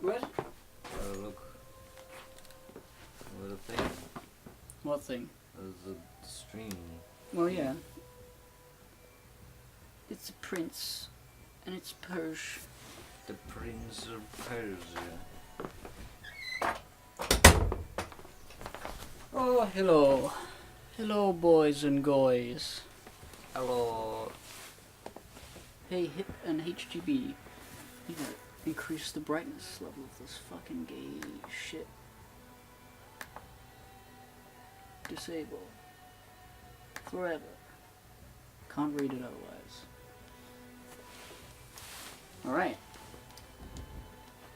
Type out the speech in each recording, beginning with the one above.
What? Look. What a thing. What thing? The stream. Well, yeah. It's a prince, and it's Persia. The Prince of Persia. Oh, hello. Hello, boys and guys. Hello. Hey, hit an HGB. You gotta increase the brightness level of this fucking gay shit. Disable. Forever. Can't read it otherwise. Alright.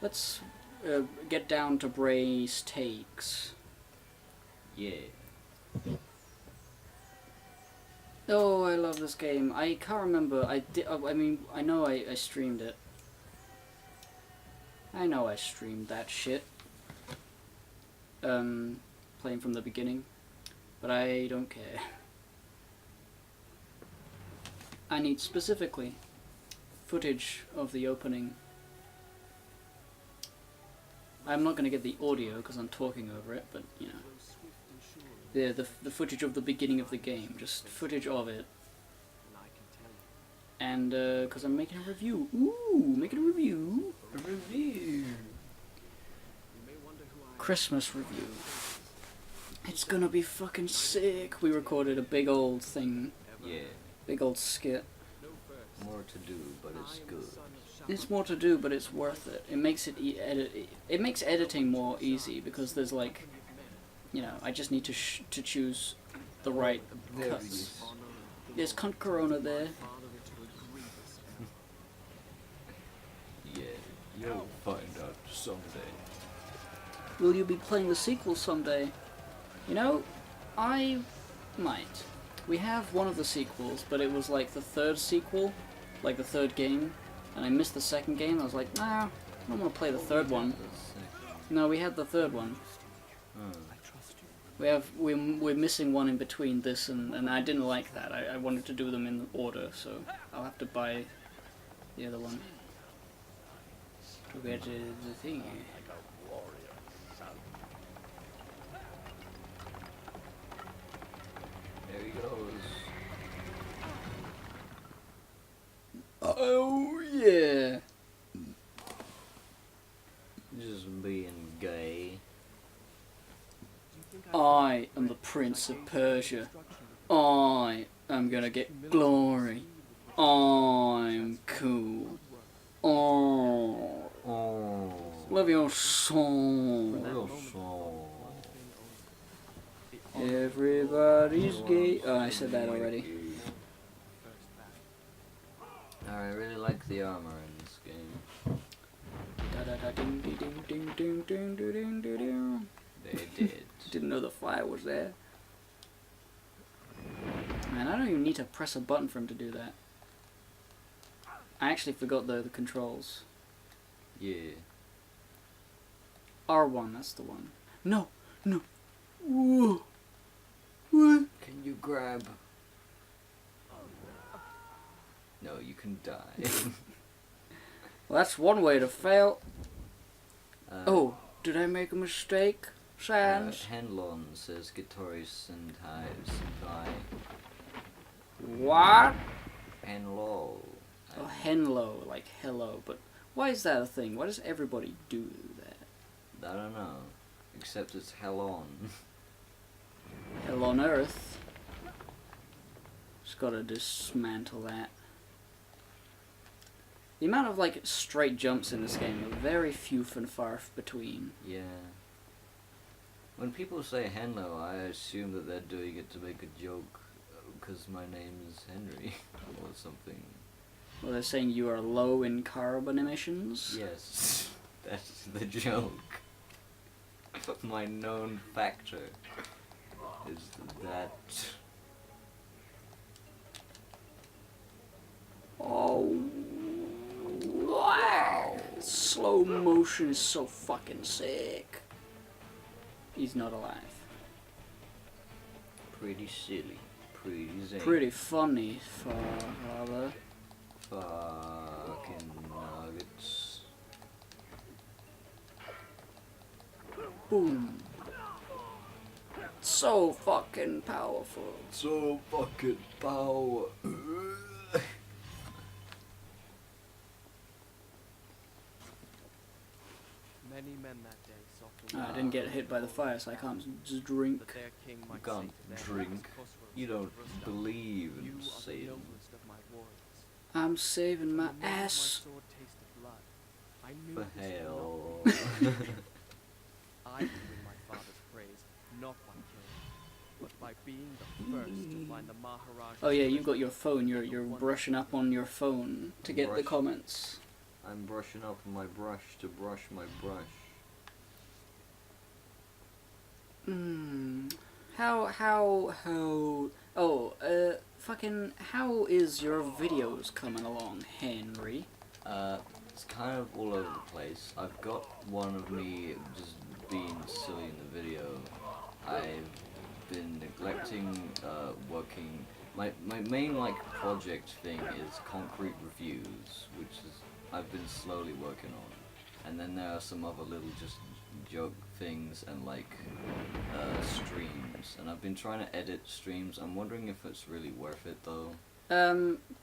Let's get down to Bray's takes. Yeah. Oh, I love this game. I can't remember. I mean, I know I streamed it. I know I streamed that shit. Playing from the beginning. But I don't care. I need specifically footage of the opening. I'm not going to get the audio because I'm talking over it, but, you know. The footage of the beginning of the game, just footage of it. And, because I'm making a review. Ooh, making a review. A review. Christmas review. It's gonna be fucking sick. We recorded a big old thing. Yeah. Big old skit. More to do, but it's good. It's more to do, but it's worth it. It makes it it makes editing more easy because there's like, you know, I just need to choose the right cuts. There's cunt Corona there. Yeah, you'll find out someday. Will you be playing the sequel someday? You know, I might. We have one of the sequels, but it was like the third sequel, like the third game, and I missed the second game. I was like, nah, I don't want to play the third one. No, we had the third one. We're missing one in between this and I didn't like that. I wanted to do them in order, so I'll have to buy the other one to get the thing. There he goes. Oh yeah. Just being gay. I am the Prince of Persia. I am gonna get glory. I'm cool. Oh, love your song. Everybody's gay. Oh, I said that already. I really like the armor in this game. Da da da ding ding ding ding ding ding ding ding. They did. Didn't know the fire was there. Man, I don't even need to press a button for him to do that. I actually forgot the controls. Yeah. R1, that's the one. No, no. Whoa. What? Can you grab? No, you can die. Well, that's one way to fail. Oh, did I make a mistake? Sans? Henlon says guitarists and hives imply. What? Henlo. Oh, Henlo, like hello, but why is that a thing? Why does everybody do that? I don't know. Except it's hell on. Hell on earth. Just gotta dismantle that. The amount of like straight jumps in this game are very few and far between. Yeah. When people say Henlo, I assume that they're doing it to make a joke, because my name is Henry, or something. Well, they're saying you are low in carbon emissions? Yes, that's the joke. My known factor is that... Oh, wow! Slow motion is so fucking sick. He's not alive. Pretty silly. Pretty zany. Pretty funny, father. Fucking nuggets. Boom. So fucking powerful. So fucking power. Many men that day sought to I didn't get hit by the fire, so I can't just drink. that their king You might can't say to them, drink. "Khosrow's You don't Rustam, believe you in are the Satan. noblest of my warriors. I'm saving my From the moment ass. my sword tasted blood, I knew For this would hell. not be. I would win my father's praise, not by killing, but by being the first to find the Maharaja's Oh yeah, you've got treasure your phone. You're and the wonderful brushing up on your phone to get the Brush. comments. I'm brushing up my brush to brush my brush. Fucking, how is your videos coming along, Henry? It's kind of all over the place. I've got one of me just being silly in the video. I've been neglecting working. My main project thing is concrete reviews, which is I've been slowly working on, and then there are some other little just joke things and streams, and I've been trying to edit streams. I'm wondering if it's really worth it though.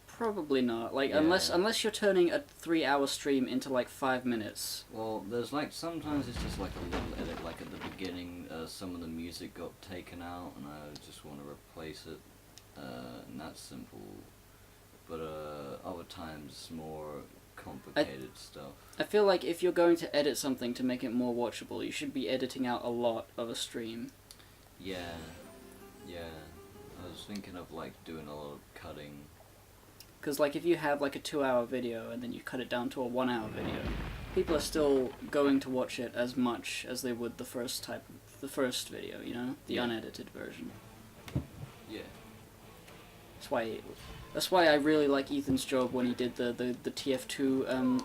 Probably not. Like, Yeah. unless you're turning a 3-hour stream into like 5 minutes. Well, there's sometimes it's just like a little edit, like at the beginning, some of the music got taken out, and I just want to replace it, and that's simple. But other times, more complicated stuff. I feel like if you're going to edit something to make it more watchable, you should be editing out a lot of a stream. Yeah. I was thinking of doing a lot of cutting. Because like if you have like a 2-hour video and then you cut it down to a 1-hour video, people are still going to watch it as much as they would the first video, you know, the Yeah. unedited version. Yeah. That's why I really like Ethan's job when he did the TF2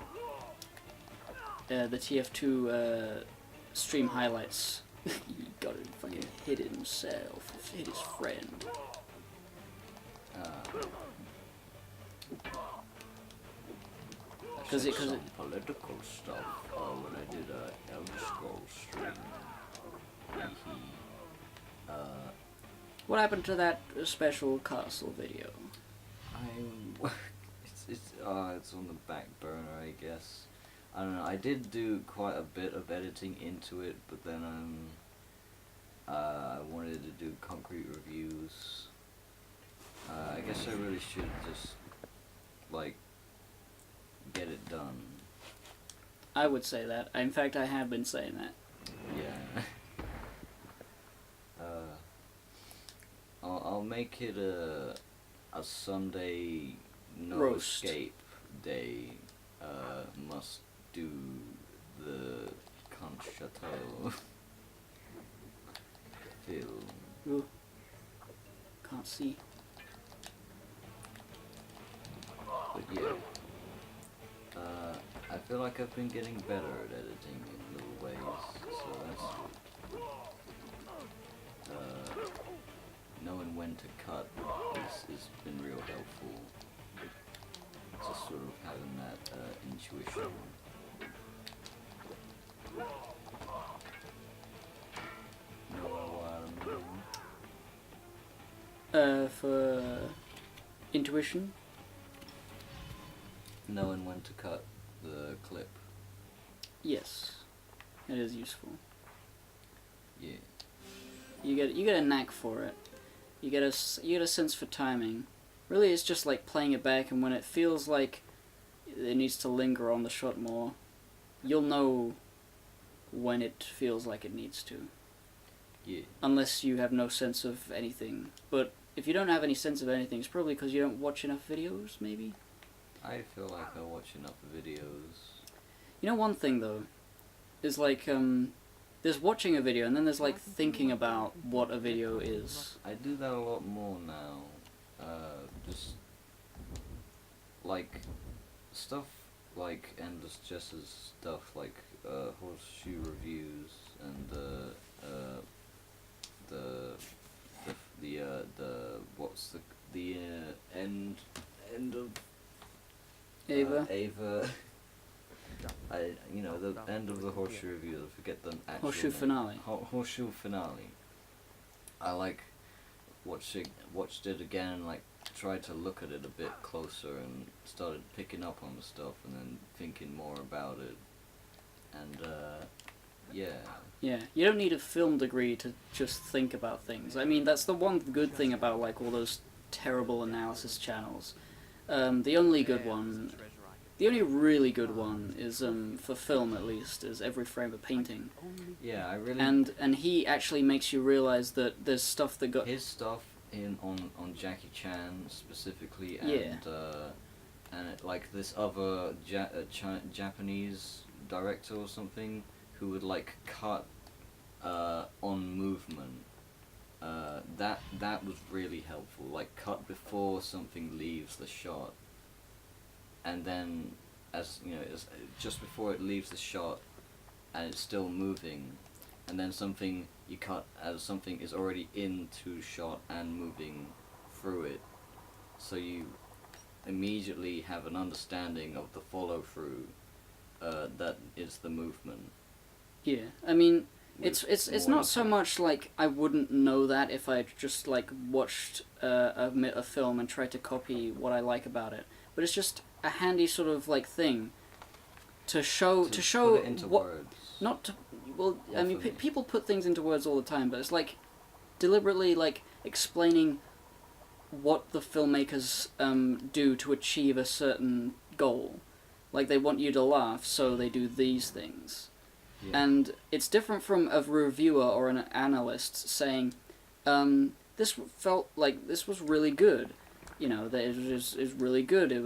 the TF2 stream highlights. He got it, fucking hit it himself, hit his friend. Cause it Cause political stuff when I did a Elder Scrolls stream. What happened to that special castle video? It's on the back burner, I guess. I don't know. I did do quite a bit of editing into it, but then I wanted to do concrete reviews. I guess I really should just get it done. I would say that. In fact, I have been saying that. Yeah. I'll make it a Sunday no Roast. escape day. Must do the Conch Chateau film. Ooh. Can't see. But yeah. I feel like I've been getting better at editing in little ways, so that's good. Knowing when to cut has been real helpful. Just sort of having that intuition. Know what I mean? For intuition? Knowing when to cut the clip. Yes. It is useful. Yeah. You get a knack for it. You get a sense for timing. Really, it's just like playing it back, and when it feels like it needs to linger on the shot more, you'll know when it feels like it needs to. Yeah. Unless you have no sense of anything. But if you don't have any sense of anything, it's probably because you don't watch enough videos, maybe? I feel like I watch enough videos. You know, one thing though, is like, there's watching a video, and then there's like thinking about what a video is. I do that a lot more now. Just stuff like Endless Jess's stuff, like horseshoe reviews and what's the end of Ava? Ava. the end of the Horseshoe Review, I forget the actual Horseshoe name. Finale. Horseshoe Finale. I watched it again and tried to look at it a bit closer and started picking up on the stuff and then thinking more about it. And yeah. Yeah, you don't need a film degree to just think about things. I mean, that's the one good thing about all those terrible analysis channels. The only good one, the only really good one is for film at least, is Every Frame a Painting. Yeah, I really. And he actually makes you realize that there's stuff that got his stuff on Jackie Chan specifically, and this other Japanese director or something who would cut on movement. That was really helpful. Cut before something leaves the shot, and then as just before it leaves the shot, and it's still moving, and then you cut as something is already into shot and moving through it, so you immediately have an understanding of the follow through. That is the movement. Yeah, I mean. It's not so much I wouldn't know that if I just watched a film and tried to copy what I like about it, but it's just a handy sort of thing to show put it into what words. not to well I mean Hopefully. people put things into words all the time, but it's deliberately explaining what the filmmakers do to achieve a certain goal. They want you to laugh, so they do these things. Yeah. And it's different from a reviewer or an analyst saying, this felt this was really good. That it is really good. It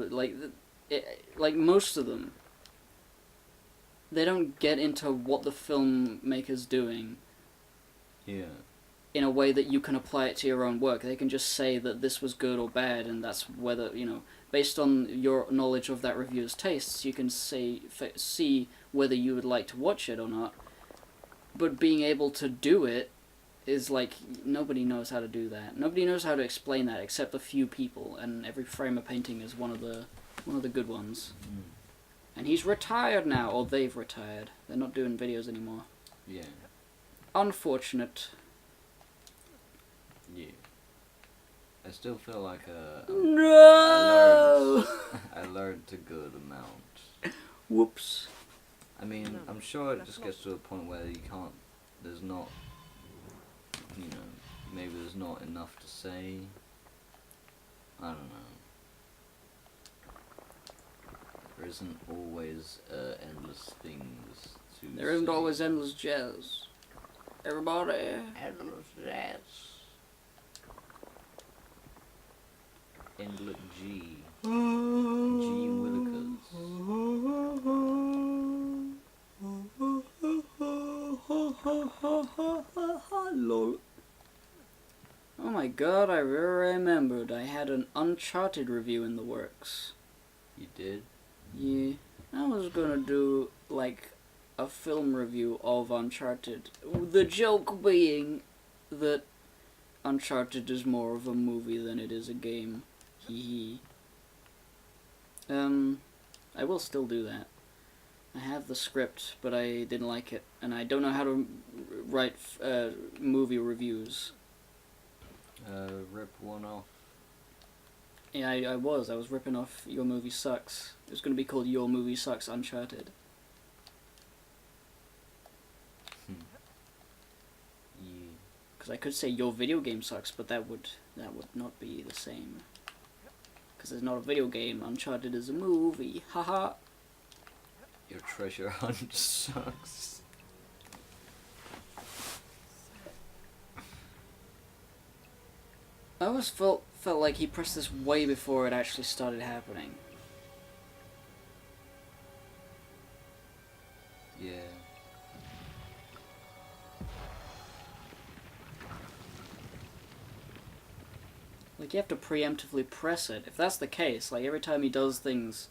was most of them, they don't get into what the filmmaker's doing. Yeah. In a way that you can apply it to your own work. They can just say that this was good or bad, and that's whether, based on your knowledge of that reviewer's tastes, you can see whether you would like to watch it or not. But being able to do it is nobody knows how to do that. Nobody knows how to explain that except a few people, and Every Frame a Painting is one of the good ones. Mm. And he's retired now, or they've retired. They're not doing videos anymore. Yeah. Unfortunate. Yeah. I still feel like No! I learned a good amount. Whoops. I mean, I'm sure it just gets to a point where there's not, maybe there's not enough to say. I don't know. There isn't always endless things to There isn't say. always endless jazz. Everybody. Endless jazz. Endless G. G. Willikers. Lol. Oh my god, I remembered. I had an Uncharted review in the works. You did? Yeah. I was gonna do, a film review of Uncharted. The joke being that Uncharted is more of a movie than it is a game. Hee hee. I will still do that. I have the script, but I didn't like it, and I don't know how to write movie reviews. Rip one off. Yeah, I was ripping off Your Movie Sucks. It was going to be called Your Movie Sucks Uncharted. Yeah. Because I could say Your Video Game Sucks, but that would not be the same. Because it's not a video game, Uncharted is a movie, haha. Your treasure hunt sucks. I always felt like he pressed this way before it actually started happening. Yeah. You have to preemptively press it. If that's the case, every time he does things,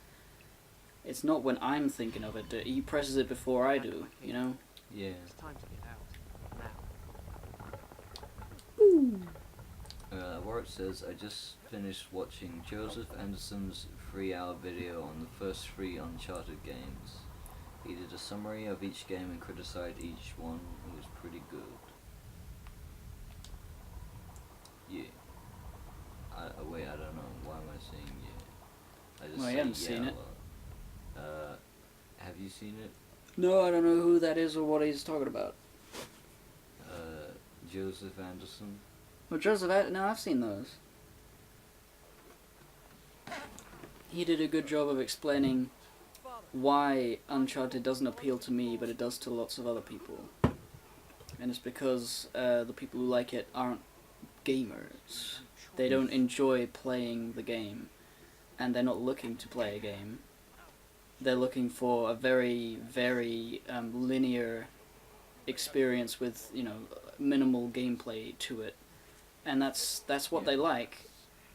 it's not when I'm thinking of it. He presses it before I do, Yeah. It's time to get out. Now. Ooh. Where it says, I just finished watching Joseph Anderson's 3-hour video on the first 3 Uncharted games. He did a summary of each game and criticized each one. It was pretty good. Yeah. Wait, I don't know. Why am I saying yeah? I just Well, I say haven't seen yeah it. a lot. Have you seen it? No, I don't know who that is or what he's talking about. Joseph Anderson. Well, no, I've seen those. He did a good job of explaining why Uncharted doesn't appeal to me, but it does to lots of other people. And it's because the people who like it aren't gamers. They don't enjoy playing the game, and they're not looking to play a game. They're looking for a very, very linear experience with, you know, minimal gameplay to it. And that's what they like.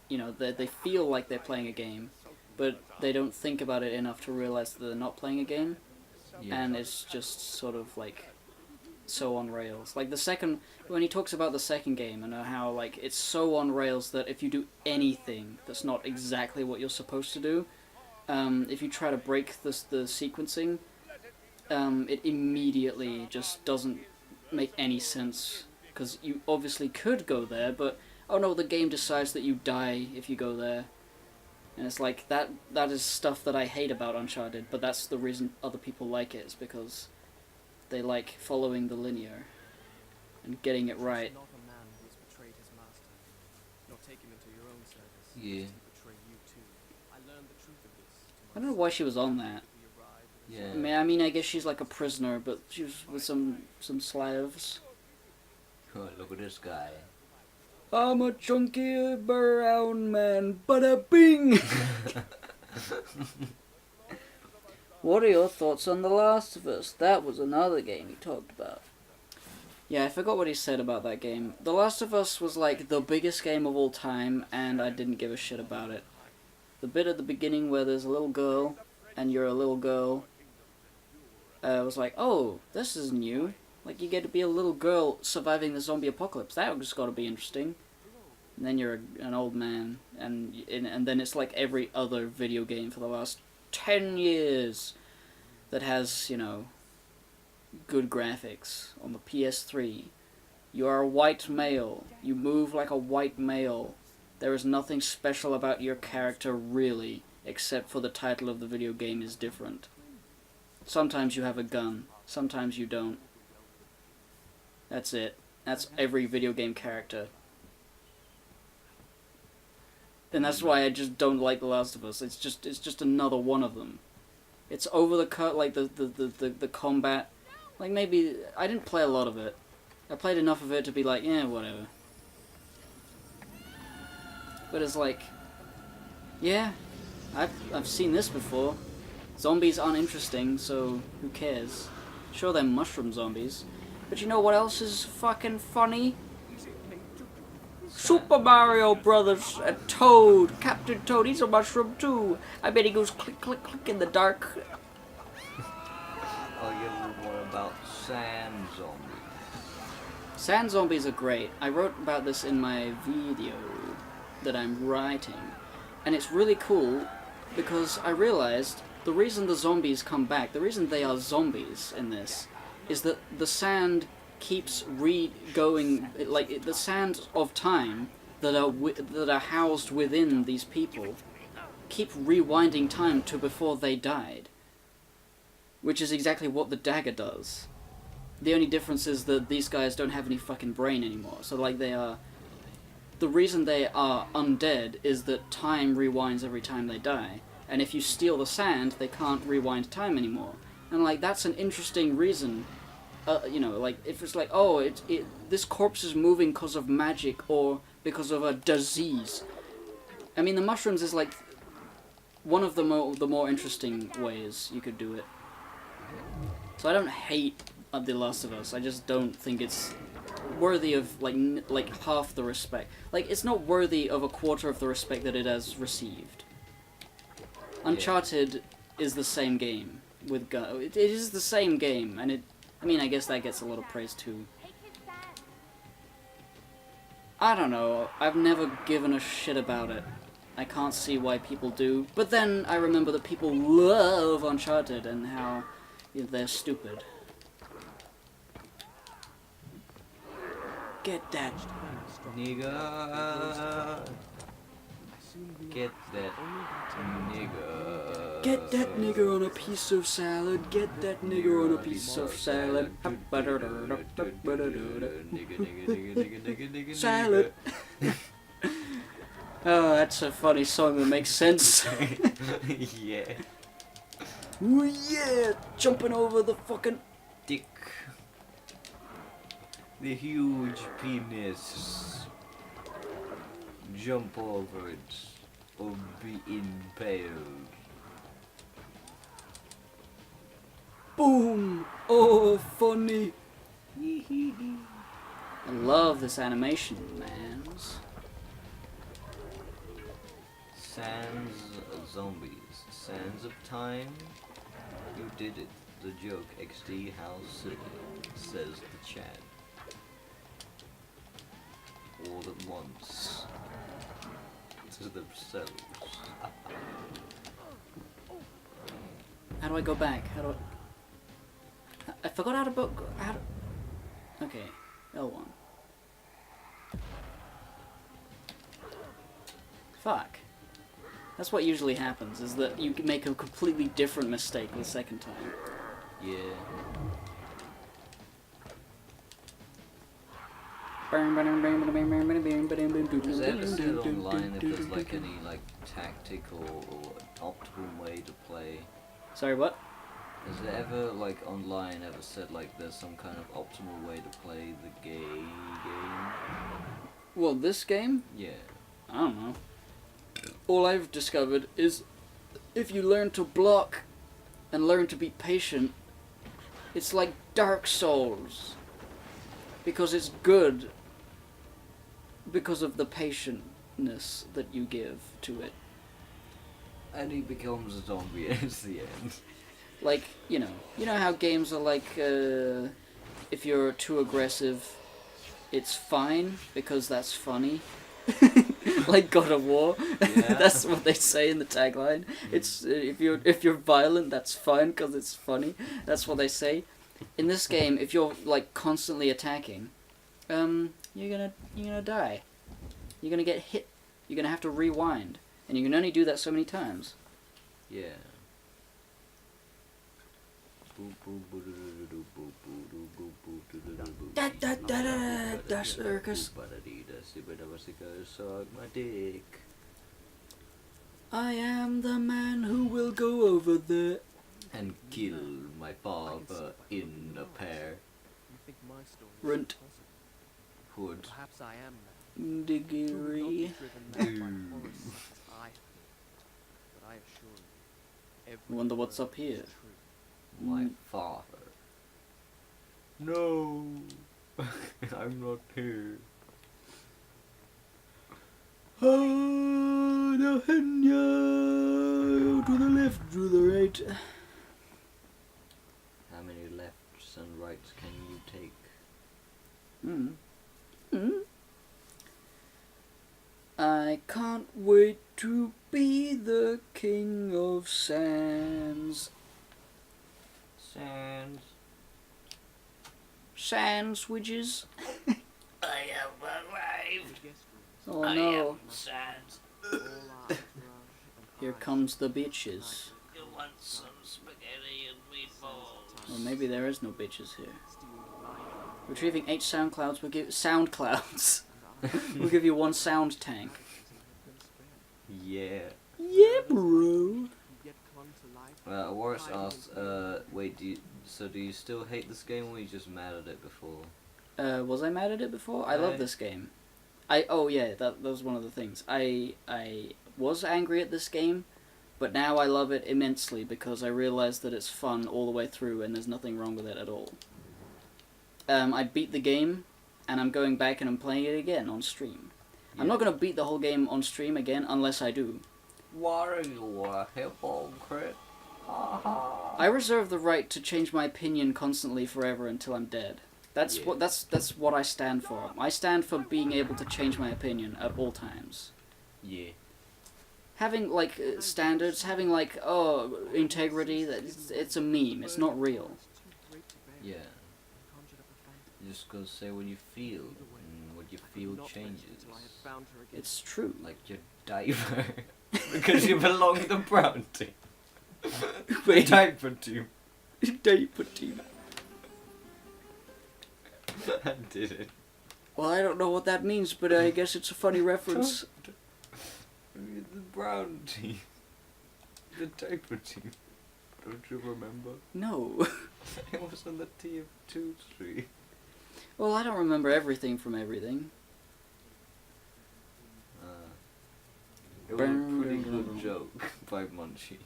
You know, they feel like they're playing a game, but they don't think about it enough to realize that they're not playing a game. Yeah. And it's just sort of like so on rails. Like when he talks about the second game and how like it's so on rails that if you do anything that's not exactly what you're supposed to do, if you try to break the sequencing, it immediately just doesn't make any sense, because you obviously could go there, but oh no, the game decides that you die if you go there. And it's like, that is stuff that I hate about Uncharted, but that's the reason other people like it, is because they like following the linear and getting it right. Not a man who has betrayed his master, nor take him into your own service. Yeah. To betray you too. I learned the truth of this. I don't know why she was on that. Yeah. I mean, I guess she's like a prisoner, but she was with some slaves. Oh, look at this guy. I'm a chunky brown man, bada bing! What are your thoughts on The Last of Us? That was another game he talked about. Yeah, I forgot what he said about that game. The Last of Us was like the biggest game of all time, and I didn't give a shit about it. The bit at the beginning where there's a little girl, and you're a little girl, was like, oh, this is new. Like, you get to be a little girl surviving the zombie apocalypse. That just got to be interesting. And then you're an old man, and then it's like every other video game for the last 10 years that has, you know, good graphics on the PS3. You are a white male. You move like a white male. There is nothing special about your character, really, except for the title of the video game is different. Sometimes you have a gun. Sometimes you don't. That's it. That's every video game character. And that's why I just don't like The Last of Us. It's just another one of them. It's over the cut, like the combat. Like, maybe I didn't play a lot of it. I played enough of it to be like, yeah, whatever. But it's like, yeah, I've seen this before. Zombies aren't interesting, so who cares? Sure, they're mushroom zombies. But you know what else is fucking funny? Super Mario Brothers and Toad. Captain Toad, he's a mushroom too. I bet he goes click, click, click in the dark. Oh, yeah, what about sand zombies? Sand zombies are great. I wrote about this in my video that I'm writing. And it's really cool because I realized the reason the zombies come back, the reason they are zombies in this, is that the sand keeps going, like the sands of time that are housed within these people keep rewinding time to before they died, which is exactly what the dagger does. The only difference is that these guys don't have any fucking brain anymore. So like the reason they are undead is that time rewinds every time they die, and if you steal the sand, they can't rewind time anymore. And like, that's an interesting reason. You know, like, if it's like, oh, this corpse is moving because of magic or because of a disease. I mean, the mushrooms is like one of the more interesting ways you could do it. So I don't hate The Last of Us. I just don't think it's worthy of like half the respect. Like, it's not worthy of a quarter of the respect that it has received. Uncharted is the same game with gun. It is the same game, and it. I mean, I guess that gets a lot of praise too. I don't know, I've never given a shit about it. I can't see why people do. But then I remember that people love Uncharted and how Yeah, they're stupid. Get that. Nigga. Get that nigga. Get that nigger on a piece of salad. Get that nigger on a piece of salad. Salad. Oh, that's a funny song that makes sense. Yeah. Ooh, yeah, jumping over the fucking Dick. The huge penis. Jump over it or be impaled. boom. Oh, funny. I love this animation, mans. Sans zombies. Sands of time. You did it. The joke. XD how silly. Says the chat. All at once. To themselves. How do I go back? How do I forgot how to book. How to... Okay, L1. Fuck. That's what usually happens, is that you make a completely different mistake the second time. Yeah. Has it ever said online if there's like any like tactical or optimal way to play? Sorry, what? Has it ever like online ever said like there's some kind of optimal way to play the game? Well, this game? Yeah. I don't know. All I've discovered is if you learn to block and learn to be patient, it's like Dark Souls. Because it's good because of the patientness that you give to it. And he becomes a zombie at the end. Like, you know how games are like, if you're too aggressive, it's fine because that's funny. Like God of War, Yeah. That's what they say in the tagline. It's if you're violent, that's fine because it's funny. That's what they say. In this game, if you're like constantly attacking, you're gonna die. You're gonna get hit. You're gonna have to rewind, and you can only do that so many times. Yeah. Da circus. Suck my dick. I am the man who will go over there. And kill my father in a pair. You think my story is Runt. impossible? Hood. Perhaps I am mad. Diggery. Driven mad by horror. But I assure you, every Wonder what's word up here. is true. My father. No. I'm not here. Oh, no, to the left, to the right. How many lefts and rights can you take? I can't wait to be the king of sands. Sands. Sandwiches. I have arrived. The guest rooms, Oh no. Sands. all our entourage and Here I comes the bitches. You want some spaghetti and meatballs? Or maybe there is no bitches here. steal the line, Retrieving 8 sound clouds will give SoundClouds. and I We'll give you 1 sound tank. Yeah. Yeah, bro. who yet clung to life. Warris asked, wait, do you still hate this game or were you just mad at it before? Was I mad at it before? I love this game. Oh yeah, that was one of the things. I was angry at this game, but now I love it immensely because I realized that it's fun all the way through and there's nothing wrong with it at all. I beat the game, and I'm going back and I'm playing it again on stream. Yeah. I'm not going to beat the whole game on stream again unless I do. What are you, a hypocrite? I reserve the right to change my opinion constantly forever until I'm dead. That's Yeah. that's what I stand for. I stand for being able to change my opinion at all times. Yeah. having like standards, having like integrity. That it's a meme. It's not real. Yeah. You just gotta say what you feel, and what you feel changes. It's true. Like your diaper, because you belong to the brown team. Wait. Diaper team. Diaper team. I did it. Well, I don't know what that means, but I guess it's a funny reference. The brown team. The diaper team. Don't you remember? No. It was on the TF2 tree. Well, I don't remember everything from everything. It was a pretty good joke by Munchie.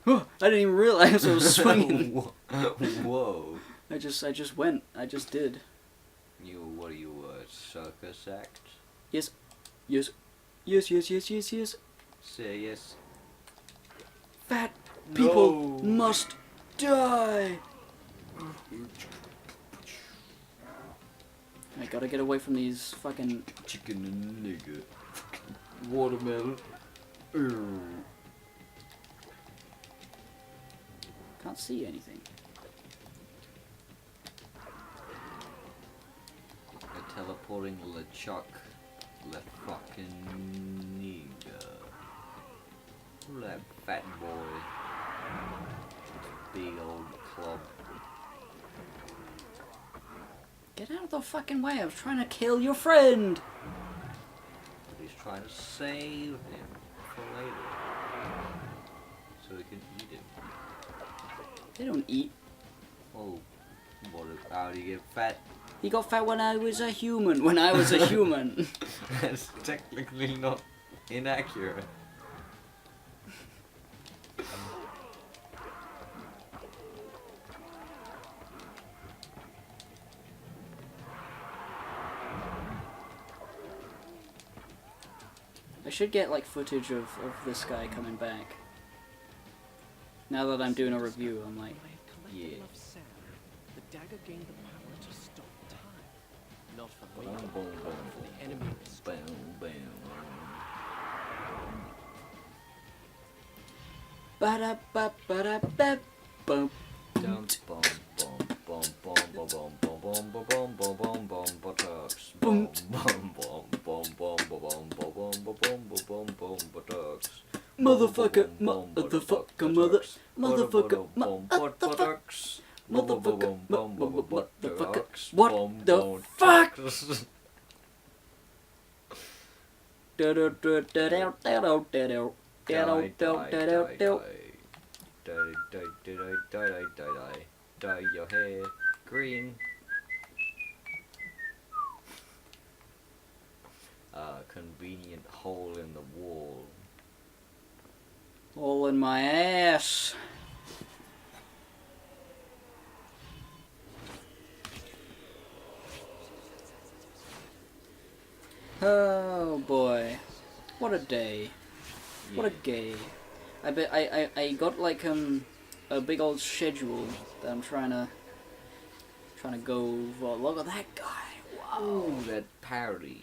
I didn't even realize I was swinging. Whoa. I just went. I just did. What are you, a circus act? Yes. Yes. Yes, yes, yes, yes, yes. Say yes. Fat people No. must die. I gotta get away from these fucking... Chicken and nigger. Watermelon. Can't see anything. A teleporting LeChuck. Le fucking nigger. Look at that fat boy. His big old club. Get out of the fucking way. I was trying to kill your friend. But he's trying to save him for later. So he can eat him. They don't eat. Oh, how do you get fat? He got fat when I was a human. When I was a human. That's technically not inaccurate. I should get like footage of this guy coming back. Now that I'm doing a review, I'm like, Yeah. The dagger gained the power to stop time. Not for Boom, me, boom, but boom, for the enemy. boom, boom. ba-da-ba-ba-da-ba, bum. Dum, bum, bum, bum, bum, bum, bum, bum, bum, bum, bum, bum, bum, buttocks. Bum, bum, bum, bum, bum, bum, bum, bum, bum, bum, bum, bum, buttocks. Motherfucker, motherfucker, motherfucker, Buttocks. motherfucker, Buttocks. what the fuck? Da-da-da-da-da-da-da-da. Dye your hair green. Convenient hole in the wall. All in my ass. Oh boy, what a day! What a gay! I bet I got like a big old schedule that I'm trying to go for. Look at that guy! Wow! Ooh, that parody.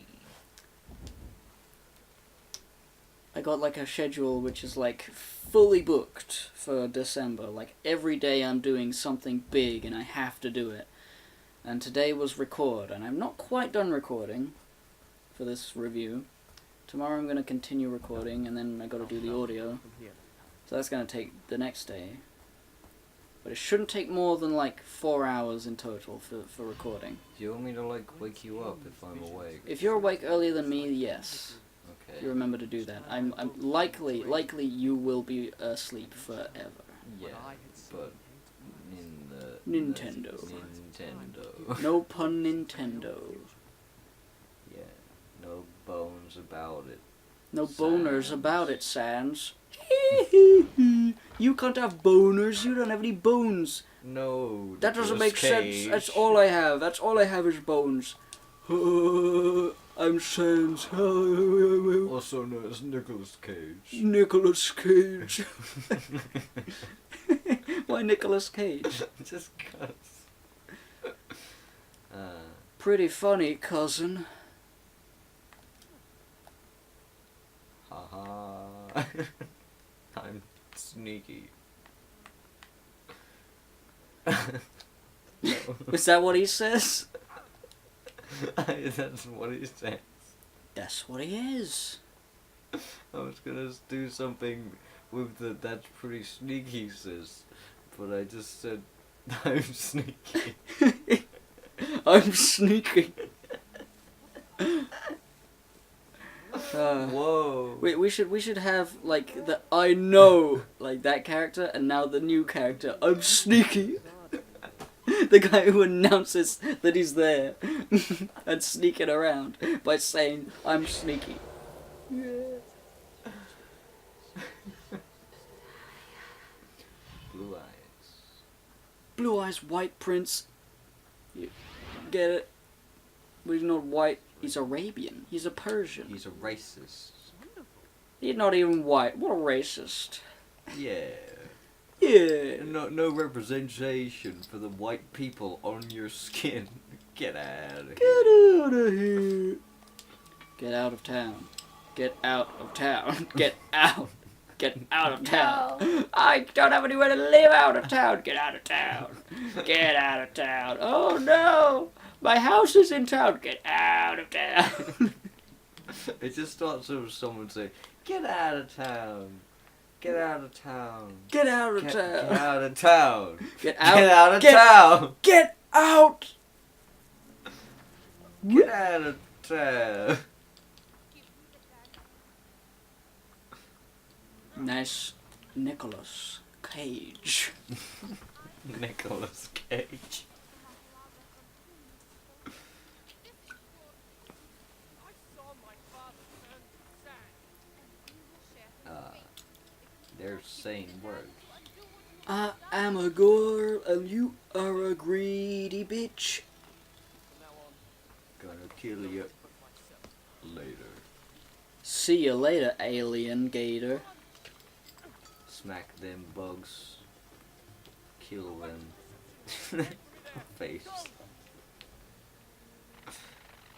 I got like a schedule which is like fully booked for December. Like every day I'm doing something big and I have to do it. And today was record, and I'm not quite done recording for this review. Tomorrow I'm going to continue recording, and then I got to do the audio. From here. So that's going to take the next day. But it shouldn't take more than like 4 hours in total for recording. Do you want me to like wake you up if I'm awake? If you're awake earlier than me, yes. Okay. You remember to do that. I'm likely you will be asleep forever. Yeah, but in the Nintendo. Nintendo. No pun Nintendo. Yeah, no bones about it. No boners Sans. about it, Sans. You can't have boners. You don't have any bones. No. That doesn't Nicolas make sense. Cage. That's all I have. That's all I have is bones. I'm Sans. Also known as Nicolas Cage. Nicolas Cage. Why Nicolas Cage? Just cuz. Pretty funny, cousin. I'm sneaky. Is that what he says? That's what he said. That's what he is. I was gonna do something with the "that's pretty sneaky" sis, but I just said I'm sneaky. I'm sneaky. Whoa. We should have like the I know like that character, and now the new character I'm sneaky. The guy who announces that he's there and sneaking around by saying I'm sneaky. Blue eyes. Blue eyes, white prince. You get it? But he's not white. He's Arabian. He's a Persian. He's a racist. He's not even white. What a racist. Yeah. Yeah. No representation for the white people on your skin. Get out of here. Get out of here. Get out of town. Get out of town. Get out. Get out of town. No. I don't have anywhere to live out of town. Get out of town. Get out of town. Oh no. My house is in town. Get out of town. It just starts with someone saying, "Get out of town. Get out of town. Get out of town. Get out of town. Get out. Get out of town. Get out. Get out of town." Nice Nicolas Cage. Nicolas Cage. They're saying words. I am a girl and you are a greedy bitch. Gonna kill you later. See you later, alien gator. Smack them bugs. Kill them. Face.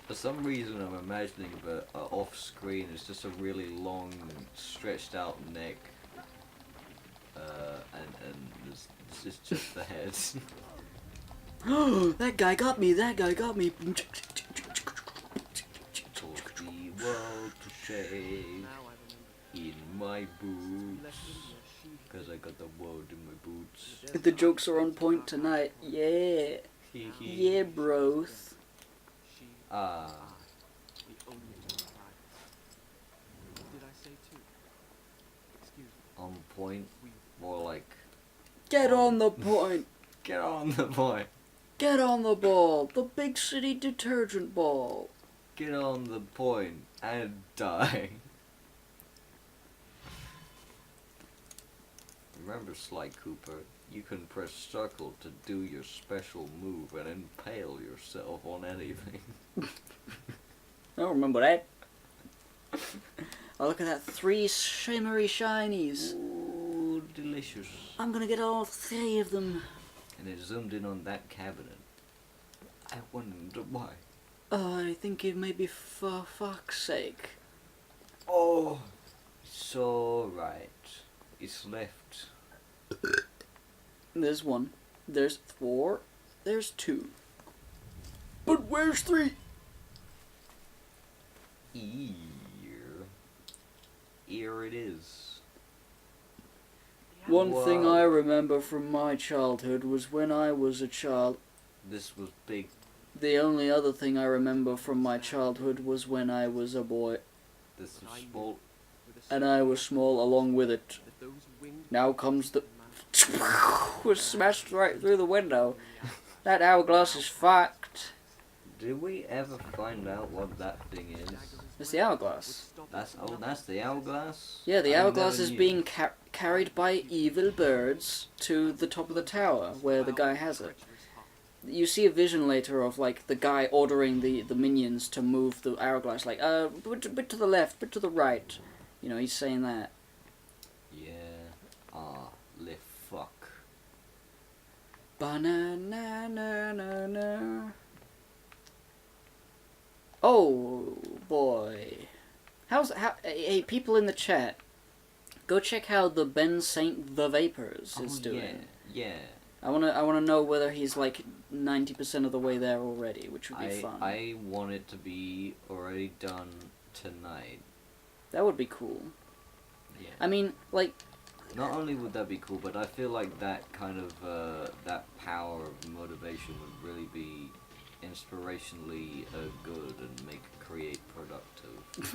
For some reason I'm imagining that off screen is just a really long stretched out neck. And this is just the head. That guy got me, that guy got me. For the world to shake in my boots. Cause I got the world in my boots. The jokes are on point tonight. Yeah. Yeah, bros. Ah. Did I say two? Excuse me. On point. More like. Get on the point. Get on the point. Get on the ball. The big city detergent ball. Get on the point and die. Remember, Sly Cooper, you can press circle to do your special move and impale yourself on anything. I don't remember that. Oh, look at that. 3 shimmery shinies. Ooh, delicious. I'm gonna get all 3 of them. And it zoomed in on that cabinet. I wonder why. I think it may be for fuck's sake. Oh, it's alright. It's left. There's 1. There's 4. There's 2. But where's 3? Here it is. One thing Whoa. I remember from my childhood was when I was a child. This was big. The only other thing I remember from my childhood was when I was a boy. This was small. And I was small along with it. Now comes the... was smashed right through the window. That hourglass is fucked. Did we ever find out what that thing is? It's the hourglass. That's the hourglass? Yeah, the I hourglass never is knew. being carried by evil birds to the top of the tower where the guy has it. You see a vision later of like the guy ordering the minions to move the hourglass, like bit to the left, bit to the right. You know, he's saying that. Yeah. Ah, lift fuck. Ba-na-na-na-na-na. Oh boy. Hey, people in the chat. Go check how the Ben Saint the Vapors is Oh, doing. yeah. I wanna know whether he's like 90% of the way there already, which would be fun. I want it to be already done tonight. That would be cool. Yeah. I mean, like, Not only would that be cool, but I feel like that kind of that power of motivation would really be inspirationally good and create productive.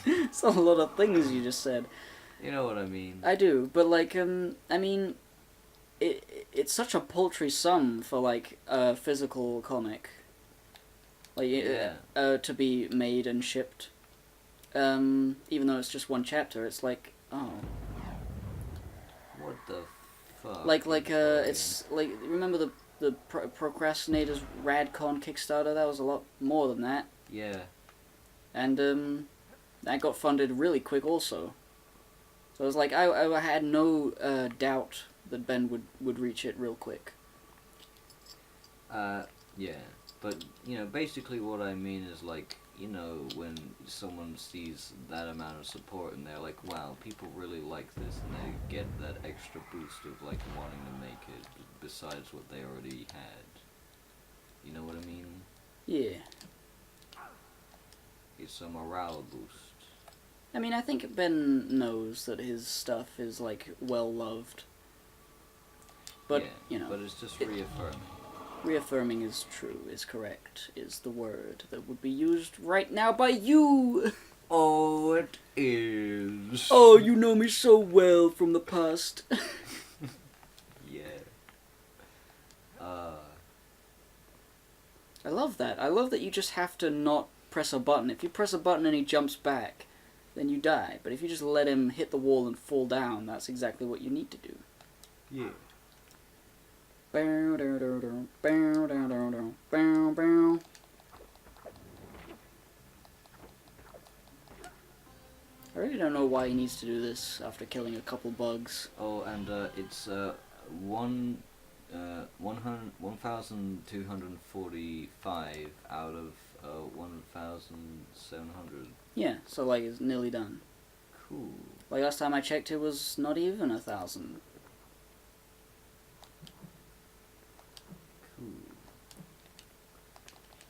it's a lot of things you just said. You know what I mean? I do, but like, I mean, it's such a paltry sum for like a physical comic, like to be made and shipped. Even though it's just one chapter, it's like, oh. What the fuck? It's like, remember the Procrastinators Radcon Kickstarter? That was a lot more than that. Yeah. And that got funded really quick also. So it was like, I had no doubt that Ben would reach it real quick. Yeah. But, you know, basically what I mean is, like, you know, when someone sees that amount of support and they're like, wow, people really like this, and they get that extra boost of, like, wanting to make it besides what they already had. You know what I mean? Yeah. It's a morale boost. I mean, I think Ben knows that his stuff is, like, well-loved. But, yeah, you know... But it's just reaffirming. Reaffirming is true, is correct, is the word that would be used right now by you! Oh, it is. Oh, you know me so well from the past. Yeah. I love that. I love that you just have to not press a button. If you press a button and he jumps back, then you die. But if you just let him hit the wall and fall down, that's exactly what you need to do. Yeah. I really don't know why he needs to do this after killing a couple bugs. Oh, and it's 1,245 out of 1,700. Yeah, so like it's nearly done. Cool. Like last time I checked, it was not even 1,000. Cool.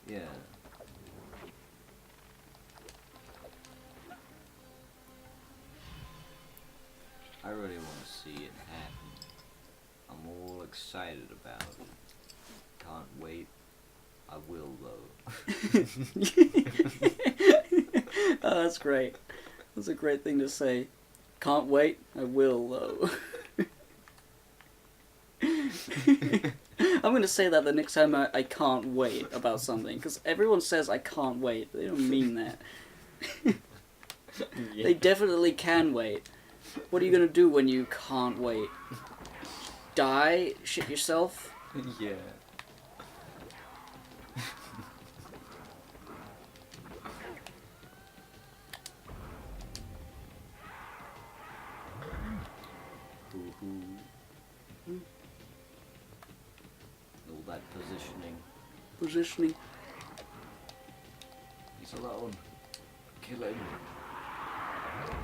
Yeah. I really want to see it happen. I'm all excited about it. Can't wait. I will though. Oh, that's great. That's a great thing to say. Can't wait. I will though. I'm going to say that the next time I can't wait about something, because everyone says I can't wait, but they don't mean that. Yeah. They definitely can wait. What are you going to do when you can't wait? Die? Shit yourself? Yeah. All that positioning. He's alone. Kill him.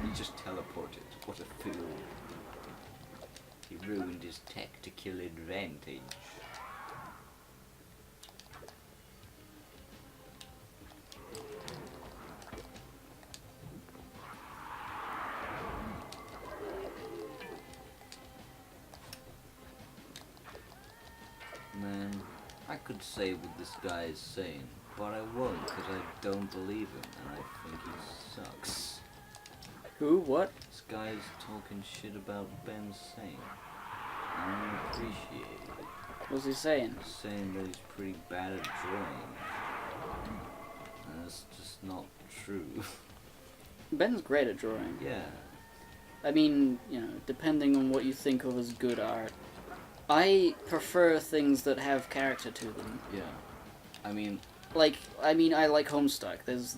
He just teleported. What a fool. He ruined his tech to kill advantage. Man, I could say what this guy is saying, but I won't because I don't believe him and I think he sucks. Who? What? This guy's talking shit about Ben Saint. I don't appreciate it. What's he saying? He's saying that he's pretty bad at drawing. And that's just not true. Ben's great at drawing. Yeah. I mean, you know, depending on what you think of as good art. I prefer things that have character to them. Yeah. I mean, I like Homestuck. There's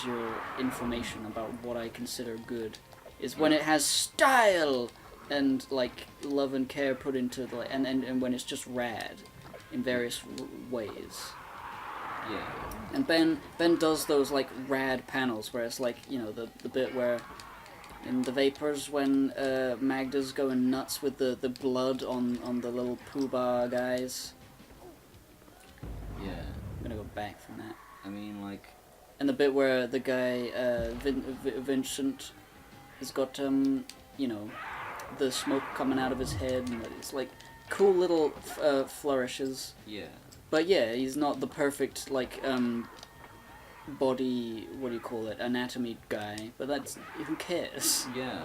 your information about what I consider good. Is when it has style and like love and care put into the and when it's just rad in various ways. yeah. And Ben does those like rad panels where it's like, you know, the bit where in the Vapors when Magda's going nuts with the blood on the little poobah guys. Yeah. I'm gonna go back from that. I mean, like... And the bit where the guy, Vincent, has got, you know, the smoke coming out of his head, and it's like cool little flourishes. Yeah. But yeah, he's not the perfect, like, body, what do you call it, anatomy guy, but that's, who cares? Yeah,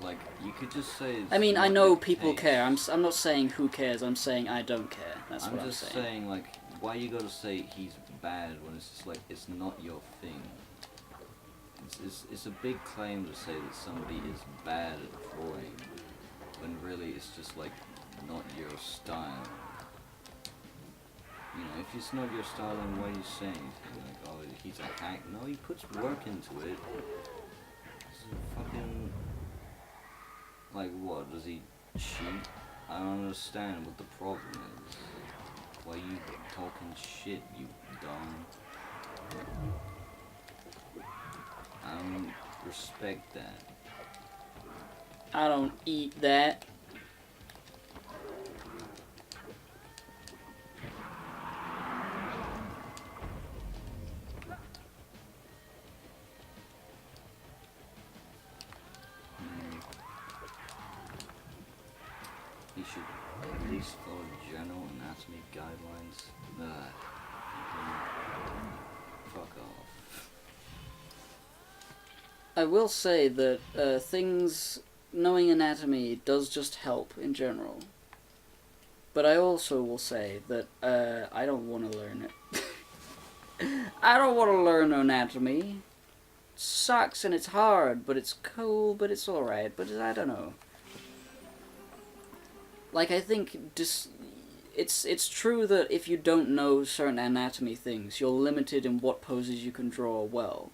like, you could just say... I mean, I know people case. care, I'm not saying who cares, I'm saying I don't care, that's what I'm saying. I'm just saying, like, why you gotta say he's bad when it's just like, it's not your thing. It's a big claim to say that somebody is bad at drawing, when really it's just like, not your style. You know, if it's not your style, then why are you saying anything? Like, oh, he's a hack? No, he puts work into it. It's a fucking... Like, what? Does he cheat? I don't understand what the problem is. Why you talking shit, you dumb? I don't respect that. I don't eat that. He should at least follow general anatomy guidelines. Fuck off. I will say that knowing anatomy does just help in general. But I also will say that I don't want to learn it. I don't want to learn anatomy. It sucks and it's hard, but it's cool, but it's alright, but I don't know. Like, I think it's true that if you don't know certain anatomy things, you're limited in what poses you can draw well.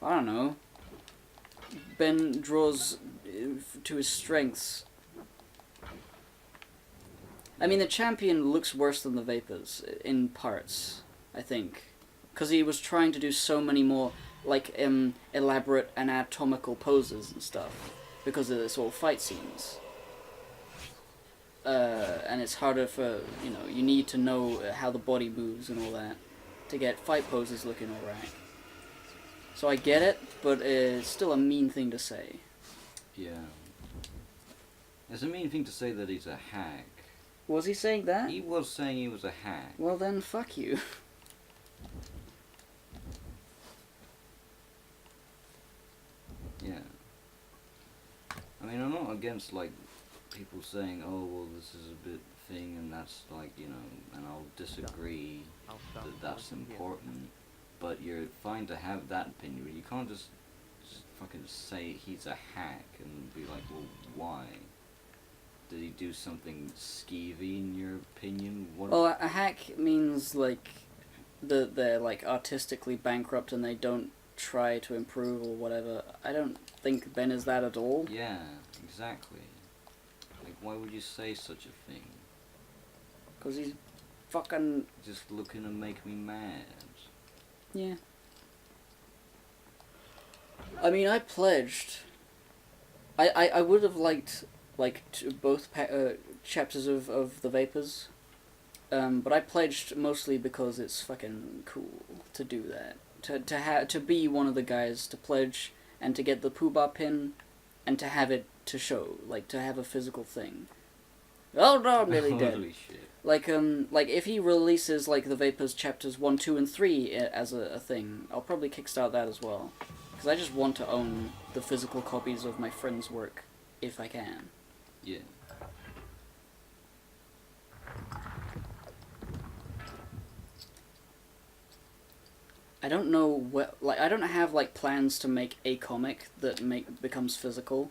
I don't know. Ben draws to his strengths. I mean, the champion looks worse than the Vapors, in parts, I think. Because he was trying to do so many more, like, elaborate anatomical poses and stuff. Because it's all fight scenes. And it's harder for, you know, you need to know how the body moves and all that to get fight poses looking alright. So I get it, but it's still a mean thing to say. Yeah. It's a mean thing to say that he's a hack. Was he saying that? He was saying he was a hack. Well then, fuck you. Yeah. I mean, I'm not against, like, people saying, oh, well, this is a bit thing, and that's, like, you know, and I'll disagree that that's important, but you're fine to have that opinion, but you can't just fucking say he's a hack and be like, well, why? Did he do something skeevy in your opinion? What? Well, a hack means, like, they're, like, artistically bankrupt and they don't try to improve or whatever. I don't think Ben is that at all. Yeah, exactly. Like, why would you say such a thing? Because he's fucking... Just looking to make me mad. Yeah. I mean, I pledged... I would have liked, like, both chapters of The Vapors. But I pledged mostly because it's fucking cool to do that. To be one of the guys to pledge and to get the Poobah pin and to have it to show, like, to have a physical thing. Oh no, I'm nearly dead. Holy shit. Like if he releases, like, the Vapors chapters 1, 2, and 3 as a thing, I'll probably kickstart that as well. Because I just want to own the physical copies of my friend's work, if I can. Yeah. I don't know what, like, I don't have, like, plans to make a comic that becomes physical.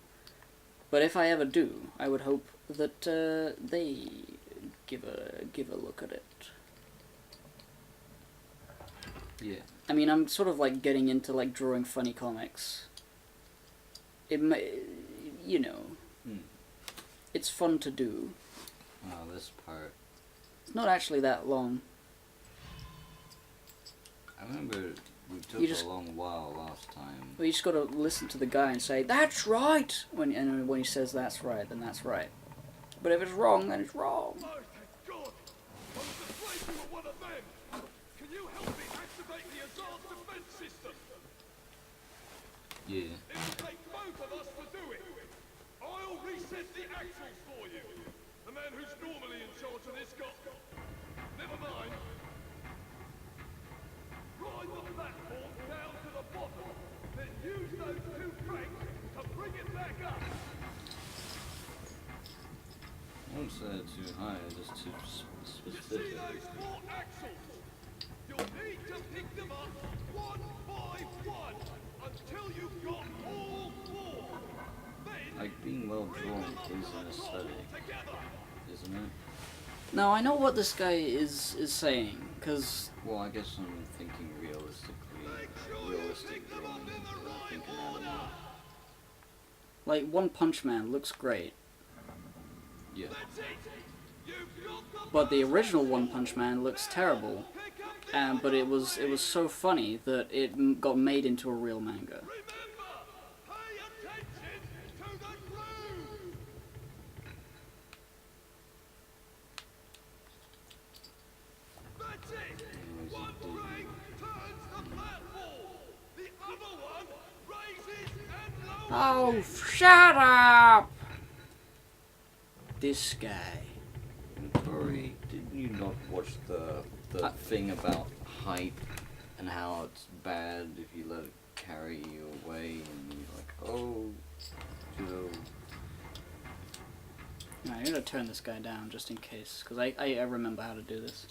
But if I ever do, I would hope that they give a look at it. Yeah. I mean, I'm sort of, like, getting into, like, drawing funny comics. It may, you know, it's fun to do. Oh, this part. It's not actually that long. I remember We took You just- a long while last time. Well, you just gotta listen to the guy and say, "That's right!" And when he says that's right, then that's right. But if it's wrong, then it's wrong. Oh, thank God! I was afraid you were one of them! Can you help me activate the advanced defense system? Yeah. It will take both of us to do it! I'll reset the axles for you! The man who's normally in charge of this got... Never mind. Ride the platform down to the bottom, then use those two cranks to bring it back up! I won't say it too high, just too See specific. those 4 axles? You'll need to pick them up one by one until you've got all 4. Then Like, being well bring drawn them up is to an the top aesthetic, together. isn't it? Now I know what this guy is saying, because Well, I guess I'm thinking realistic drawing, I think anatomy. like One Punch Man looks great, Yeah. That's it. You've got the but the original One Punch Man looks terrible. pick up the But it was so funny that it got made into a real manga. Remember, pay attention to the groove. That's it. One crank turns the platform. The other one raises and lowers. Oh, shut up! This guy. Corey, didn't you not watch the thing about height and how it's bad if you let it carry you away and you're like, oh, you know. No, I'm gonna turn this guy down just in case, because I remember how to do this.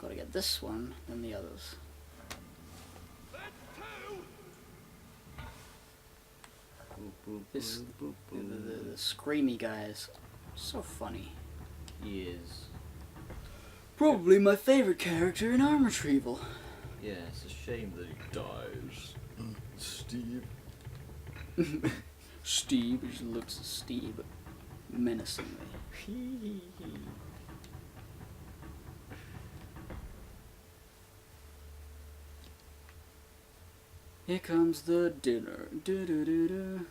Gotta get this one, then the others. That's 2. Boop, boop, This- boop, boop, The boop. screamy guys. So funny. He is. Probably my favorite character in Arm Retrieval. Yeah, it's a shame that he dies. Steve. Steve, he just looks at Steve menacingly. Here comes the dinner. Do do do do.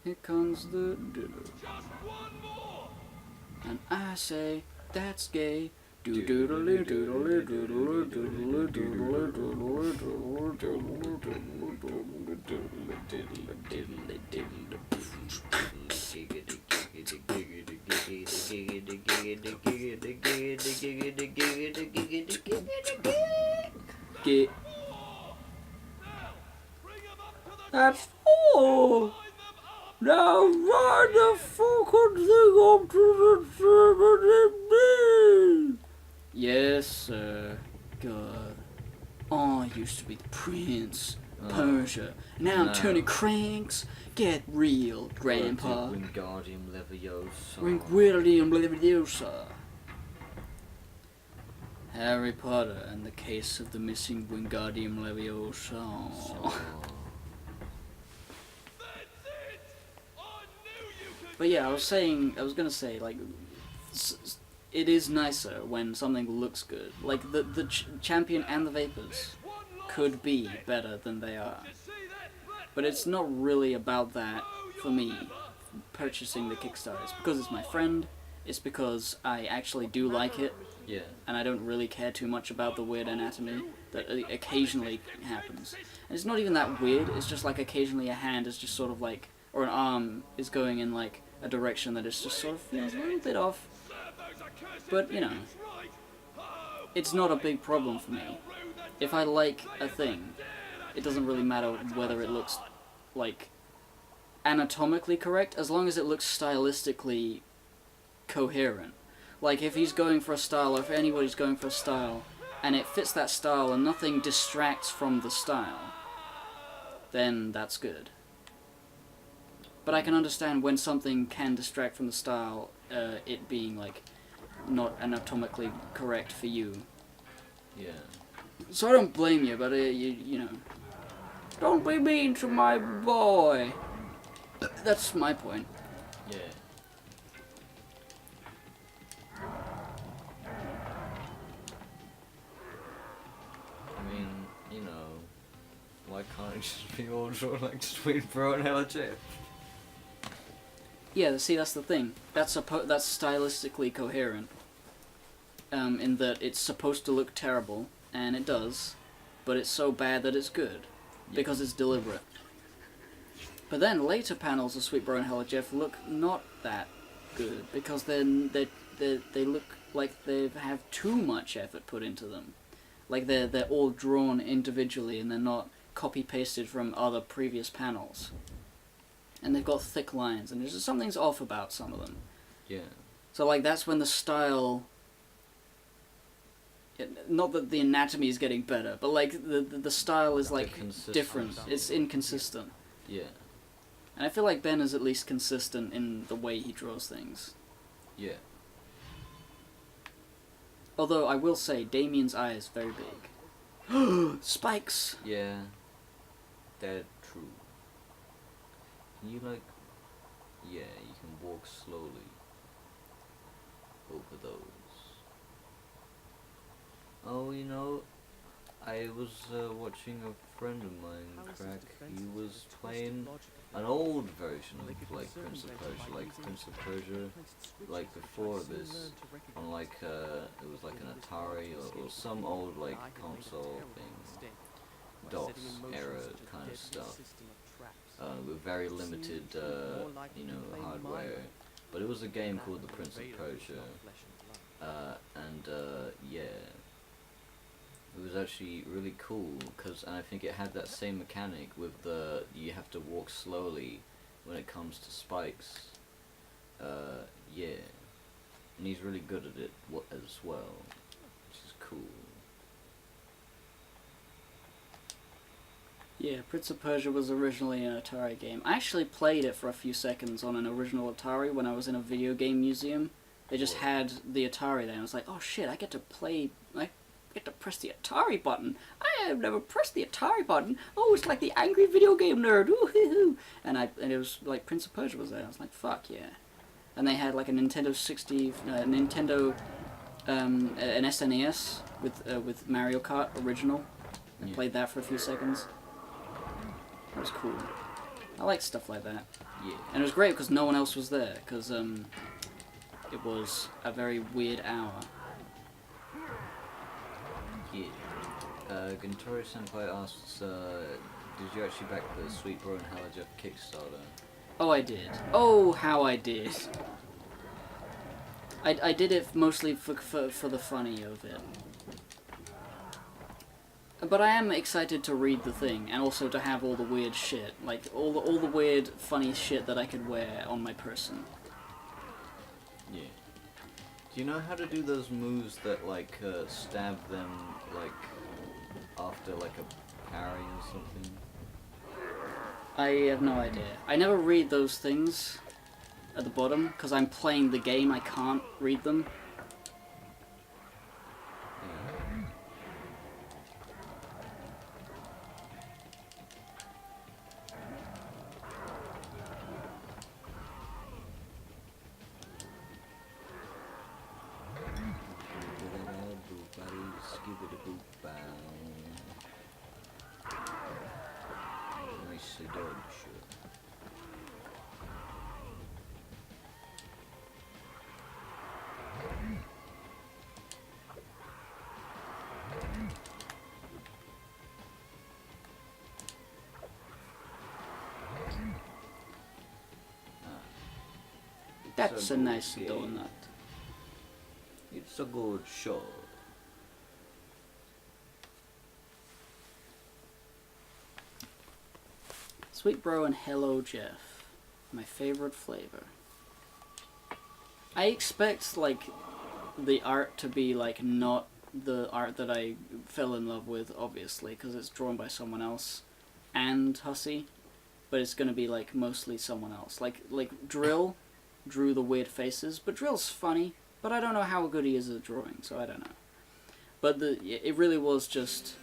Here comes the dinner. Just one more. And I say, that's gay. Do doodly doodly doodly doodly doodly doodly doodly doodly doodly diddly diddly. Get. Bring them up to the That's all. line them up. Now ride the fucking thing up to the 70. Yes, sir. God. I used to be the prince of Persia. Now I'm No. turning cranks. Get real, Grandpa. Wingardium Leviosa. Wingardium Leviosa. Harry Potter and the Case of the Missing Wingardium Leviosa. Oh. That's it. I knew you could. But yeah, I was gonna say, like, it is nicer when something looks good. Like, the Champion and the Vapors One last could be better than they are. You see that platform? But it's not really about that for me, purchasing the Kickstarter. It's because it's my friend, it's because I actually do like it, Yeah. and I don't really care too much about the weird anatomy that occasionally happens. And it's not even that weird, it's just like occasionally a hand is just sort of like, or an arm is going in like a direction that is just sort of, you know, a little bit off. Serve those accursed But, you know, things right. Oh, it's not a big problem for me. rude that If I like a thing, it doesn't really matter whether it looks like anatomically correct, as long as it looks stylistically coherent. Like if he's going for a style, or if anybody's going for a style, and it fits that style and nothing distracts from the style, then that's good. But I can understand when something can distract from the style, it being like not anatomically correct for you. Yeah. So I don't blame you, but you know, don't be mean to my boy. That's my point. Yeah. I mean, why can't it just be all drawn like Sweet Bro and Hella Jeff? Yeah, see, that's the thing. That's stylistically coherent. In that it's supposed to look terrible, and it does, but it's so bad that it's good, because it's deliberate. But then later panels of Sweet Bro and Hella Jeff look not that good, because then they look like they have too much effort put into them. Like they're all drawn individually, and they're not copy-pasted from other previous panels. And they've got thick lines, and there's just something's off about some of them. Yeah. So like that's when the style... Not that the anatomy is getting better, but like the style is like different. It's inconsistent. Yeah. And I feel like Ben is at least consistent in the way he draws things. Yeah. Although I will say, Damien's eye is very big. Spikes! Yeah. That's true. Can you like... Yeah, you can walk slowly over those. Oh, you know, I was watching a friend of mine crack. He was playing an old version of like Prince of Persia, like before this, on like it was like an Atari or some old like console thing, DOS era kind of stuff, with very limited you know, hardware. But it was a game called the Prince of Persia, and yeah. It was actually really cool, and I think it had that same mechanic with the, you have to walk slowly when it comes to spikes. Yeah. And he's really good at it as well, which is cool. Yeah, Prince of Persia was originally an Atari game. I actually played it for a few seconds on an original Atari when I was in a video game museum. They just had the Atari there, and I was like, oh shit, I get to play... I get to press the Atari button. I have never pressed the Atari button. Oh, it's like the angry video game nerd. Ooh-hoo-hoo. And it was like Prince of Persia was there. I was like, fuck yeah. And they had like a Nintendo 60, an SNES with Mario Kart original. I played that for a few seconds. That was cool. I like stuff like that. Yeah. And it was great because no one else was there, because it was a very weird hour. Yeah. Guntori Senpai asks, did you actually back the Sweet Bro and Hella Jeff Kickstarter? Oh, I did. Oh, how I did. I did it mostly for the funny of it. But I am excited to read the thing, and also to have all the weird shit. Like, all the weird, funny shit that I could wear on my person. Yeah. Do you know how to do those moves that, like, stab them, like, after, like, a parry or something? I have no idea. I never read those things at the bottom, because I'm playing the game, I can't read them. Nicely done, sure. That's a nice donut. It's a good show. Sweet Bro and Hello Jeff. My favorite flavor. I expect, like, the art to be, like, not the art that I fell in love with, obviously, because it's drawn by someone else and Hussey, but it's gonna be, like, mostly someone else. Like Drill drew the weird faces, but Drill's funny, but I don't know how good he is at drawing, so I don't know. But it really was just...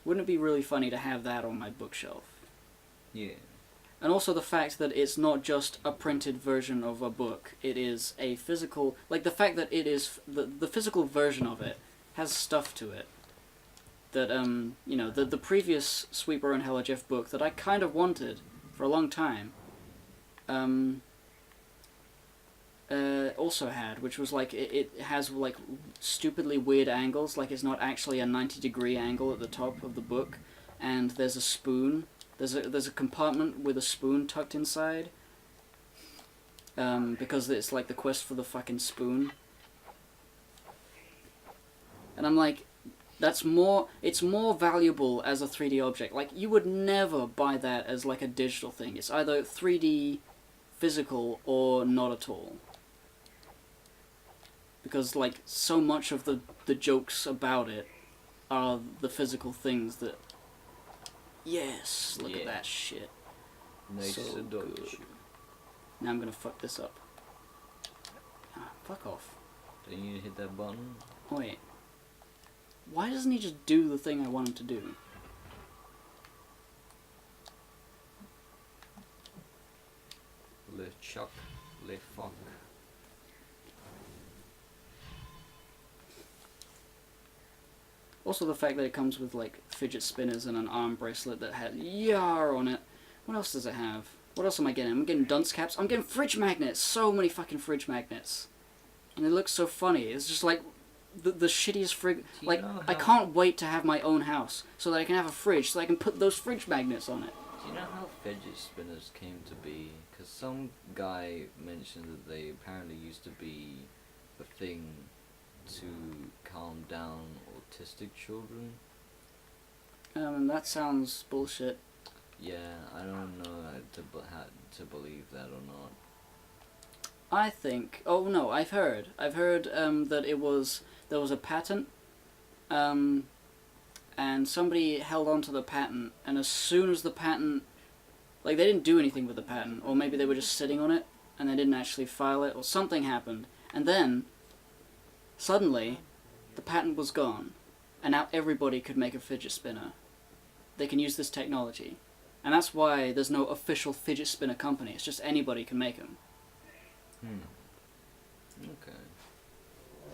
wouldn't it be really funny to have that on my bookshelf? Yeah. And also the fact that it's not just a printed version of a book, it is a physical... Like, the fact that it is... The physical version of it has stuff to it. that you know, the previous Sweeper and Hella Jeff book that I kind of wanted for a long time, also had, which was like it has like stupidly weird angles, like it's not actually a 90-degree angle at the top of the book, and there's a spoon. There's a compartment with a spoon tucked inside. Because it's like the quest for the fucking spoon. And I'm like, it's more valuable as a 3D object. Like, you would never buy that as like a digital thing. It's either 3D physical or not at all. Because like so much of the jokes about it are the physical things that, yes, look at that shit. Nice So and good. Deutsch. Now I'm gonna fuck this up. Ah, fuck off. Don't you hit that button? Wait. Why doesn't he just do the thing I want him to do? Le chuck, le fuck. Also the fact that it comes with like fidget spinners and an arm bracelet that has YAR on it. What else does it have? What else am I getting? I'm getting dunce caps. I'm getting fridge magnets. So many fucking fridge magnets. And it looks so funny. It's just like the shittiest frig. Like, I can't wait to have my own house so that I can have a fridge so I can put those fridge magnets on it. Do you know how fidget spinners came to be? Because some guy mentioned that they apparently used to be a thing to calm down autistic children. That sounds bullshit. Yeah, I don't know how to believe that or not. I think. Oh no, I've heard. That there was a patent, and somebody held on to the patent, and as soon as the patent, like they didn't do anything with the patent, or maybe they were just sitting on it and they didn't actually file it, or something happened, and then suddenly the patent was gone, and now everybody could make a fidget spinner. They can use this technology. And that's why there's no official fidget spinner company. It's just anybody can make them. Okay.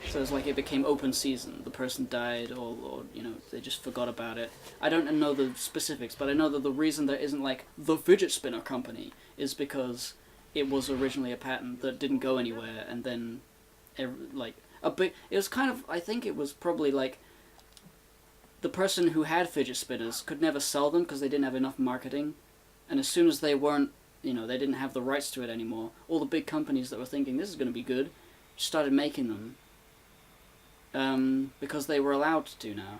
So it's like it became open season. The person died, or you know, they just forgot about it. I don't know the specifics, but I know that the reason there isn't like the fidget spinner company is because it was originally a patent that didn't go anywhere, and then it was kind of, I think it was probably like the person who had fidget spinners could never sell them because they didn't have enough marketing, and as soon as they weren't, you know, they didn't have the rights to it anymore, all the big companies that were thinking this is going to be good started making them, because they were allowed to now,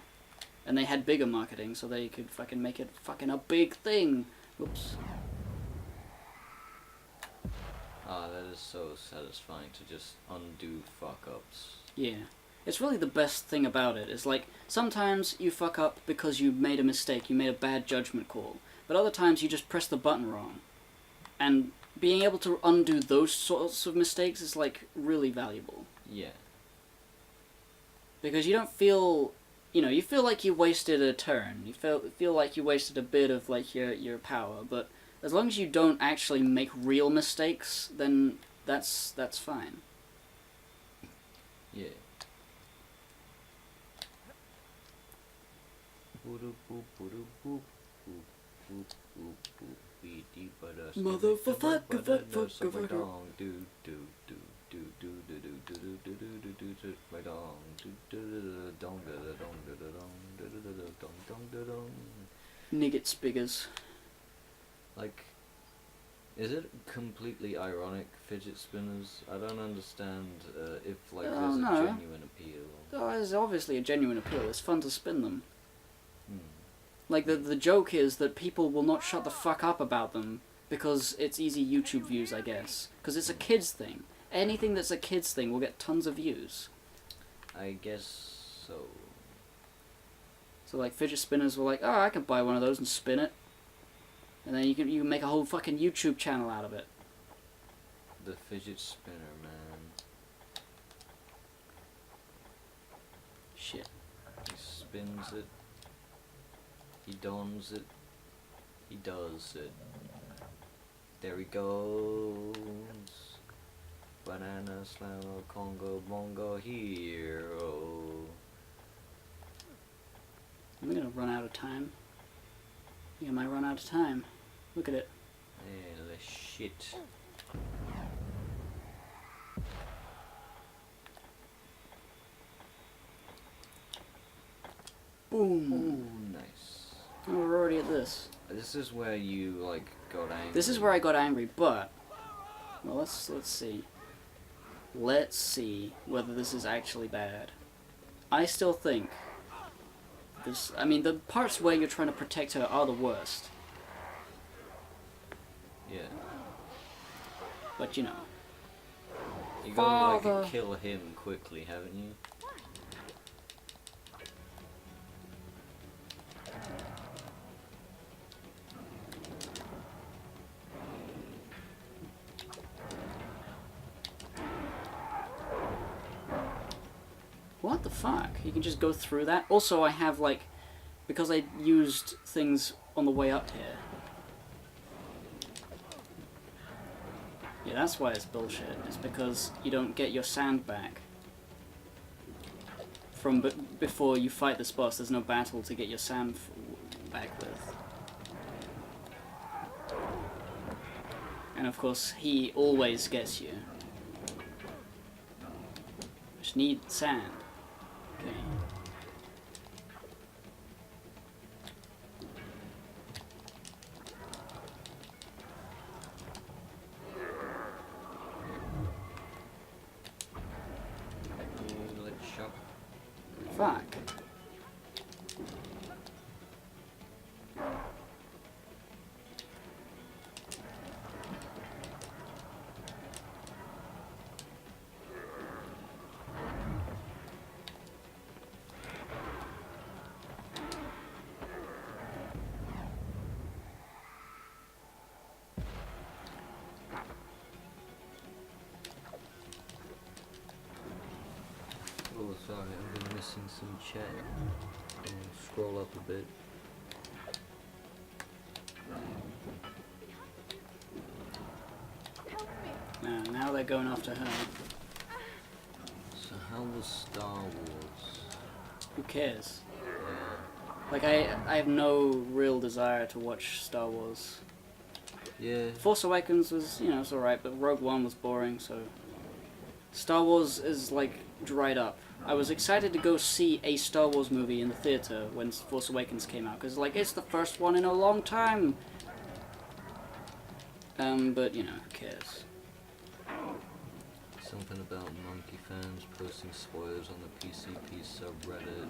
and they had bigger marketing, so they could fucking make it fucking a big thing. Whoops. Ah, that is so satisfying to just undo fuck-ups. Yeah. It's really the best thing about it. It's like, sometimes you fuck up because you made a mistake, you made a bad judgment call. But other times you just press the button wrong. And being able to undo those sorts of mistakes is like really valuable. Yeah. Because you don't feel, you know, you feel like you wasted a turn. You feel like you wasted a bit of like your power. But as long as you don't actually make real mistakes, then that's fine. Yeah. Nigget spiggers. Like, is it completely ironic, fidget spinners? I don't understand if like there's a no. genuine appeal. Oh, there's obviously a genuine appeal. It's fun to spin them. Hmm. Like, the joke is that people will not shut the fuck up about them because it's easy YouTube views, I guess. Because it's a kids thing. Anything that's a kids thing will get tons of views. I guess so. So, like, fidget spinners were like, oh, I can buy one of those and spin it. And then you can make a whole fucking YouTube channel out of it. The fidget spinner, man. Shit. He spins it. He dons it. He does it. There he goes. Banana slammer, Congo bongo hero. I'm gonna run out of time. Yeah, I might run out of time. Look at it. Yeah, the shit. Boom. Ooh, nice. Oh, we're already at this. This is where you like got angry. This is where I got angry, but well, let's see. Let's see whether this is actually bad. I still think this. I mean, the parts where you're trying to protect her are the worst. Yeah. But you know. You gotta Father. like kill him quickly, haven't you? What the fuck? You can just go through that? Also, I have, like, because I used things on the way up here. Yeah, that's why it's bullshit. It's because you don't get your sand back. From before you fight this boss, there's no battle to get your sand back with. And of course, he always gets you. Just need sand. Okay. Let's shop. Fuck. Oh, sorry, I've been missing some chat. I'll scroll up a bit. Now they're going after her. So how was Star Wars? Who cares? Yeah. Like, I have no real desire to watch Star Wars. Yeah. Force Awakens was, you know, it's alright, but Rogue One was boring, so... Star Wars is, like, dried up. I was excited to go see a Star Wars movie in the theater when Force Awakens came out, because, like, it's the first one in a long time! But, you know, who cares? Something about monkey fans posting spoilers on the PCP subreddit,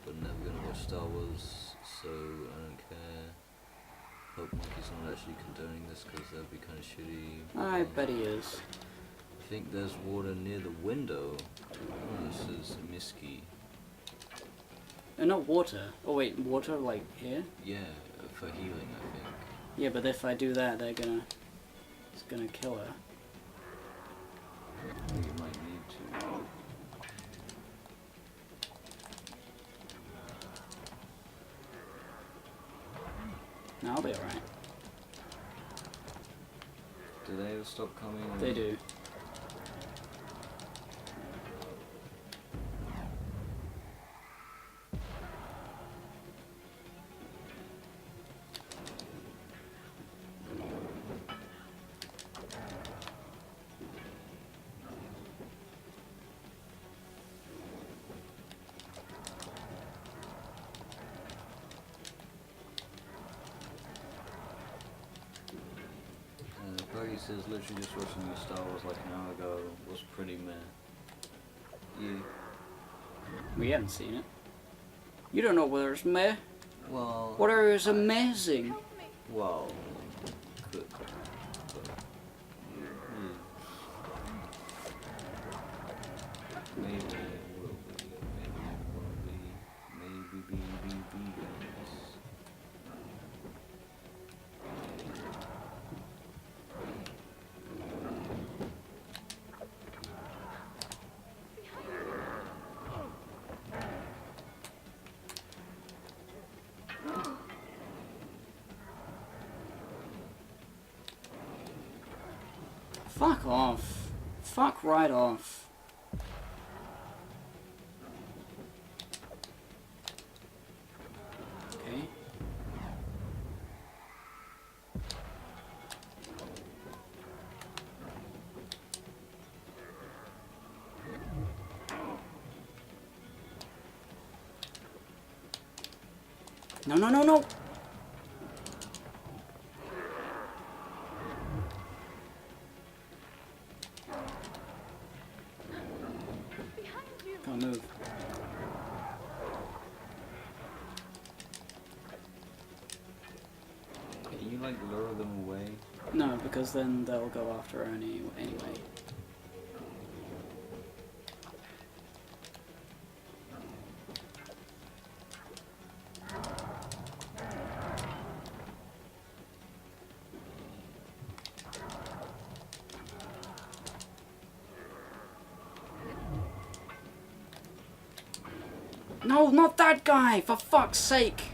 but never gonna watch Star Wars, so I don't care. Hope Monkey's not actually condoning this, because that'd be kind of shitty. I bet he is. I think there's water near the window. Oh, this is Misky. Not water. Oh wait, water, like, here? Yeah, for healing, I think. Yeah, but if I do that, they're gonna... It's gonna kill her. You might need to. No, I'll be alright. Do they ever stop coming? They do. Puggy says literally just watching new Star Wars like an hour ago was pretty meh. Yeah. We haven't seen it. You don't know whether it's meh. Well. Whatever is amazing. Well. Good. Maybe it will be. Maybe it won't be. Maybe guys. Fuck off. Fuck right off. No, no, no, no! Can't move. Can you like lure them away? No, because then they'll go after her anyway. No, not that guy! For fuck's sake!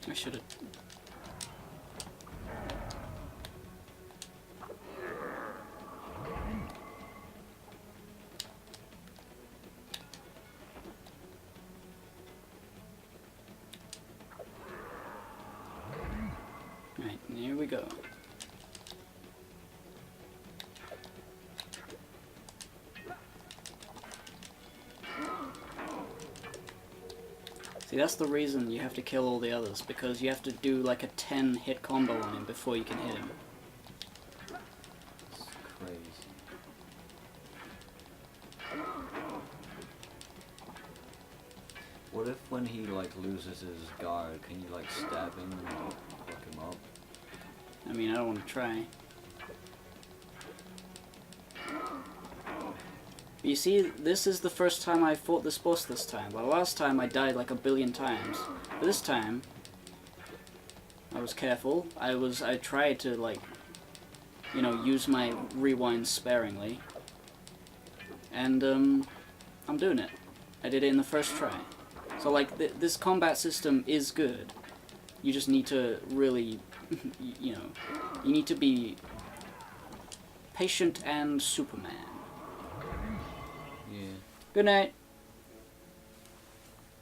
I should have. Right, here we go. See, that's the reason you have to kill all the others, because you have to do like a 10-hit combo on him before you can hit him. It's crazy. What if when he like loses his guard, can you like stab him and fuck him up? I mean, I don't want to try. You see, this is the first time I fought this boss this time. Well, last time I died like a billion times. But this time, I was careful. I tried to, like, you know, use my rewind sparingly. And, I'm doing it. I did it in the first try. So, like, this combat system is good. You just need to really, you know, you need to be patient and Superman. Yeah. Good night.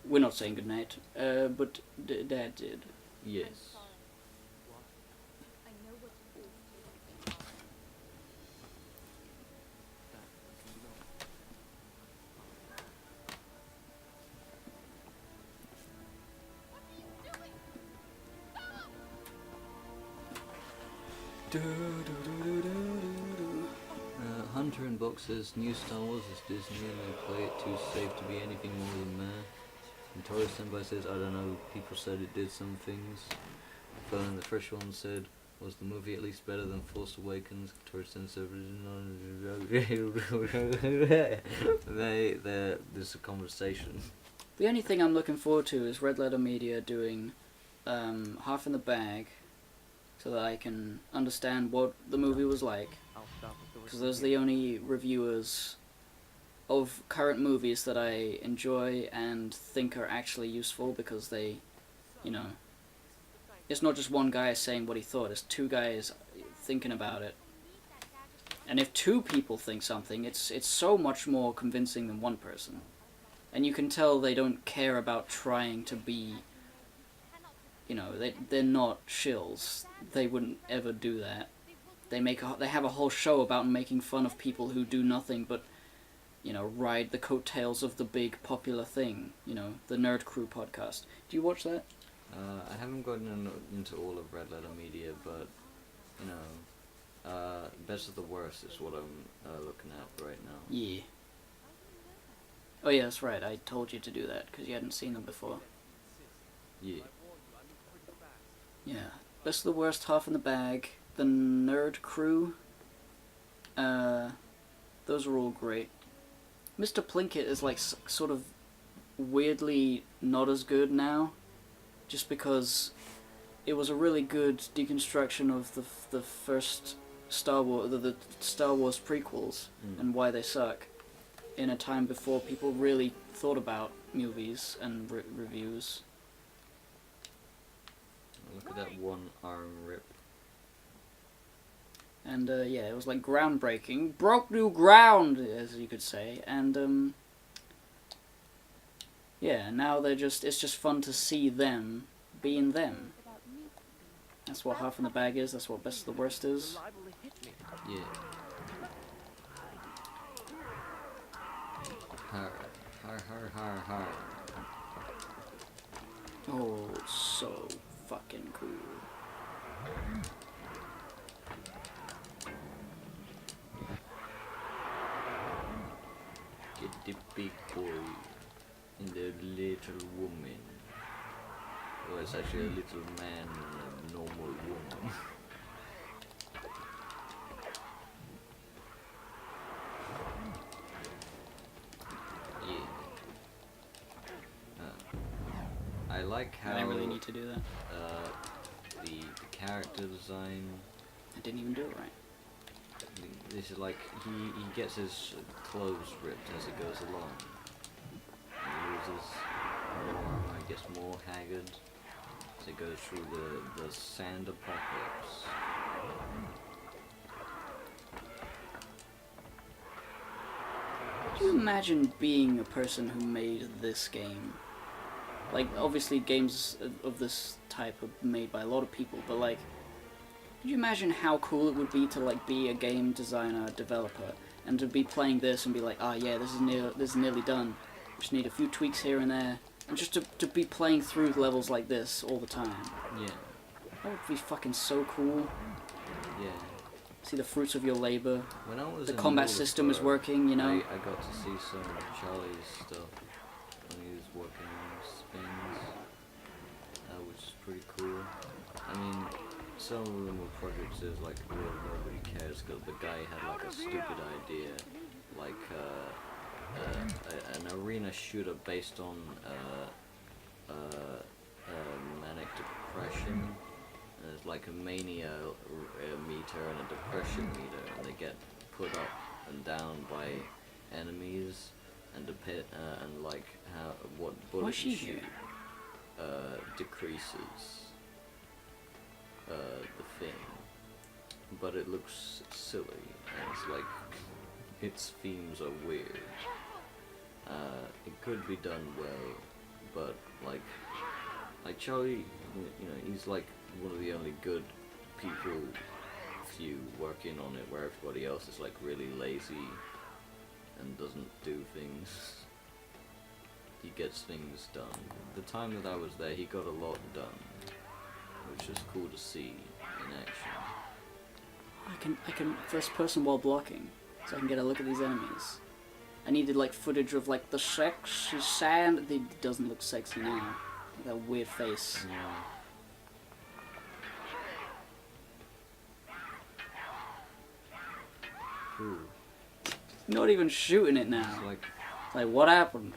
We're not saying good night, but Dad did. Yes. I know what it is to lose. Hunter in Box says, new Star Wars is Disney and they play it too safe to be anything more than meh. And Tori Senpai says, I don't know, people said it did some things. But the fresh one said, was the movie at least better than Force Awakens? Tori Senpai said, there's a conversation. The only thing I'm looking forward to is Red Letter Media doing Half in the Bag, so that I can understand what the movie was like. I'll stop at doors Because those are the only reviewers of current movies that I enjoy and think are actually useful, because they, you know, it's not just one guy saying what he thought, it's two guys thinking about it. And if two people think something, it's so much more convincing than one person. And you can tell they don't care about trying to be, you know, they're not shills. They wouldn't ever do that. They have a whole show about making fun of people who do nothing but, you know, ride the coattails of the big popular thing, you know, the Nerd Crew podcast. Do you watch that? I haven't gotten into all of Red Letter Media, but, you know, Best of the Worst is what I'm looking at right now. Yeah. Oh yeah, that's right, I told you to do that, because you hadn't seen them before. Yeah. Yeah. Best of the Worst, Half in the Bag, the Nerd Crew. Those are all great. Mr. Plinkett is like sort of weirdly not as good now, just because it was a really good deconstruction of the first Star Wars, the Star Wars prequels, and why they suck, in a time before people really thought about movies and reviews. Look at that one arm rip. And yeah, it was like groundbreaking, broke new ground, as you could say. And yeah, now it's just fun to see them being them. That's what Half in the Bag is. That's what Best of the Worst is. Yeah. Har, har, har. Oh, so fucking cool. Get the big boy and the little woman. Well, it's actually a little man and a normal woman. Yeah. I like how I didn't really need to do that. the character design. I didn't even do it right. This is like he gets his clothes ripped as he goes along. He loses more, I guess, more haggard as he goes through the sand apocalypse. Could you imagine being a person who made this game? Like, obviously games of this type are made by a lot of people, but like, could you imagine how cool it would be to like be a game designer, developer, and to be playing this and be like, ah, yeah, this is nearly done. Just need a few tweaks here and there, and just to be playing through levels like this all the time. Yeah. That would be fucking so cool. Yeah. See the fruits of your labor. When I was The in combat system is Multiplayer, working, you know. I got to see some of Charlie's stuff when he was working on spins, which is pretty cool. I mean, some of them were projects that was like, well, nobody cares, because the guy had like a stupid idea, like an arena shooter based on manic depression. There's like a mania meter and a depression meter, and they get put up and down by enemies, and and like how what bullet What's she you shoot doing? decreases the thing, but it looks silly, and it's like its themes are weird. It could be done well, but like Charlie, you know, he's like one of the only good people, few working on it, where everybody else is like really lazy and doesn't do things. He gets things done. The time that I was there, he got a lot done, which is cool to see in action. I can first person while blocking, so I can get a look at these enemies. I needed like footage of like the sexy sand. It doesn't look sexy now. That weird face. Yeah. Cool. Not even shooting it now. It's like, Like, what happened?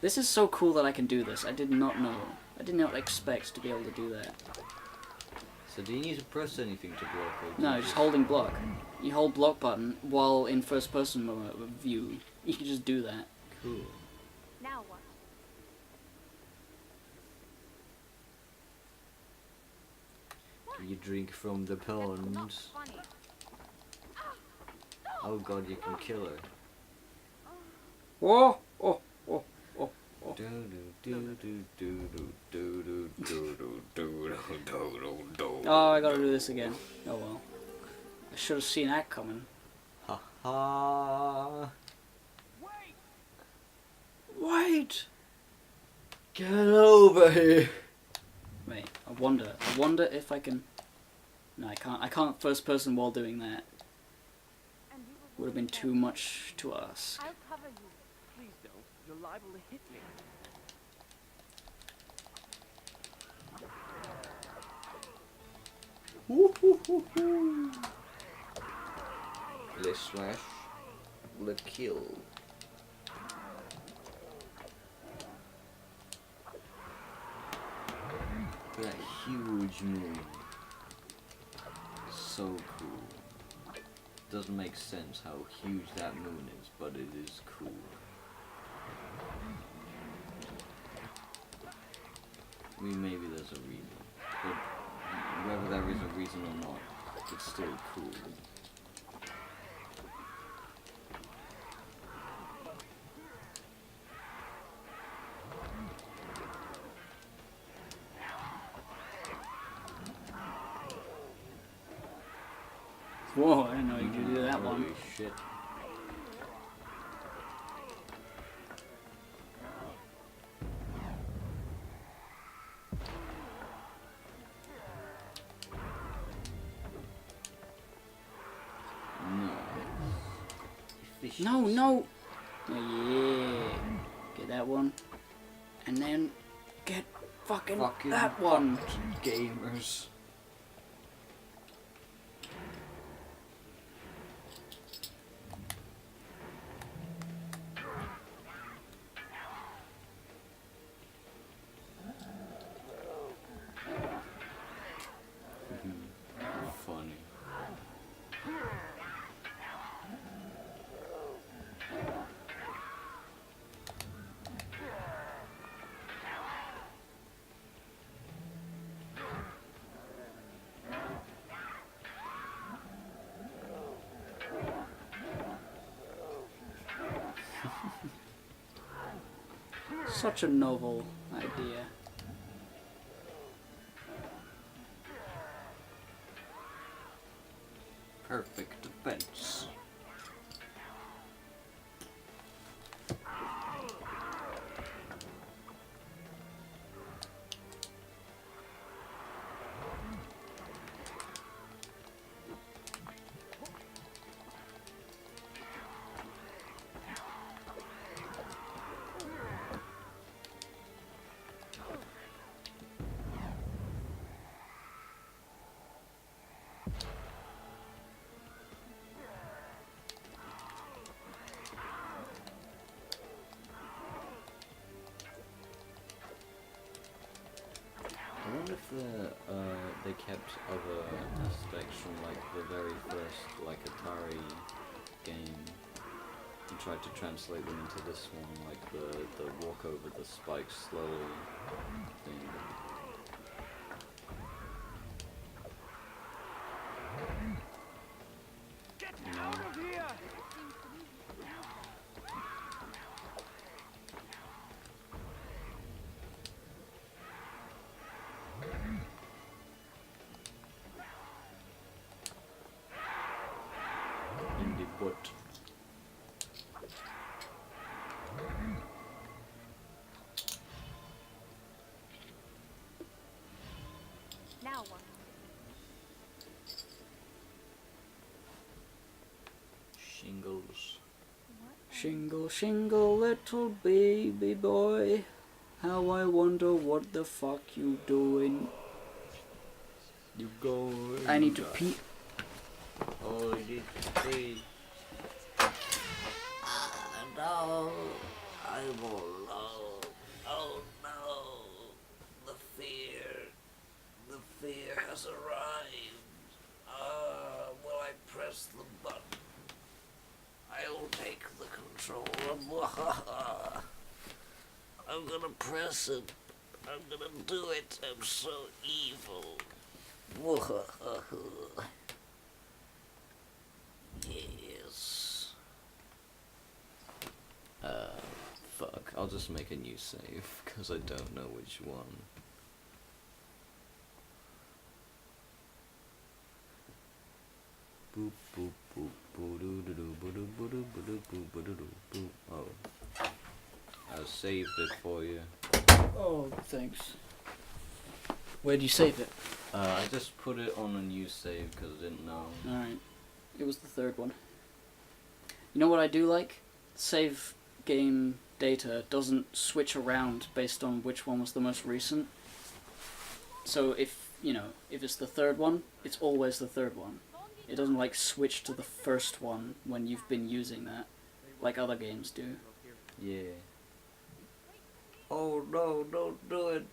This is so cool that I can do this. I did not know. I did not expect to be able to do that. so do you need to press anything to block? Or do No, you just holding block. You hold block button while in first person view. You can just do that. Cool. Now what? You drink from the That's not pond. funny. Oh god, you can kill her. Whoa! Oh! Oh! Oh! Oh! Do do do do do do do do do do do do. Oh, I gotta do this again. Oh well. I should have seen that coming. Ha ha! Wait! Get over here! Wait, I wonder if I can... No, I can't. I can't first person while doing that. And you will Would have been too much to ask. I'll cover you. Please don't. You're liable to hit me. Le slash, le kill. That huge moon. So cool. Doesn't make sense how huge that moon is, but it is cool. I mean, maybe there's a reason, but whether there is a reason or not, it's still cool. Whoa, I didn't know you could do that one. Holy shit. No, no! Oh, yeah. Get that one. And then get fucking that one. Gamers. Funny. Such a novel idea. Perfect defense. I wonder if they kept other aspects from like the very first like Atari game and tried to translate them into this one, like the walk over the spikes slowly thing. Get You know? out of here! In the butt. Now what? Shingles. Shingle, shingle, little baby boy. How I wonder what the fuck you doing. You go. I need to pee. Oh, I need to pee. No, I'm all alone. Oh no, the fear has arrived. Will I press the button? I'll take the controller. I'm gonna press it. I'm gonna do it. I'm so evil. Yes. Fuck. I'll just make a new save, because I don't know which one. Boop boop boop boo doo doo doo boo doo boo doo boo doo boo boo doo doo boo. Oh. I saved it for you. Oh, thanks. Where'd you save it? I just put it on a new save because I didn't know. Alright. It was the third one. You know what I do like? Save game data doesn't switch around based on which one was the most recent. So if it's the third one, it's always the third one. It doesn't like switch to the first one when you've been using that, like other games do. Yeah. Oh no, don't do it.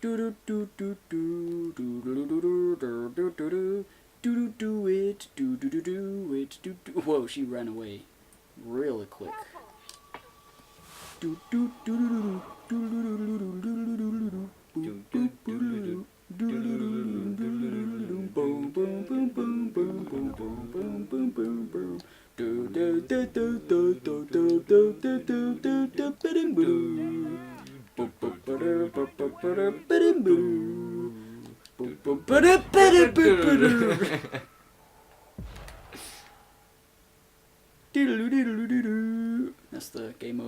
Do do do do do do do do do do do do do it do do do do it do do. Whoa, she ran away really quick. Do do do do do do do do do do do. Boom boom boom boom boom boom boom boom boom boom boom. Do do do do do do do do do do do do do boom. Boom boom boom boom boom boom boom boom boom boom boom.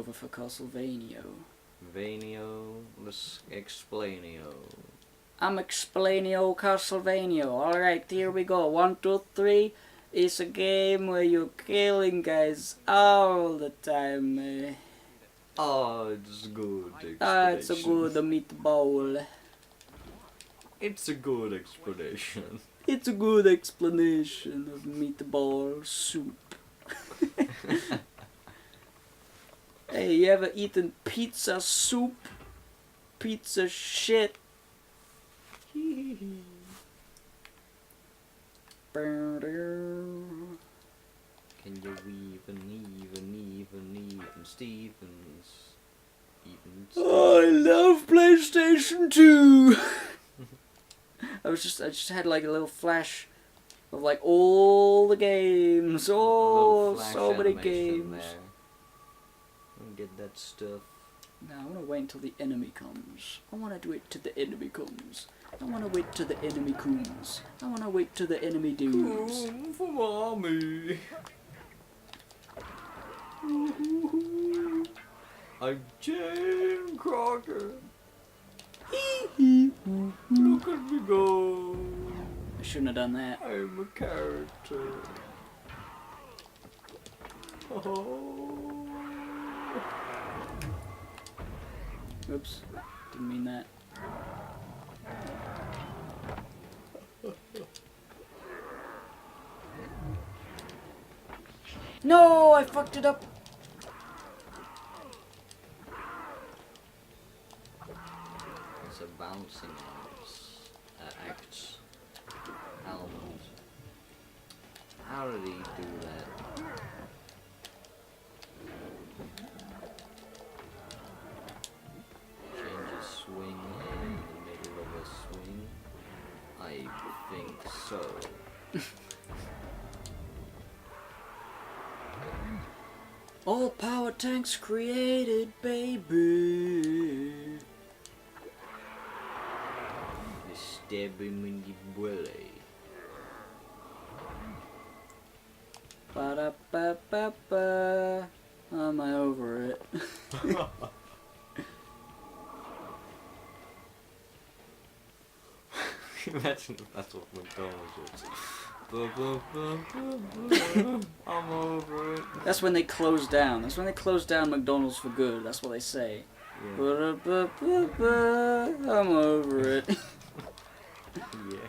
over for Castlevania. Vanio, let's explainio. I'm explainio Castlevania. Alright, here we go. 1, 2, 3. It's a game where you're killing guys all the time. Oh, it's good explanation. It's a good meatball. It's a good explanation. It's a good explanation of meatball soup. Hey, you ever eaten pizza soup? Pizza shit. Can you even Stevens? Oh, I love PlayStation 2. I just had like a little flash of like all the games. Oh, so many games. Get that stuff. Now I want to wait until the enemy comes. I want to do it till the enemy comes. I want to wait till the enemy comes. I want to wait till the enemy dudes. Come for mommy. I'm Jane Crocker. Look at me go. I shouldn't have done that. I'm a character. Oh. Oops, didn't mean that. No, I fucked it up. It's a bouncing act. Almond. How did he do that? Change his swing in the middle of a swing? I think so. All power tanks created, baby. You stab him in the belly. Ba-da-ba-ba-ba. Am I over it? Imagine if that's what McDonald's was. I'm over it. That's when they close down. That's when they close down McDonald's for good. That's what they say. Yeah. Ba-da-ba-ba-ba. I'm over it. Yeah.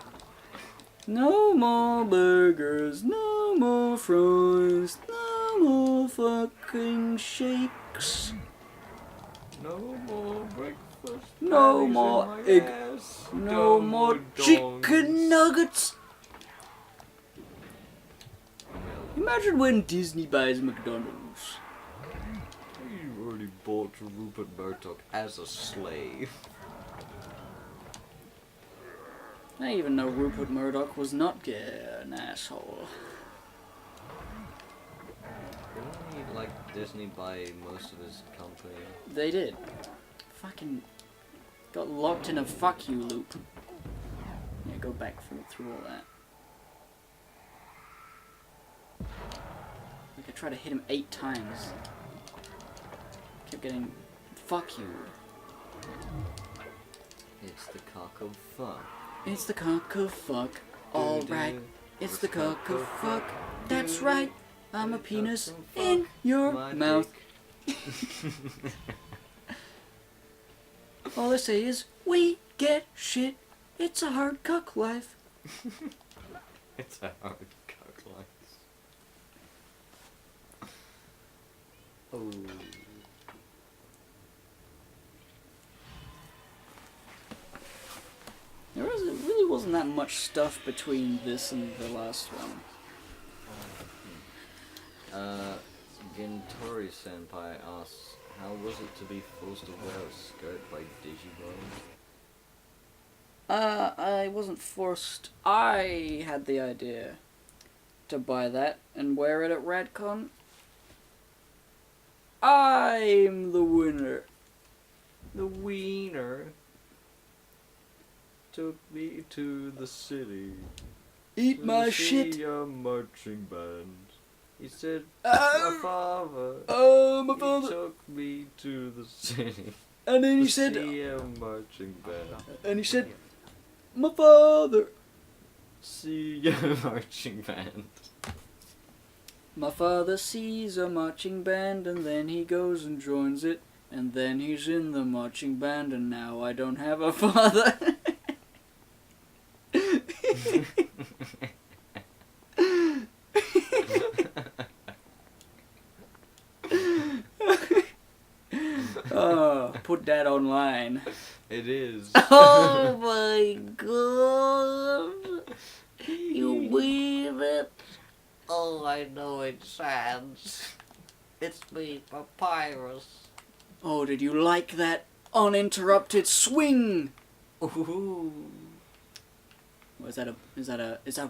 No more burgers, no more fries, no more fucking shakes, No more breakfast. no patties in more my egg, ass. no more chicken nuggets. Imagine when Disney buys McDonald's. You already bought Rupert Murdoch as a slave. I didn't even know Rupert Murdoch was not an asshole. Didn't he, like, Disney buy most of his company? They did. Fucking got locked in a fuck you loop. Yeah, go back through all that. Like I tried to hit him 8 times. Kept getting fuck you. It's the cock of fun. It's the cock of fuck. Alright. It's the cock of fuck. That's right. I'm a penis in your mouth. All I say is, we get shit. It's a hard cuck life. It's a hard cock life. Oh. There really wasn't that much stuff between this and the last one. Gintori Senpai asks, how was it to be forced to wear a skirt by Digimon? I wasn't forced. I had the idea to buy that and wear it at RadCon. I'm the winner. The wiener took me to the city. Eat my to shit. see a marching band. He said, Oh, my father. my He father. took me to the city. And then he to said, see a marching band. and he said, my father. See a marching band. My father sees a marching band and then he goes and joins it. And then he's in the marching band and now I don't have a father. Oh, put that online. It is. Oh my god. You mean it? Oh, I know it, Sans. It's me, Papyrus. Oh, did you like that uninterrupted swing? Ooh. Or is that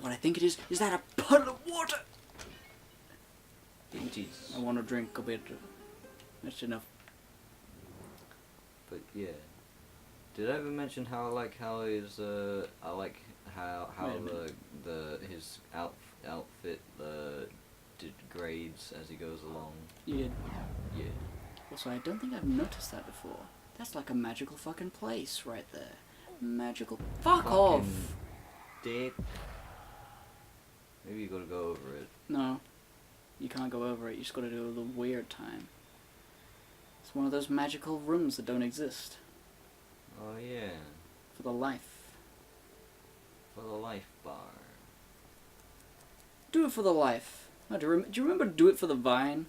what I think it is? Is that a puddle of water? It is. I want to drink a bit. That's enough. But yeah. Did I ever mention how I like how his I like how Wait a minute. the his outfit degrades as he goes along? You did. Yeah. Also, I don't think I've noticed that before. That's like a magical fucking place right there. Magical. Fuck off! Fucking dick. Maybe you gotta go over it. No. You can't go over it, you just gotta do the weird time. It's one of those magical rooms that don't exist. Oh yeah. For the life. For the life bar. Do it for the life. Oh, do you remember Do It for the Vine?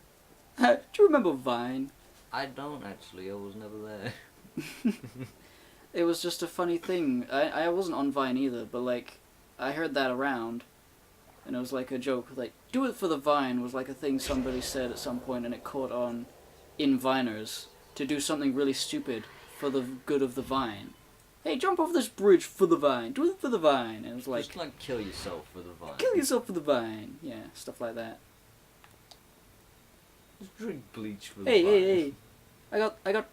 Do you remember Vine? I don't actually, I was never there. It was just a funny thing. I wasn't on Vine either, but like, I heard that around. And it was like a joke, like, do it for the Vine was like a thing somebody said at some point and it caught on in Viners to do something really stupid for the good of the Vine. Hey, jump off this bridge for the Vine. Do it for the Vine. And it was like, Just like kill yourself for the vine. kill yourself for the Vine. Yeah, stuff like that. Just drink bleach for the Hey, vine. hey, hey. I got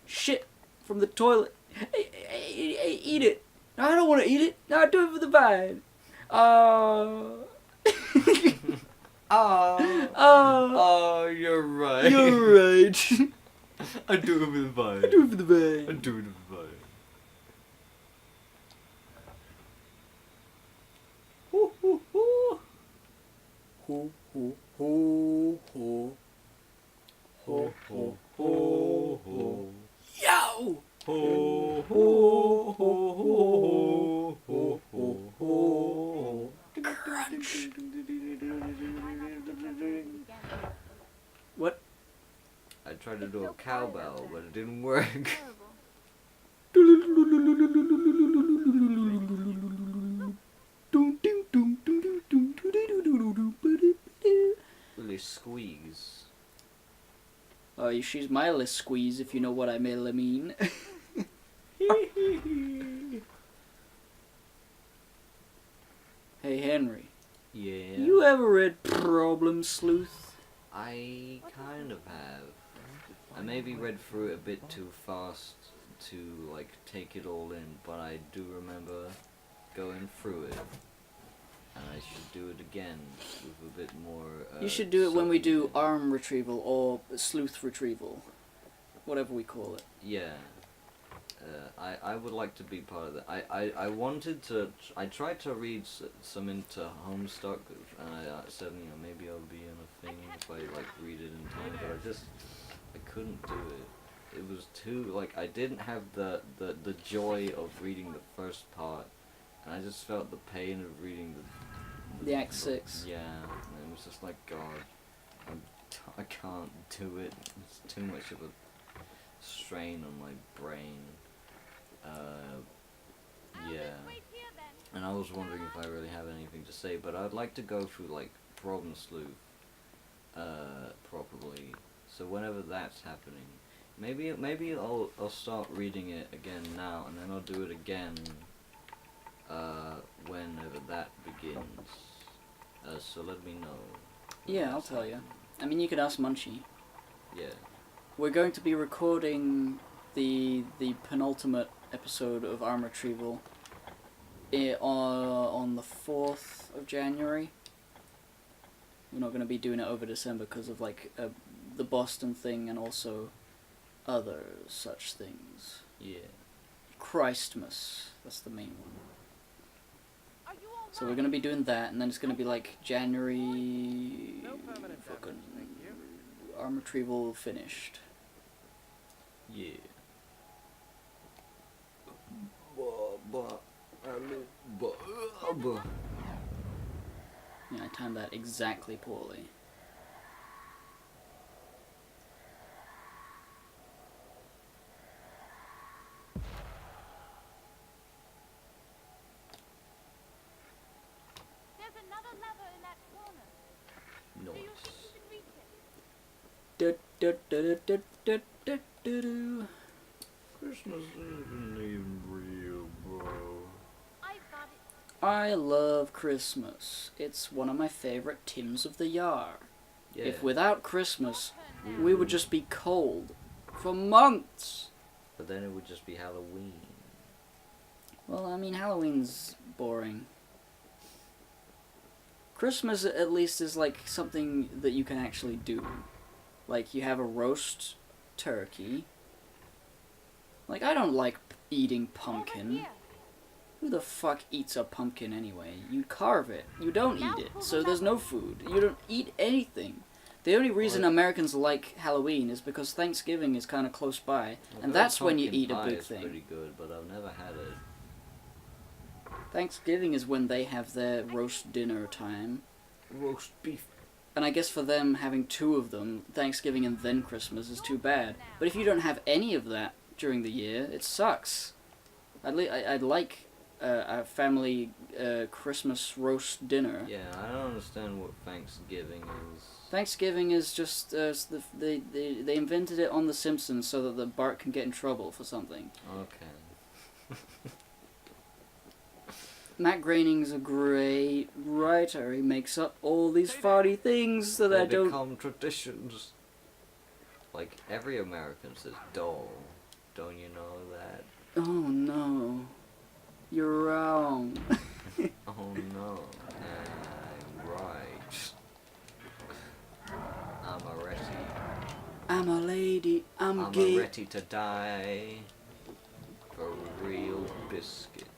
shit from the toilet. Hey, eat it. No, I don't want to eat it. No, do it for the Vine. Oh. Oh, Oh. oh, you're right. You're right. I do it for the vine. Do it for the Vine. I do it for the vine. Ho, ho, ho. Ho, ho, ho, ho. Ho, ho, ho, ho. Yo! Ho, ho, ho, ho, ho, ho, ho. Crunch. What? I tried to do a cowbell, but it didn't work. Really squeeze. Oh, she's my squeeze, if you know what I mean. Hey, Henry. Yeah. You ever read Problem Sleuth? I kind of have. I maybe read through it a bit too fast to like take it all in, but I do remember going through it. And I should do it again with a bit more. You should do it when we do subtlety. arm retrieval or sleuth retrieval. Whatever we call it. Yeah. I would like to be part of that. I wanted to. I tried to read some into Homestuck, and I said, you know, maybe I'll be in a thing if I like read it in time, but I couldn't do it. It was too like I didn't have the joy of reading the first part, and I just felt the pain of reading The Act 6. Yeah, and it was just like God, I can't do it. It's too much of a strain on my brain. Yeah. And I was wondering if I really have anything to say, but I'd like to go through like Problem Sleuth properly. So whenever that's happening, maybe I'll start reading it again now, and then I'll do it again whenever that begins. So let me know. when Yeah, I'll that's tell you. happening. I mean, you could ask Munchie. Yeah. We're going to be recording the penultimate episode of Arm Retrieval on the 4th of January. We're not going to be doing it over December because of like the Boston thing and also other such things. Yeah. Christmas, that's the main one. Are you all So we're going to be doing that, and then it's going to be like January. No permanent Fucking damage, thank you. arm retrieval finished. Yeah. Yeah, I timed that exactly poorly. There's another lever in that corner. Do you Nice. think you can reach it? Do-do-do-do-do-do-do-do. Christmas isn't even real, bro. I thought it. I love Christmas. It's one of my favorite times of the year. Yeah. If without Christmas, Turn now. we would just be cold for months. But then it would just be Halloween. Well, I mean, Halloween's boring. Christmas, at least, is like something that you can actually do. Like, you have a roast turkey. Like, I don't like eating Over pumpkin. here. Who the fuck eats a pumpkin anyway? You carve it. You don't Now eat it. pull the So there's no food. You don't eat anything. The only reason Well, Americans like Halloween is because Thanksgiving is kind of close by, Well, and their that's when you pumpkin eat a pie big is thing. pretty good, but I've never had it. Thanksgiving is when they have their roast dinner time. Roast beef. And I guess for them, having two of them, Thanksgiving and then Christmas, is too bad. But if you don't have any of that during the year, it sucks. I'd like a family Christmas roast dinner. Yeah, I don't understand what Thanksgiving is. Thanksgiving is just they invented it on The Simpsons so that the Bart can get in trouble for something. Okay. Matt Groening's a great writer. He makes up all these funny things that They I don't. become traditions. Like every American says "doll." Don't you know that? Oh no, you're wrong. Oh no, I'm right. I'm ready. I'm a lady. I'm I'm gay. ready to die for real biscuits.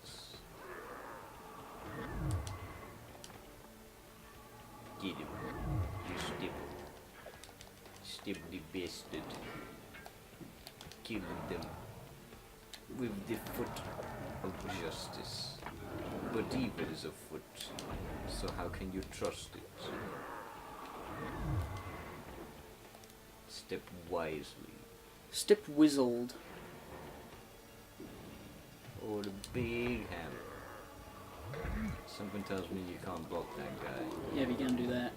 Get him, you stipple. Stipple the biscuit. Kill them with the foot of justice. But evil is afoot, so how can you trust it? Step wisely. Stip Wizzled. Or the big hammer. Something tells me you can't block that guy. Yeah, we can do that.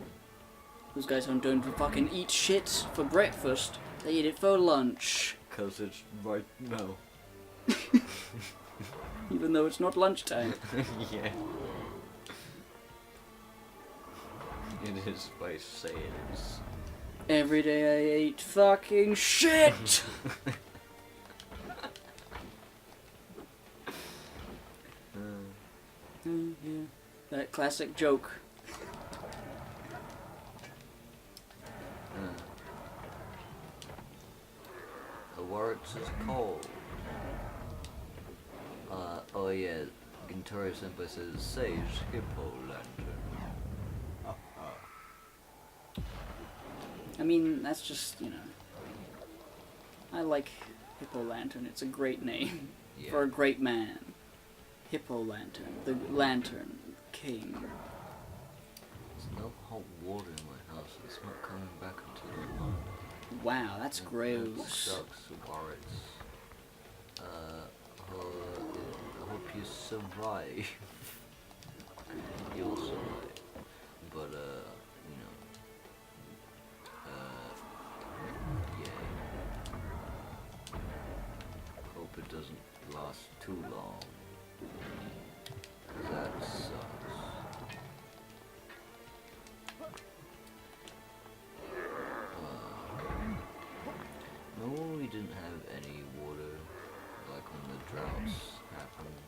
Those guys don't fucking eat shit for breakfast. They eat it for lunch. 'Cause it's right now. Even though it's not lunchtime. Yeah. It is by saying it's... Every day I ate fucking shit! Yeah. That classic joke. The words is cold. Oh yeah, Gintori Senpai says Sage Hippo Lantern. I mean, that's just, you know. I like Hippo Lantern. It's a great name Yeah. for a great man. Hippo Lantern. The Lantern King. There's no hot water in my house. It's not coming back until the Monday. Wow, that's It gross. sucks, Boris. I hope you survive. You'll survive. But, you know. Yeah. Hope it doesn't last too long. 'Cause that sucks. No, we didn't have any water, like when the droughts happened.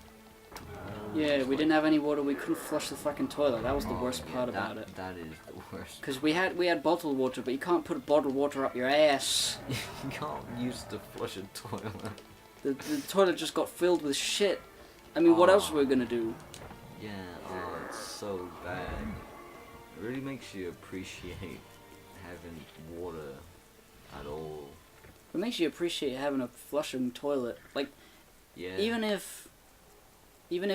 Yeah, we didn't have any water. We couldn't flush the fucking toilet. That was the worst part about it. That is the worst. Because we had bottled water, but you can't put bottled water up your ass. You can't use to flush a toilet. The toilet just got filled with shit. I mean, what else were we gonna do? Yeah, it's so bad. It really makes you appreciate having water at all. It makes you appreciate having a flushing toilet. Like, Yeah. even if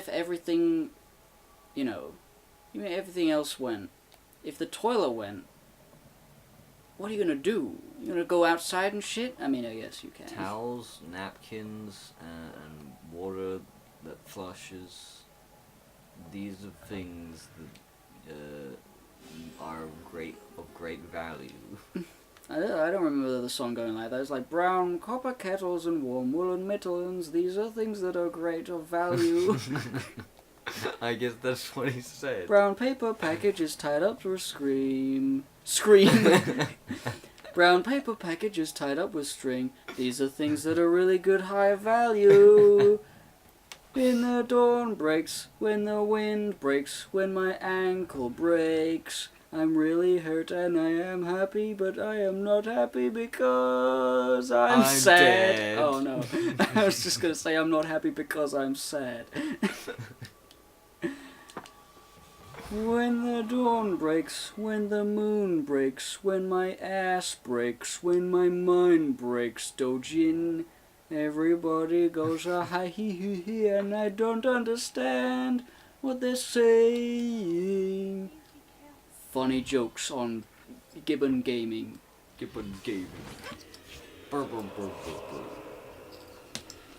everything, you know, even if everything else went, if the toilet went, what are you gonna do? You gonna go outside and shit? I mean, I guess you can. Towels, napkins, and water that flushes. These are things that are of great value. I don't remember the song going like that. It's like, brown copper kettles and warm woolen mittens. These are things that are great of value. I guess that's what he said. Brown paper packages tied up with scream. Brown paper packages tied up with string. These are things that are really good high value. When the dawn breaks, when the wind breaks, when my ankle breaks, I'm really hurt and I am happy, but I am not happy because I'm sad. dead. Oh no, I was just gonna say I'm not happy because I'm sad. When the dawn breaks, when the moon breaks, when my ass breaks, when my mind breaks, Dojin, everybody goes a hi hee hee hee, and I don't understand what they're saying. Funny jokes on Gibbon Gaming. Gibbon Gaming. Burr, burr, burr, burr, burr.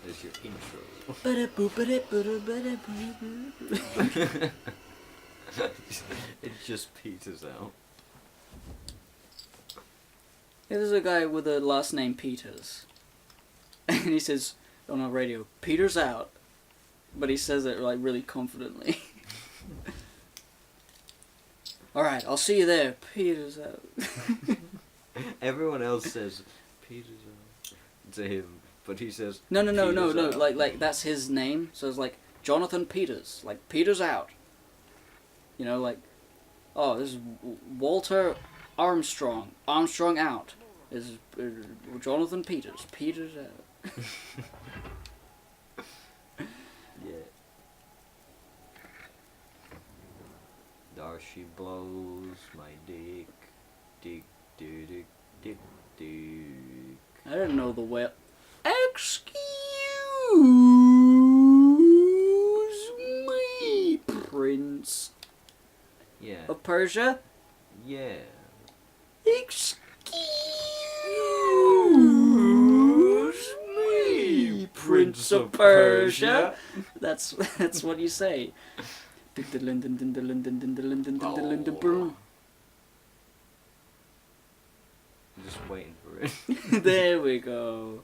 There's your intro. It just peters out. There's a guy with a last name Peters. And he says on the radio, Peters out. But he says it like really confidently. Alright, I'll see you there. Peters out. Everyone else says Peters out to him, but he says No, Peters out. like that's his name. So it's like Jonathan Peters. Like Peters out. You know, like, oh, this is Walter Armstrong. Armstrong out. This is Jonathan Peters. Peters out. Yeah. Darcy blows my dick, dick, dick, dick, dick, dick. I didn't know the whale. Excuse me, Prince Yeah. of Persia. Yeah. Excuse me, Prince of Persia. That's what you say. I'm just waiting for it. There we go.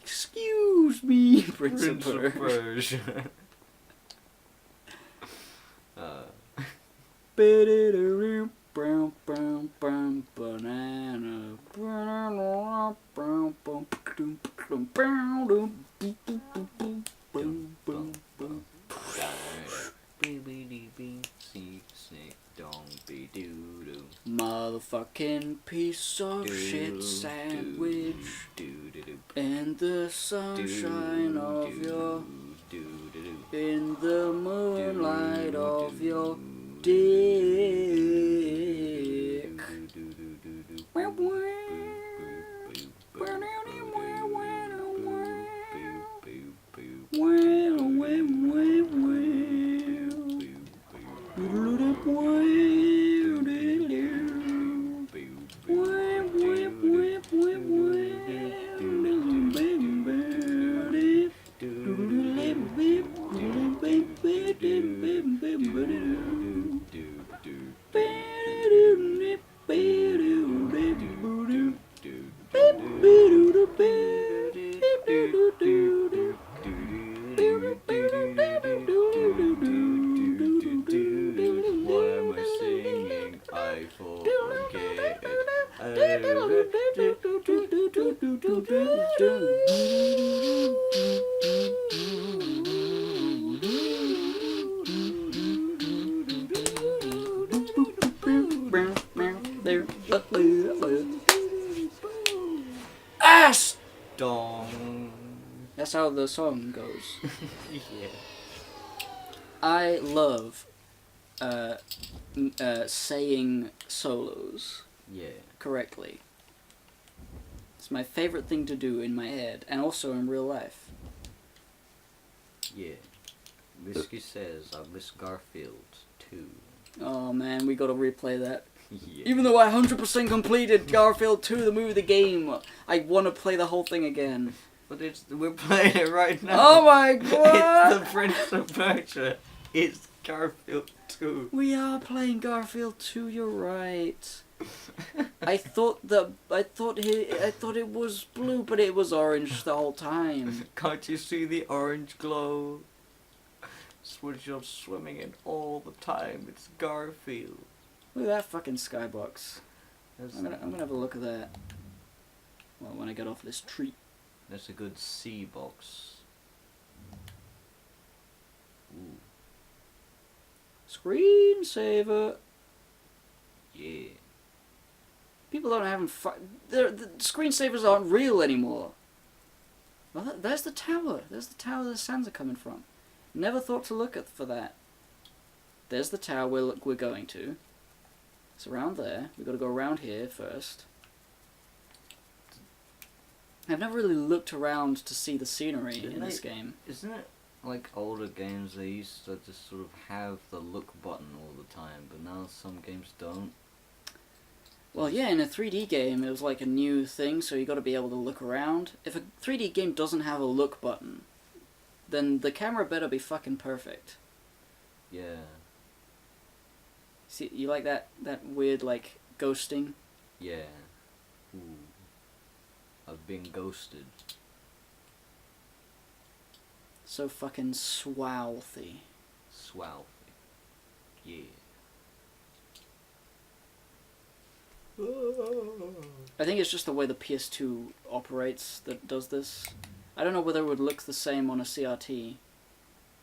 Excuse me, Prince of Persia. Brown, brown, brown, banana, banana, brown, brown, boom, boom, brown, boom, boom, boom, boom, boom, boom, boom. Motherfucking piece of shit sandwich in the sunshine of your, in the moonlight of your dick. how the song goes. Yeah. I love saying solos Yeah. correctly. It's my favorite thing to do in my head, and also in real life. Yeah. Whiskey says, I miss Garfield too. Oh man, we gotta replay that. Yeah. Even though I 100% completed Garfield 2, the movie, the game, I want to play the whole thing again. But we're playing it right now. Oh my It's god! the Prince of Persia. It's Garfield 2. We are playing Garfield 2, you're right. I thought it was blue, but it was orange the whole time. Can't you see the orange glow? It's what you're swimming in all the time. It's Garfield. Look at that fucking skybox. That's, I'm gonna have a look at that. Well, when I get off this tree. that's a good C box. Ooh. Screensaver. Yeah. People aren't having fun. The screensavers aren't real anymore. Well, there's the tower. There's the tower the sands are coming from. Never thought to look for that. There's the tower we're going to. It's around there. We've got to go around here first. I've never really looked around to see the scenery in this game. Isn't it like older games, they used to just sort of have the look button all the time, but now some games don't? Well, yeah, in a 3D game, it was like a new thing, so you got to be able to look around. If a 3D game doesn't have a look button, then the camera better be fucking perfect. Yeah. See, you like that weird, like, ghosting? Yeah. Ooh. I've been ghosted. So fucking swouthy. Swouthy. Yeah. I think it's just the way the PS2 operates that does this. I don't know whether it would look the same on a CRT,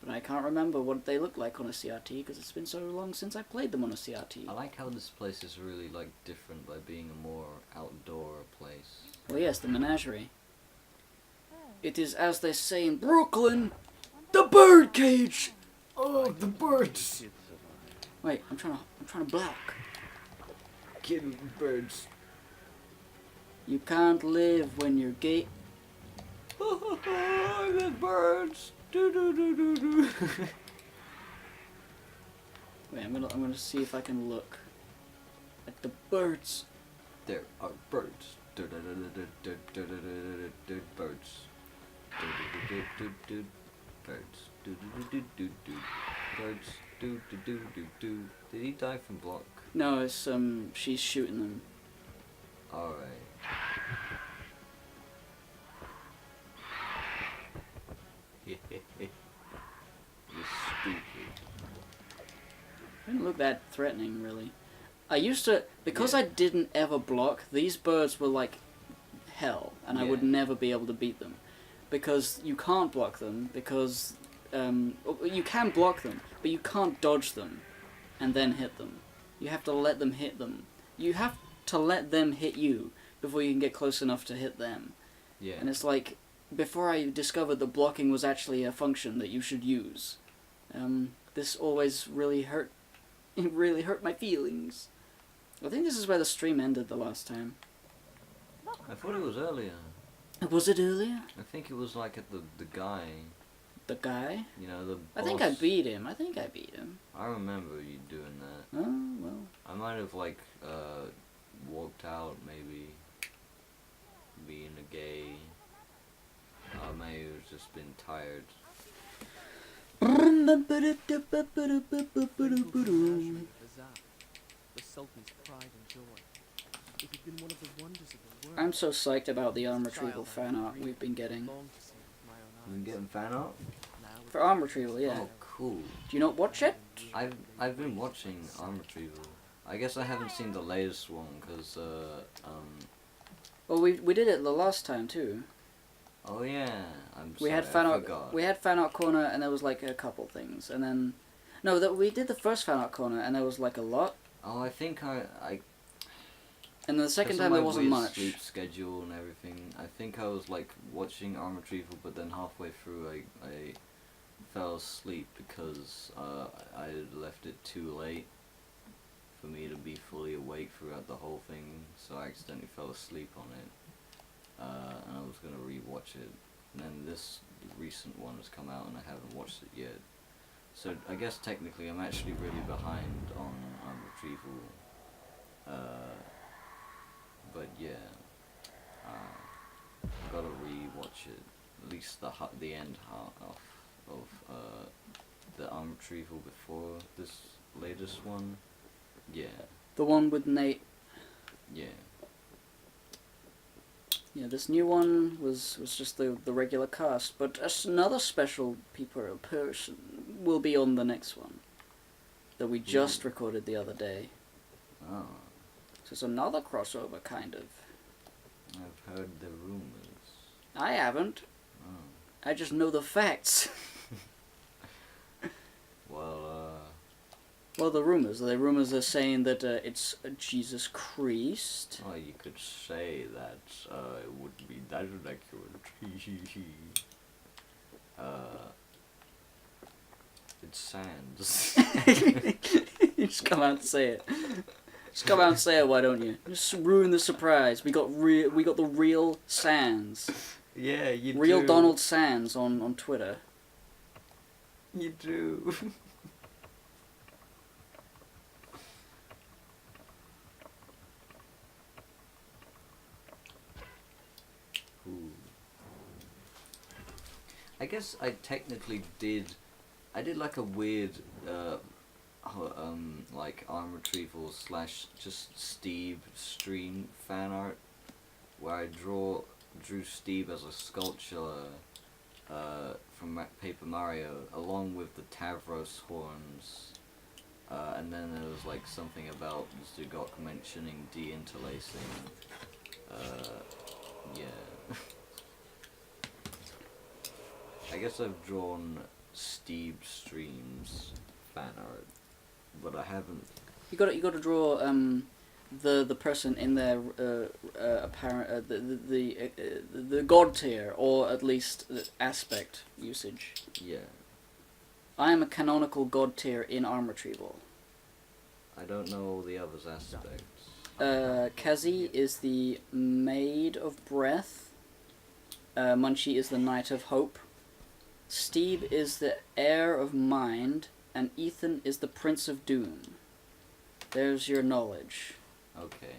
but I can't remember what they look like on a CRT because it's been so long since I played them on a CRT. I like how this place is really like different by being a more outdoor place. Well, yes, the menagerie. It is, as they say in Brooklyn, the bird cage. Oh, the birds! Wait, I'm trying to block. Kill birds. You can't live when you're gay. The birds. Do do do do do. Wait, I'm gonna see if I can look at the birds. There are birds. Do do do do do do do do do birds. Do do do do do birds. Do do do do do birds. Do do do do do. Did he die from block? No, it's she's shooting them. Alright. You're stupid. Didn't look that threatening, really. I used to, because I didn't ever block, these birds were like hell, and I would Yeah. never be able to beat them. Because you can't block them, because, you can block them, but you can't dodge them and then hit them. You have to let them hit them. You have to let them hit you before you can get close enough to hit them. Yeah. And it's like, before I discovered that blocking was actually a function that you should use, this always really hurt. It really hurt my feelings. I think this is where the stream ended the last time. I thought it was earlier. Was it earlier? I think it was like at the guy. The guy? You know, the I think I boss. beat him. I remember you doing that. Oh, well. I might have like walked out, maybe being a gay. Maybe it was just been tired. Menagerie Bazaar, the Sultan's pride and joy. It had been one of the wonders of the world. I'm so psyched about the arm retrieval fan art we've been getting. Longed to see with my own Been eyes. getting fan art? Now it's For arm retrieval, yeah. Oh, cool. Do you not watch it? I've been watching Arm Retrieval. I guess I haven't seen the latest one because Well, we did it the last time too. oh yeah, I'm We sorry, had fan I art. forgot. We had fan art corner, and there was like a couple things, and then no, that we did the first fan art corner, and there was like a lot. Oh, I think I And then the second Because of time there my wasn't weird much. sleep schedule and everything, I think I was like watching Arm Retrieval, but then halfway through I fell asleep because I had left it too late for me to be fully awake throughout the whole thing, so I accidentally fell asleep on it. And I was gonna rewatch it, and then this recent one has come out and I haven't watched it yet. So I guess technically I'm actually really behind on Arm Retrieval. But yeah, gotta rewatch it. At least the end half of the Arm Retrieval before this latest one. Yeah, The one with Nate. yeah. Yeah, this new one was just the regular cast, but another special person will be on the next one that we just recorded the other day. Oh, So it's another crossover, kind of. I've heard the rumors. I haven't. Oh. I just know the facts. Well, Well, the rumors. The rumors are saying that it's Jesus Christ. well, you could say that it wouldn't be that accurate. It's Sans. You just come out and say it. Just come out and say it, why don't you? Just ruin the surprise. We got the real Sans. Yeah, you Real do. Donald Sans on Twitter. You do. Ooh. I guess I technically did. I did like a weird, like Arm Retrieval / just Steve stream fan art, where I drew Steve as a sculpture, from Paper Mario, along with the Tavros horns, and then there was like something about Zugok mentioning deinterlacing. Yeah. I guess I've drawn Steve streams fan art, but I haven't. You got to draw the person in their apparent the god tier, or at least the aspect usage. Yeah. I am a canonical god tier in Arm Retrieval. I don't know all the others aspects. Kazi is the Maid of Breath. Munchie is the Knight of Hope. Steve is the Heir of Mind, and Ethan is the Prince of Doom. There's your knowledge. Okay.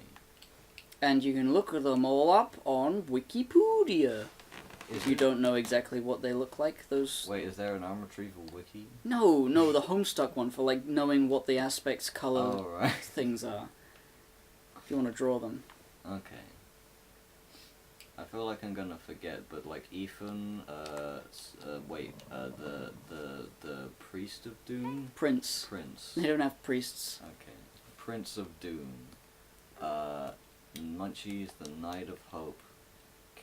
And you can look them all up on Wikipedia. If you don't know exactly what they look like, those... Wait, is there an Arm Retrieval wiki? No, the Homestuck one, for like knowing what the aspects, color, Oh, right. things are. If you want to draw them. Okay. I feel like I'm gonna forget, but like Ethan, the Priest of Doom? Prince. Prince. They don't have priests. Okay. Prince of Doom. Munchie's the Knight of Hope.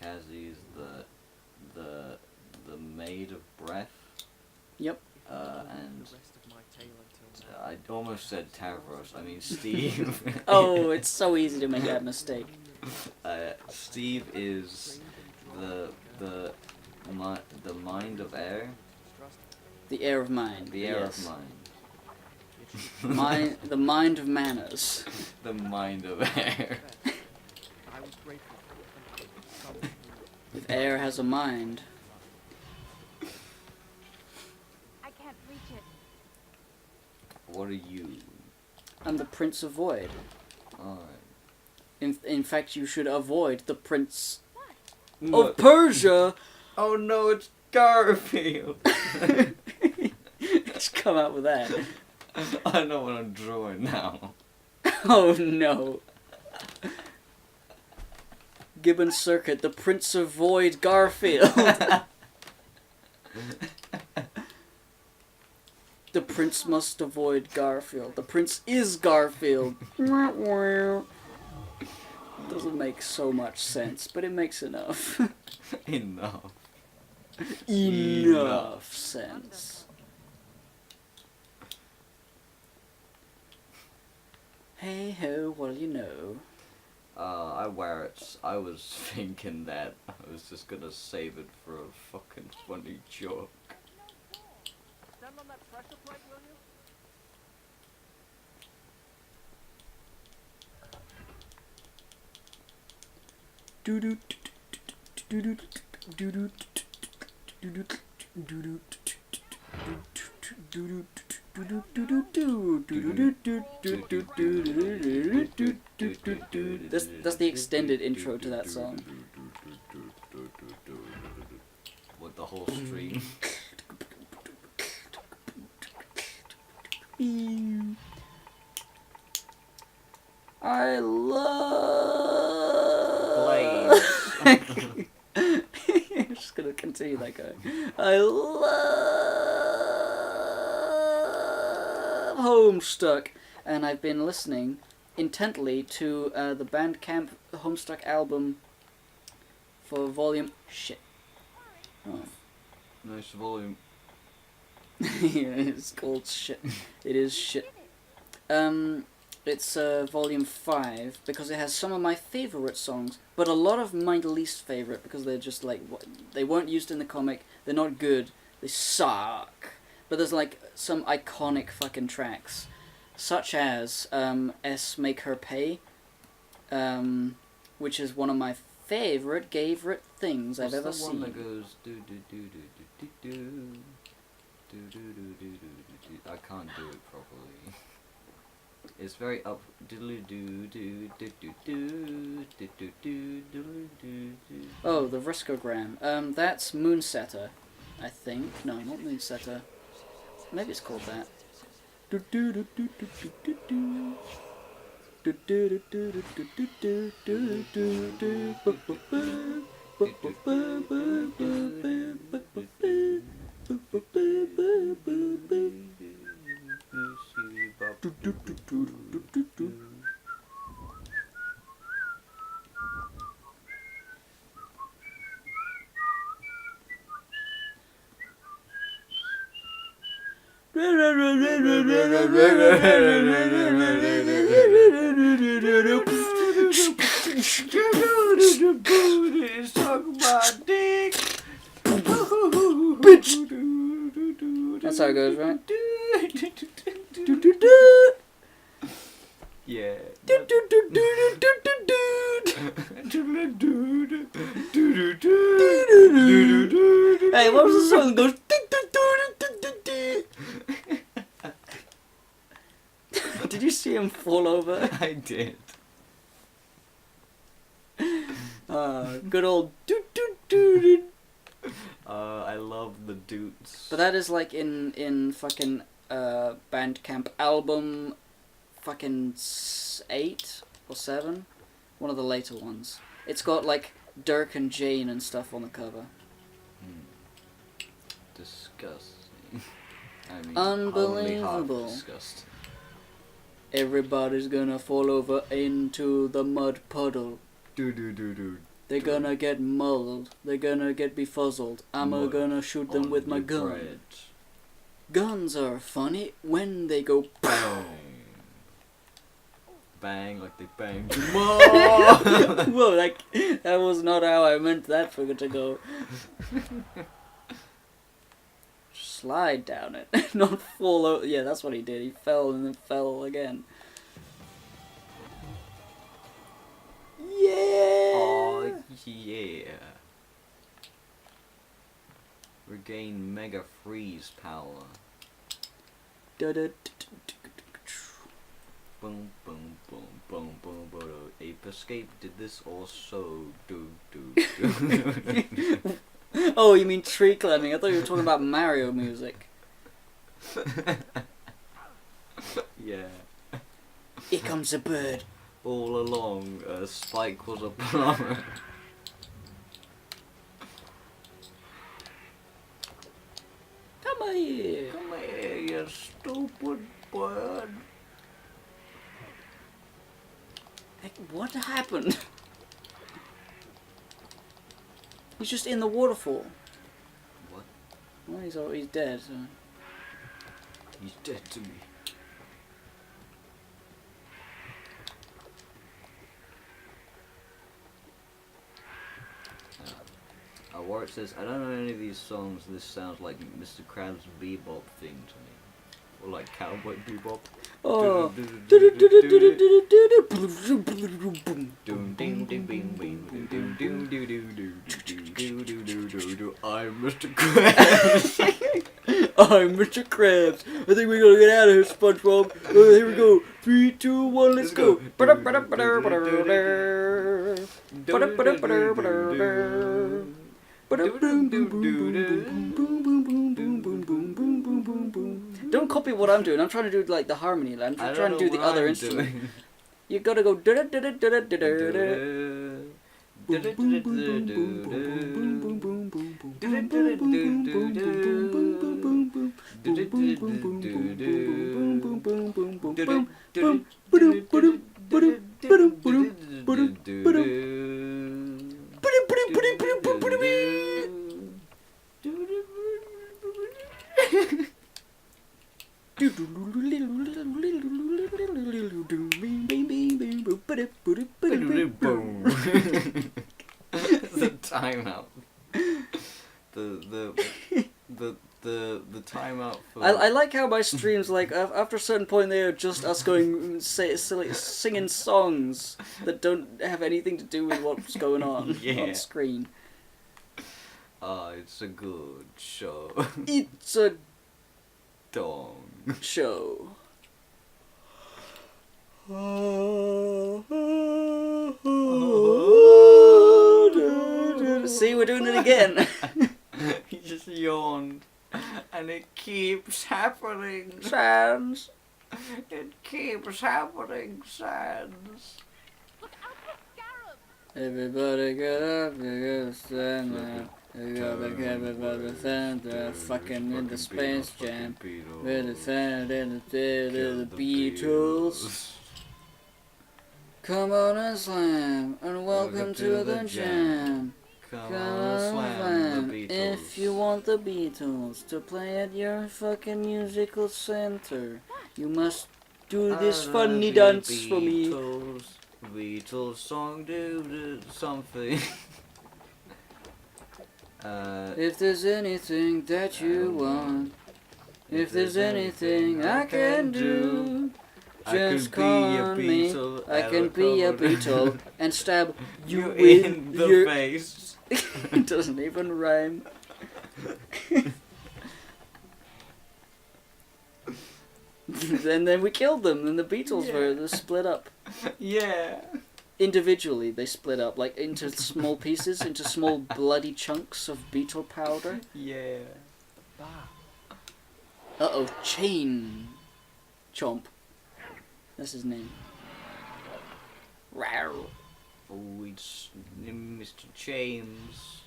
Kazi's the Maid of Breath. Yep. And I almost said Tavros. I mean Steve. Oh, it's so easy to make that mistake. Steve is the Mind of Air. The Heir of Mind. The Air yes. of Mind. The Mind of Manners. The Mind of Air. I was grateful for the If air has a mind. I can't reach it. What are you? I'm the Prince of Void. Alright. In fact, you should avoid the Prince What? of Persia. Oh no, it's Garfield. Just come out with that. I know what I'm drawing now. Oh no. Gibbon Circuit, the Prince of Void Garfield. The prince must avoid Garfield. The prince is Garfield. Doesn't make so much sense, but it makes enough. Enough. Enough sense. Hey ho, what do you know? I wear it. I was thinking that I was just gonna save it for a fucking funny joke. Stand on that pressure plate, will you? That's the extended intro to that song. With the whole stream. I love Blaze. I'm just gonna continue that guy. I love Homestuck, and I've been listening intently to the Bandcamp Homestuck album for volume. Shit. Oh. Nice volume. Yeah, it's called shit. It is shit. It's volume 5 because it has some of my favourite songs, but a lot of my least favourite because they're just like they weren't used in the comic. They're not good. They suck. But there's like some iconic fucking tracks, such as S Make Her Pay, which is one of my favorite things I've ever What's the seen. one that goes do do do do do do do do do do do do. I can't do it properly. It's very up. Oh, the Riscogram. That's Moonsetter, I think. No, not Moonsetter. Maybe it's called that. That's how it goes, right? Yeah. Hey, what was the song that goes? Did you see him fall over? I did. Good old I love the dudes. But that is like in fucking Bandcamp album fucking 8 or 7, one of the later ones. It's got like Dirk and Jane and stuff on the cover. Disgusting. I mean, Unbelievable. disgusting. Everybody's gonna fall over into the mud puddle. Do. They're gonna get muddled. They're gonna get befuzzled. I'm Mud gonna shoot them on with my your gun. bread. Guns are funny when they go Bang. Bang like they banged your mom. Whoa, that was not how I meant that figure to go. Slide down it, not fall over. Yeah, that's what he did. He fell and then fell again. Yeah! Oh, yeah. Regain Mega Freeze power. Da-da-da-da-da. Boom, boom, boom, boom, boom, boom. Ape Escape did this also. Do. Oh, you mean tree climbing? I thought you were talking about Mario music. Yeah. Here comes a bird. All along, Spike was a plumber. Come here. Come here, you stupid bird. Like, what happened? He's just in the waterfall. What? Well, he's dead. So. He's dead to me. Warwick says, I don't know any of these songs. This sounds like Mr. Krabs' bebop thing to me. Or like Cowboy Bebop. Oh. I'm Mr. Krabs. I'm Mr. Krabs. I think we gotta get out of here, SpongeBob. Here we go. 3, 2, 1, let's go. Don't copy what I'm doing. I'm trying to do like the harmony. I'm trying to do the other instrument. You gotta go. The timeout. The timeout for. I like how my streams, like, after a certain point, they are just us going singing songs that don't have anything to do with what's going on on screen. It's a good show. It's a Dong. show. See, we're doing it again. He just yawned. And it keeps happening. Sans. It keeps happening, Sans. Look out for scarabs! Everybody get up, you gotta stand up. You gotta get up by the center, fucking in the Space Jam. With the sound and the dead of the Beatles. Come on and slam, and welcome to the jam. Come on, slam the Beatles. If you want the Beatles to play at your fucking musical center, you must do this funny dance for me. Beatles song, do something. If there's anything that you want, if there's anything I can do, just call on me. I can be a Beatle and stab you in the face. It doesn't even rhyme. And then we killed them, and the Beatles were split up. Yeah. Individually, they split up, like into small pieces, into small bloody chunks of beetle powder. Yeah. Uh-oh, Chain Chomp. That's his name. Rawr. Oh, it's Mr. James.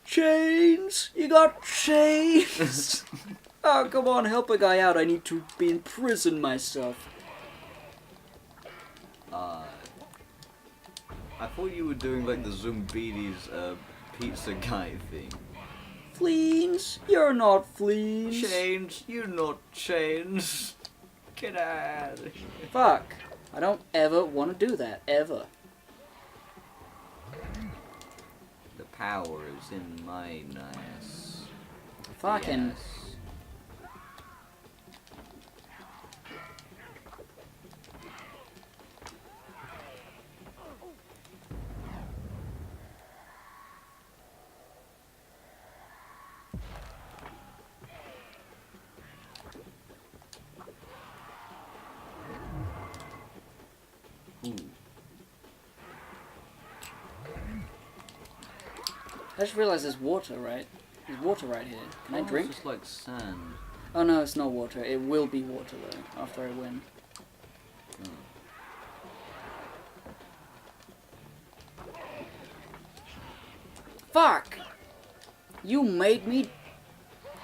Chains? You got chains? Oh, come on, help a guy out. I need to be in prison myself. I thought you were doing like the Zumbidi's pizza guy thing. Fleens? You're not fleens. Chains? You're not chains. Get out of here. Fuck. I don't ever want to do that. Ever. The power is in my ass. Fucking... Yes. Ooh. I just realized there's water, right? There's water right here. Can I drink? It's just like sand. Oh no, it's not water. It will be water though, after I win. Fuck! You made me...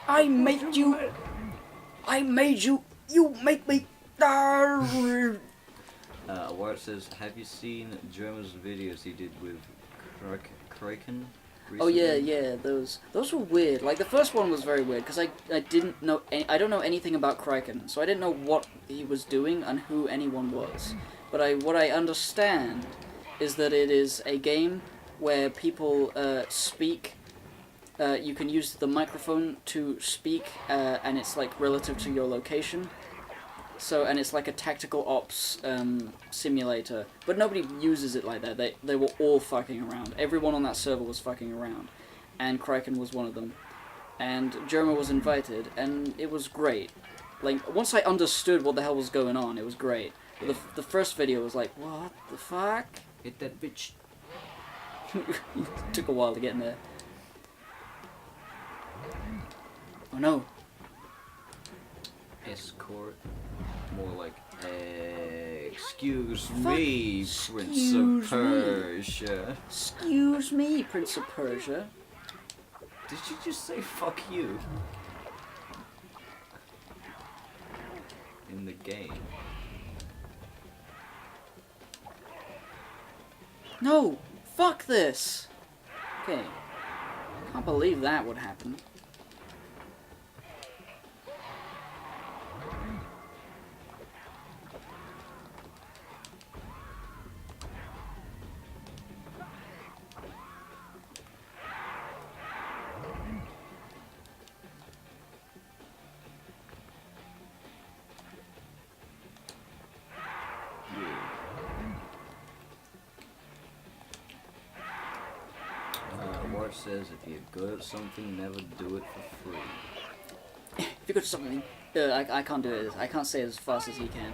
I made you... I made you... You make me... Where it says, have you seen Jerma's videos he did with Kraken? Oh yeah, those were weird. Like the first one was very weird because I didn't know I don't know anything about Kraken, so I didn't know what he was doing and who anyone was. But what I understand is that it is a game where people speak. You can use the microphone to speak, and it's like relative to your location. So, and it's like a tactical ops simulator, but nobody uses it like that. They were all fucking around. Everyone on that server was fucking around, and Kraken was one of them. And Germa was invited, and it was great. Like, once I understood what the hell was going on, it was great. But the first video was like, what the fuck? Hit that bitch. It took a while to get in there. Oh no. Escort. More like, excuse Fuck. me, Prince of Persia. Excuse me, Prince of Persia. Did you just say fuck you? In the game. No! Fuck this! Okay. Can't believe that would happen. Wart says if you're good at something, never do it for free. If you're good at something... I can't do it. I can't say it as fast as he can.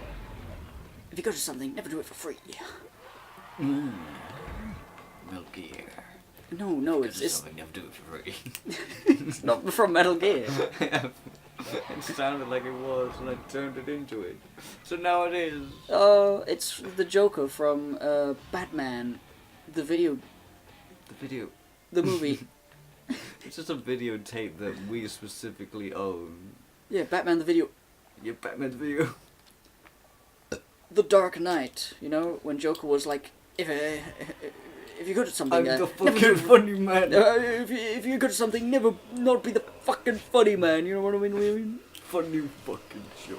If you're good at something, never do it for free. Metal Gear. No, it's Something, never do it for free. it's not from Metal Gear. It sounded like it was, and I turned it into it. So now it is. It's the Joker from Batman, the video, The video. the movie. It's just a videotape that we specifically own. Yeah, Batman the video. Yeah, Batman's video. The Dark Knight. You know, when Joker was like, if you're good at something, I'm the never fucking funny man. if you're good at something, never not be the fucking funny man. You know what I mean? Funny fucking joke.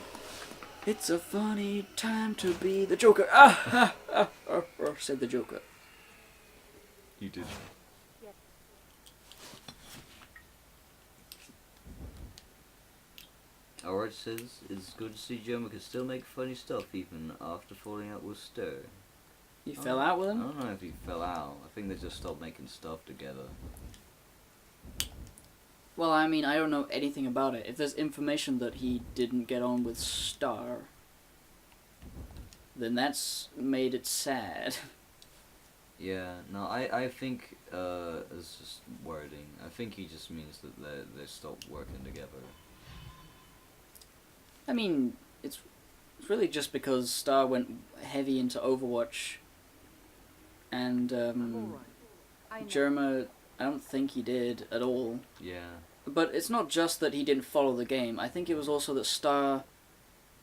It's a funny time to be the Joker. Said the Joker. You did. Alright says, it's good to see Germa can still make funny stuff even after falling out with Stir. You fell out with I him? don't know if he fell out. I think they just stopped making stuff together. Well, I mean, I don't know anything about it. If there's information that he didn't get on with Star, then that's made it sad. Yeah, no, I think it's just wording. I think he just means that they stopped working together. I mean, it's really just because Star went heavy into Overwatch, and I know. Germa, I don't think he did at all. Yeah. But it's not just that he didn't follow the game. I think it was also that Star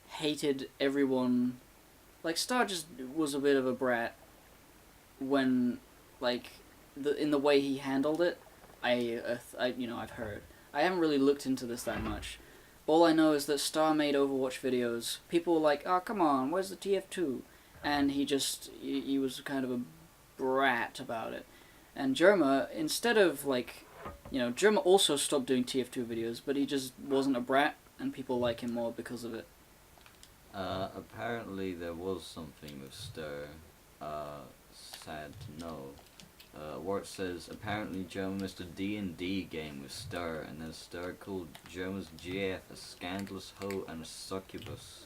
hated everyone. Like, Star just was a bit of a brat when, like, in the way he handled it. I've heard. I haven't really looked into this that much. All I know is that Star made Overwatch videos. People were like, oh, come on, where's the TF2? And he was kind of a brat about it. And Germa, instead of, like, Germa also stopped doing TF2 videos, but he just wasn't a brat, and people like him more because of it. Apparently there was something with Stir. Sad to know. Wart says, apparently Germa missed a D&D game with Stir, and then Stir called Germa's GF a scandalous hoe and a succubus.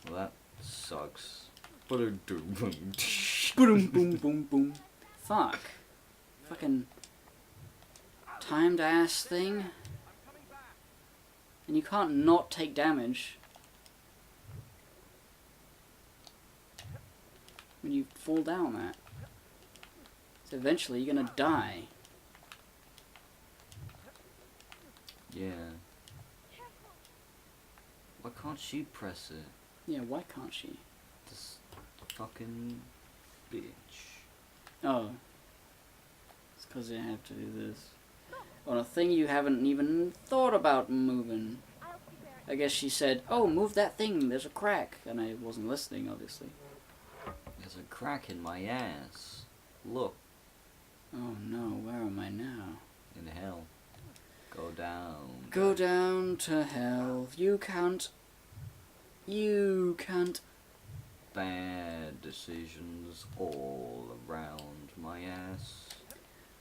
Well, that sucks. Boom, boom, boom, boom. Fuck. Fucking timed ass thing. And you can't not take damage when you fall down that. So eventually you're gonna die. Yeah. Why can't she press it? Yeah, why can't she? This fucking bitch. Oh. It's because you have to do this. On a thing you haven't even thought about moving. I guess she said, oh, move that thing, there's a crack. And I wasn't listening, obviously. There's a crack in my ass. Look. Oh no, where am I now? In hell. Go down. Go down to hell. You can't. You can't. Bad decisions all around my ass.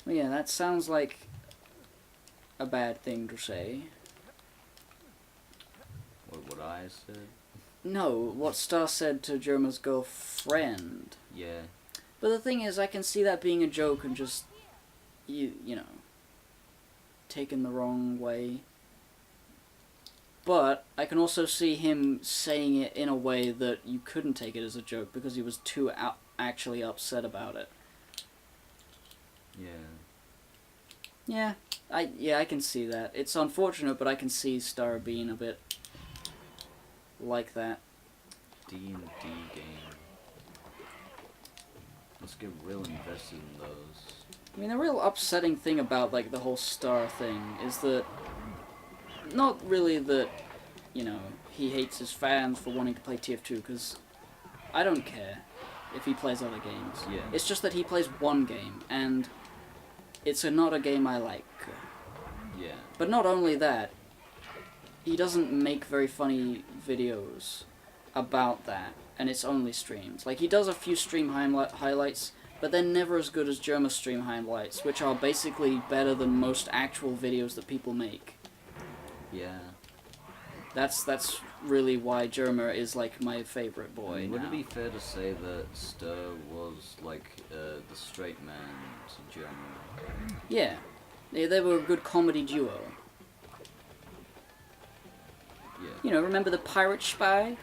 Well, yeah, that sounds like a bad thing to say. What I said? No, what Star said to Germa's girlfriend. Yeah. But the thing is, I can see that being a joke and just, you know, taken the wrong way. But I can also see him saying it in a way that you couldn't take it as a joke because he was too actually upset about it. Yeah. Yeah, I can see that. It's unfortunate, but I can see Star being a bit like that. D&D game. Let's get real invested in those. I mean, the real upsetting thing about, like, the whole Star thing is that, not really that, you know, he hates his fans for wanting to play TF2, because I don't care if he plays other games. Yeah. It's just that he plays one game, and it's not a game I like. Yeah. But not only that, he doesn't make very funny videos about that, and it's only streams. Like, he does a few stream highlights, but they're never as good as Germa's stream highlights, which are basically better than most actual videos that people make. Yeah. That's really why Germa is, like, my favorite boy Would now. it be fair to say that Stir was like the straight man to Germa? Yeah. They were a good comedy duo. Yeah. You know, remember the Pirate Spy?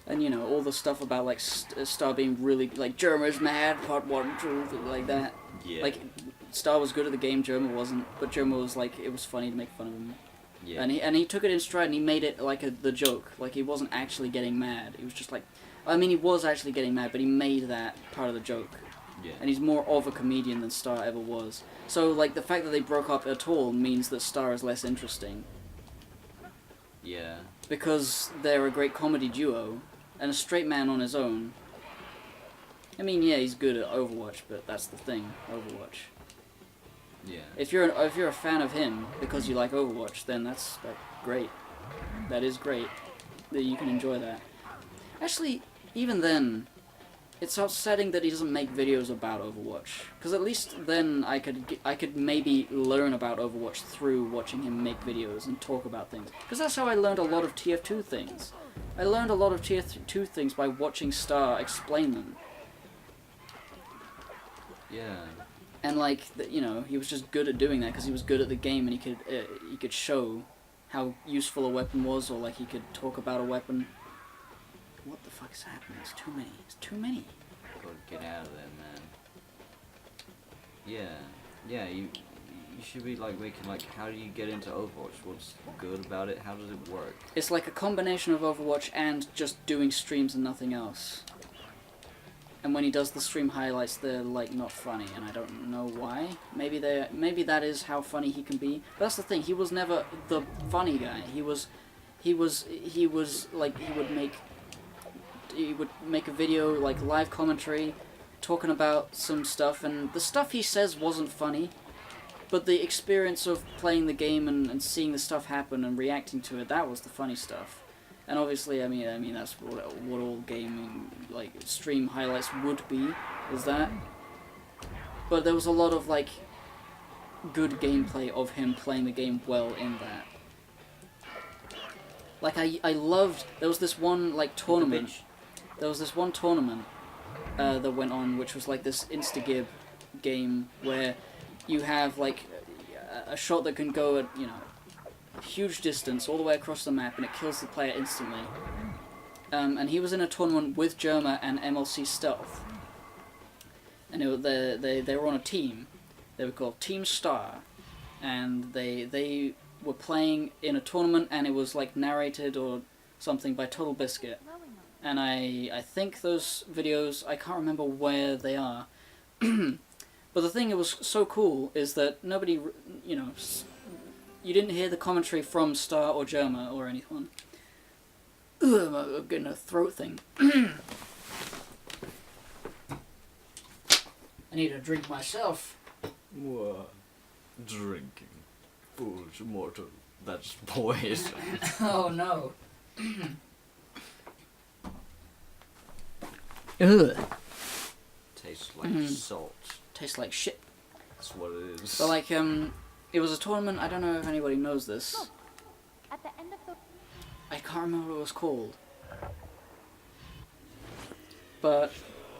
And, you know, all the stuff about, like, Star being really, like, Germa's mad, part 1, 2, like that. Yeah. Like, Star was good at the game, Germa wasn't, but Germa was, like, it was funny to make fun of him. Yeah. And he took it in stride and he made it, like, the joke. Like, he wasn't actually getting mad. He was just, like, I mean, he was actually getting mad, but he made that part of the joke. Yeah. And he's more of a comedian than Star ever was. So, like, the fact that they broke up at all means that Star is less interesting. Yeah. Because they're a great comedy duo, and a straight man on his own. I mean, yeah, he's good at Overwatch, but that's the thing, Overwatch. Yeah. If you're a fan of him because you like Overwatch, then that's great. That is great. That you can enjoy that. Actually, even then, it's upsetting that he doesn't make videos about Overwatch. Because at least then I could maybe learn about Overwatch through watching him make videos and talk about things. Because that's how I learned a lot of TF2 things. I learned a lot of TF2 things by watching Star explain them. Yeah. And, like, you know, he was just good at doing that because he was good at the game and he could show how useful a weapon was, or, like, he could talk about a weapon. What the fuck is happening? It's too many. It's too many. Gotta get out of there, man. Yeah. Yeah, you should be, like, making, like, how do you get into Overwatch? What's good about it? How does it work? It's like a combination of Overwatch and just doing streams and nothing else. And when he does the stream highlights, they're, like, not funny, and I don't know why. Maybe that is how funny he can be. But that's the thing, he was never the funny guy. He was like, he would make a video, like, live commentary, talking about some stuff, and the stuff he says wasn't funny, but the experience of playing the game and seeing the stuff happen and reacting to it, that was the funny stuff. And obviously, I mean that's what all gaming, like, stream highlights would be, is that. But there was a lot of, like, good gameplay of him playing the game well in that. Like, I loved, there was this one, like, tournament. There was this one tournament that went on, which was, like, this Instagib game where you have, like, a shot that can go at, you know, huge distance all the way across the map, and it kills the player instantly. And he was in a tournament with Germa and MLC Stealth, and they were on a team. They were called Team Star, and they were playing in a tournament, and it was, like, narrated or something by Total Biscuit. And I think those videos, I can't remember where they are, But the thing that was so cool is that nobody, you know, you didn't hear the commentary from Star or Germa or anyone. Ugh, I'm getting a throat thing. I need a drink myself. What? Drinking. Foolish mortal. That's poison. Oh no. Ugh. Tastes like salt. Tastes like shit. That's what it is. So like, it was a tournament, I don't know if anybody knows this. At the end of the I can't remember what it was called. But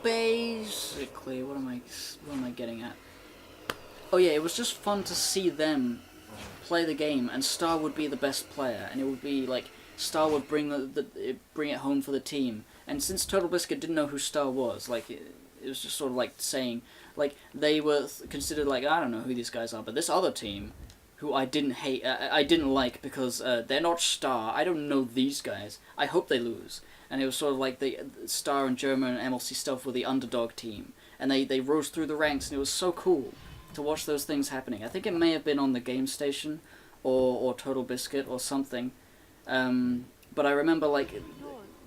basically, what am I getting at? Oh yeah, it was just fun to see them play the game, and Star would be the best player, and it would be like Star would bring bring it home for the team. And since Total Biscuit didn't know who Star was, like it was just sort of like saying, like they were considered like, I don't know who these guys are, but this other team, who I didn't hate, I didn't like because they're not Star. I don't know these guys. I hope they lose. And it was sort of like the Star and German and MLC Stealth were the underdog team, and they rose through the ranks, and it was so cool to watch those things happening. I think it may have been on the Game Station, or Total Biscuit or something. But I remember like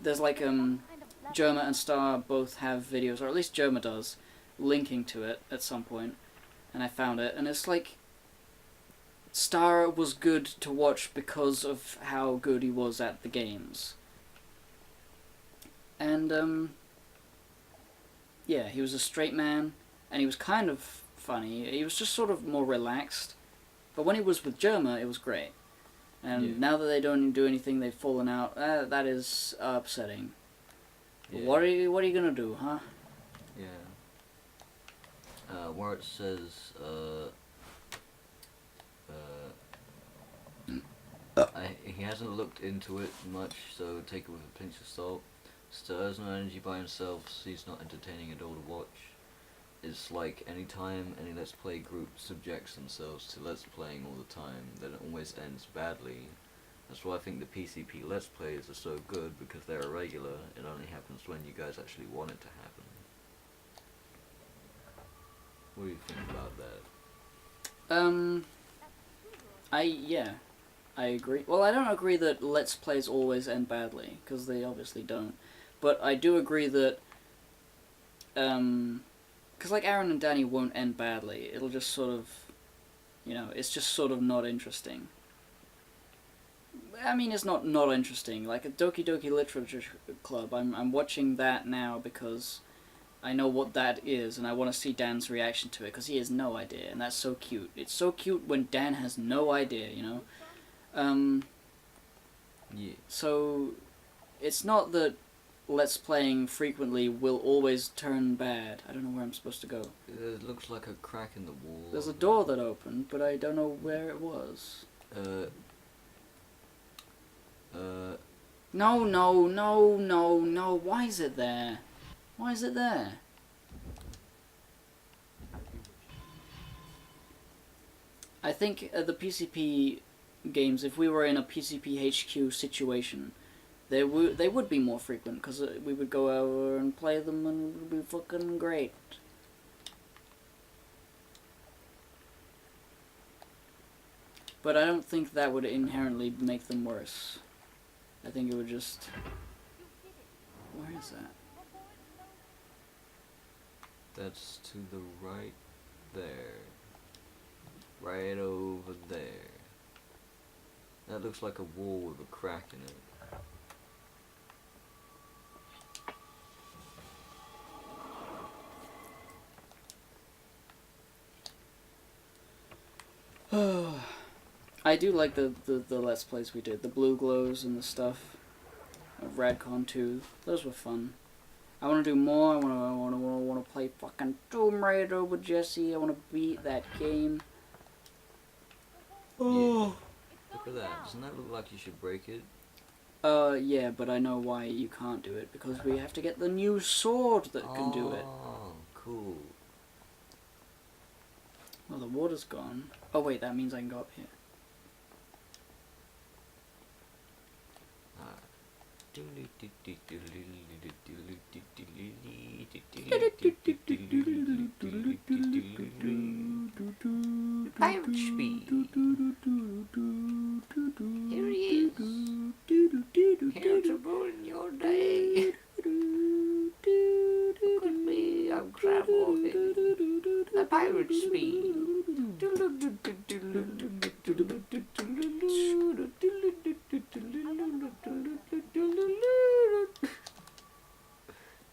there's like Germa and Star both have videos, or at least Germa does, linking to it at some point, and I found it, and it's like Star was good to watch because of how good he was at the games. And yeah, he was a straight man, and he was kind of funny. He was just sort of more relaxed. But when he was with Germa, it was great. And now that they don't do anything, they've fallen out. That is upsetting. Yeah. What are you gonna do, huh? Yeah. Where it says, he hasn't looked into it much, so take it with a pinch of salt. Stirs no energy by himself, so he's not entertaining at all to watch. It's like any time any Let's Play group subjects themselves to Let's Playing all the time, then it always ends badly. That's why I think the PCP Let's Plays are so good, because they're irregular. It only happens when you guys actually want it to happen. What do you think about that? I agree. Well, I don't agree that Let's Plays always end badly, because they obviously don't. But I do agree that, because like Aaron and Danny won't end badly. It'll just sort of, you know, it's just sort of not interesting. I mean, it's not interesting. Like a Doki Doki Literature Club, I'm watching that now because I know what that is, and I want to see Dan's reaction to it, because he has no idea, and that's so cute. It's so cute when Dan has no idea, you know? Yeah. So, it's not that Let's Playing frequently will always turn bad. I don't know where I'm supposed to go. It looks like a crack in the wall. There's a door that opened, but I don't know where it was. No, why is it there? Why is it there? I think the PCP games, if we were in a PCP HQ situation, they would be more frequent, because we would go over and play them, and it would be fucking great. But I don't think that would inherently make them worse. I think it would just... Where is that? That's to the right there. Right over there. That looks like a wall with a crack in it. I do like the Let's Plays we did. The Blue Glows and the stuff. Of Radcon 2. Those were fun. I want to do more. I want to play fucking Tomb Raider with Jesse. I want to beat that game. Oh. Look at that. Doesn't that look like you should break it? Yeah, but I know why you can't do it. Because we have to get the new sword that can do it. Oh, cool. Well, the water's gone. Oh wait, that means I can go up here. pirate speed. Here he is. Here to ruin your day. Look at me, I'm crab walking. The pirate speed.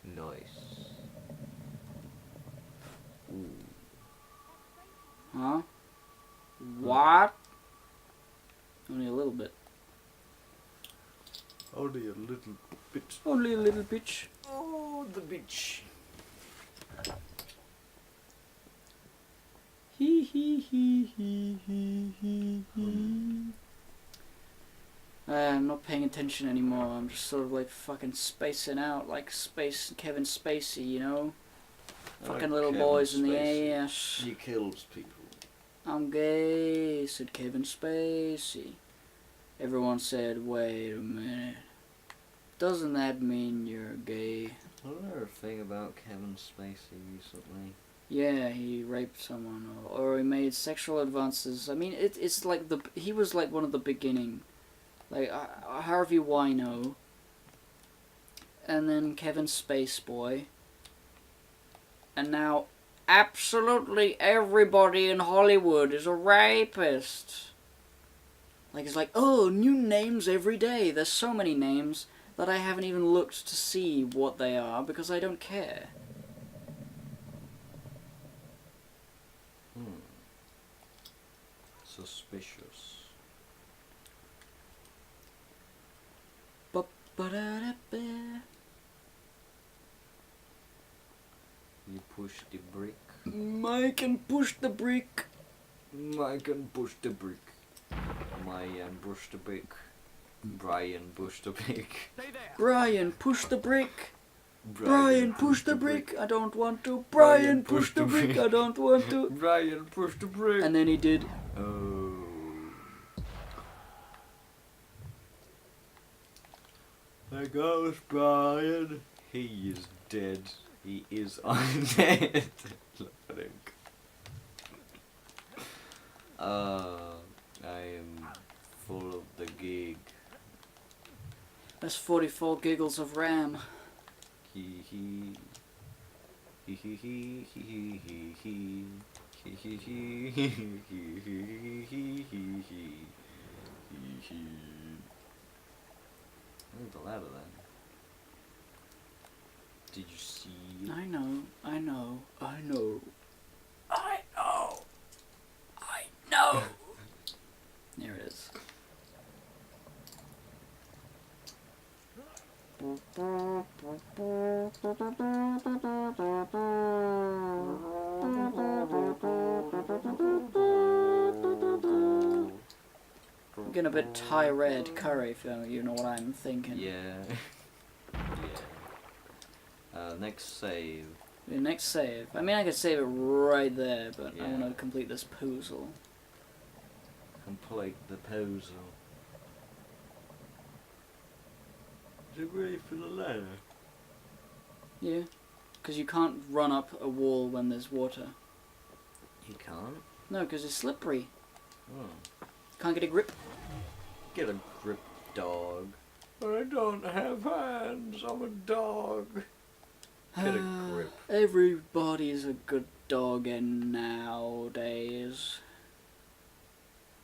Nice. Ooh. Huh? What? Only a little bit. Only a little bit. Only a little bitch. Oh, the bitch. Hee hee hee hee hee hee hee. I'm not paying attention anymore. I'm just sort of like fucking spacing out, like Space Kevin Spacey, you know? Fucking little Kevin boys in the Spacey. ass. He kills people. I'm gay, said Kevin Spacey. Everyone said, wait a minute. Doesn't that mean you're gay? Wasn't there a thing about Kevin Spacey recently? Yeah, he raped someone, or he made sexual advances. I mean, it's like he was like one of the beginning, like Harvey Wino, and then Kevin Spaceboy, and now absolutely everybody in Hollywood is a rapist. Like it's like, oh, new names every day. There's so many names that I haven't even looked to see what they are because I don't care. Suspicious. Ba-ba-da-da-ba. You push the brick. I can push the brick. I can push the brick. Brian push the brick. Brian push the brick. Stay there. Brian, push the brick. Brian, push the brick. I don't want to. Brian, push the brick. I don't want to. Brian push the brick. And then he did. Oh. There goes Brian. He is dead. He is undead. Look at him. I am full of the gig. That's 44 giggles of RAM. Hee hee. Hee hee hee hee hee hee. Hee hee hee hee hee hee hee hee hee. Move the ladder then. Did you see it? I know, I know, I know. I know. I know. There it is. I'm getting a bit Thai red curry, if you know what I'm thinking. Yeah. Yeah. Next save. The next save. I mean, I could save it right there, but I Yeah. want to complete this puzzle. Complete the puzzle. Is it ready for the ladder? Yeah. Because you can't run up a wall when there's water. You can't? No, because it's slippery. Oh. Can't get a grip. Get a grip, dog. I don't have hands, I'm a dog. Get a grip. Everybody's a good dog in nowadays.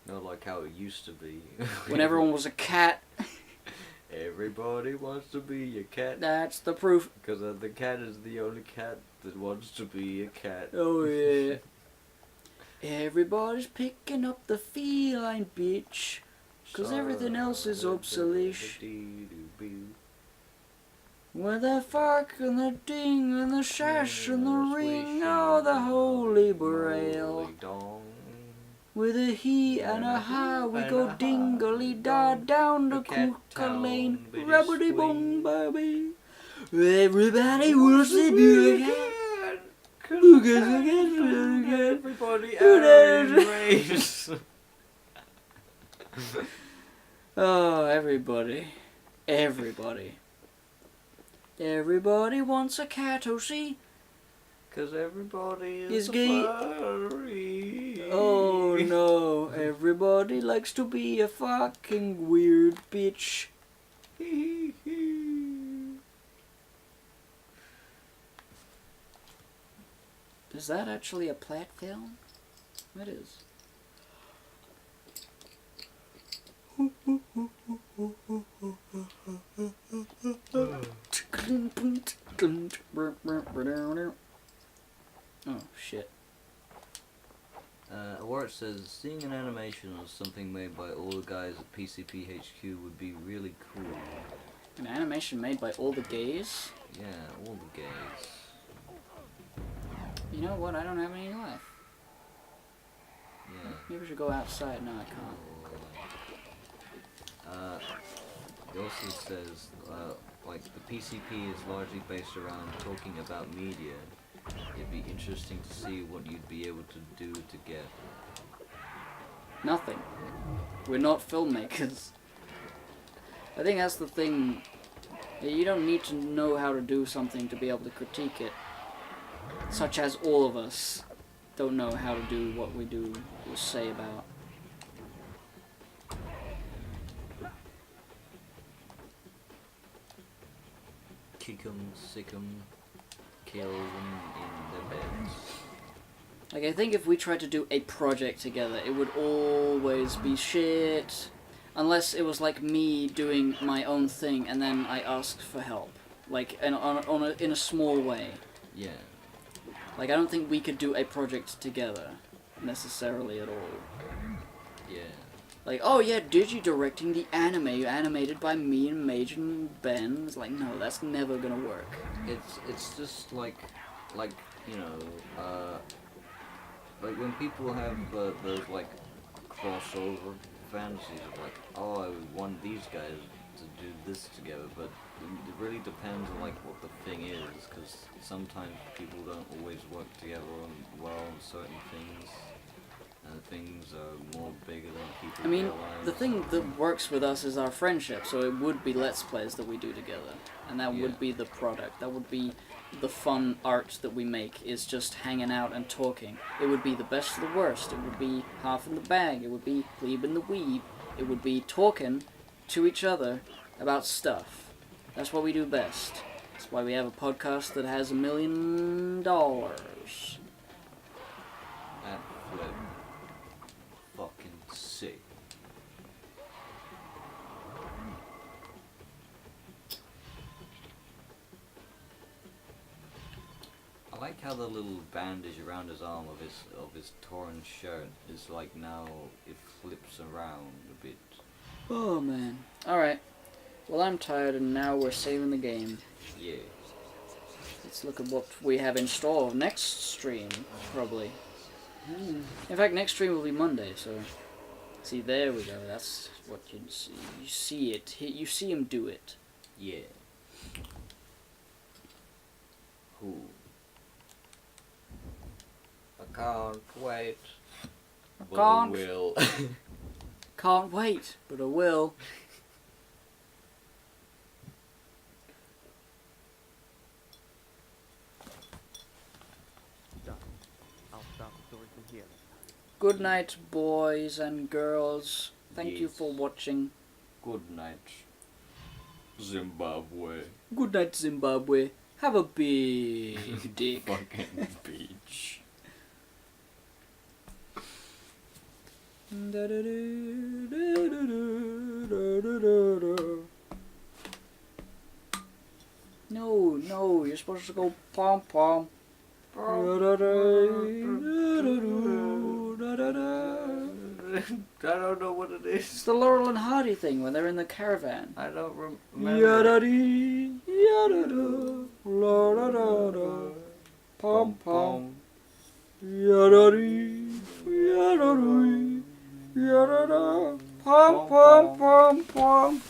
Not like how it used to be. When everyone was a cat, Everybody wants to be a cat. that's the proof. Because the cat is the only cat that wants to be a cat. Oh yeah. Everybody's picking up the feline bitch. 'Cause everything else is obsolete. With the fork and the ding and the sash and the ring, oh the holy grail. With a he and a ha, we go dingly da down the Kuka Lane, rubbity bong baby. Everybody wants to be a cat. Everybody out in race. Oh, everybody. Everybody. Everybody wants a cat, oh see? 'Cause everybody Is is gay. furry. Oh no, everybody likes to be a fucking weird bitch. Is that actually a Platt film? It is. Oh shit. Awart says, seeing an animation of something made by all the guys at PCPHQ would be really cool. An animation made by all the gays? Yeah, all the gays. You know what? I don't have any life. Yeah. Maybe we should go outside. No, I can't. He also says, like, the PCP is largely based around talking about media. It'd be interesting to see what you'd be able to do together. Nothing. We're not filmmakers. I think that's the thing. You don't need to know how to do something to be able to critique it. Such as all of us don't know how to do what we do or say about. Kick 'em, sick 'em, kill them in their beds. Like, I think if we tried to do a project together, it would always be shit. Unless it was like me doing my own thing and then I asked for help. Like, in a small way. Yeah. Like, I don't think we could do a project together, necessarily at all. Yeah. Like, oh yeah, Digi directing the anime animated by me and Mage and Ben. It's like, no, that's never gonna work. It's just like you know, like when people have those like crossover fantasies of like, oh, I would want these guys to do this together, but it really depends on like what the thing is, because sometimes people don't always work together well on certain things. And things are more bigger than people I mean, realize. the thing that works with us is our friendship, so it would be Let's Plays that we do together. And that would be the product. That would be the fun art that we make, is just hanging out and talking. It would be the best of the worst. It would be half in the bag. It would be plebe in the weeb. It would be talking to each other about stuff. That's what we do best. That's why we have a podcast that has $1 million. At flip. Fucking sick. I like how the little bandage around his arm of his torn shirt is like now it flips around a bit. Oh man. Alright. Well, I'm tired and now we're saving the game. Yeah. Let's look at what we have in store next stream, probably. In fact, next stream will be Monday, so... See, there we go, that's what you see. You see it. You see him do it. Yeah. Who? I can't wait. But I Can't. will. Can't wait, but I will. Done. I'll start the story from here. Good night, boys and girls. Thank you Yes. for watching. Good night, Zimbabwe. Good night, Zimbabwe. Have a big dick. Fucking beach. No, you're supposed to go pom pom. I don't know what it It's is. the Laurel and Hardy thing when they're in the caravan. I don't remember. Pom pom. Yadari, yadari, yadada, pom pom pom pom.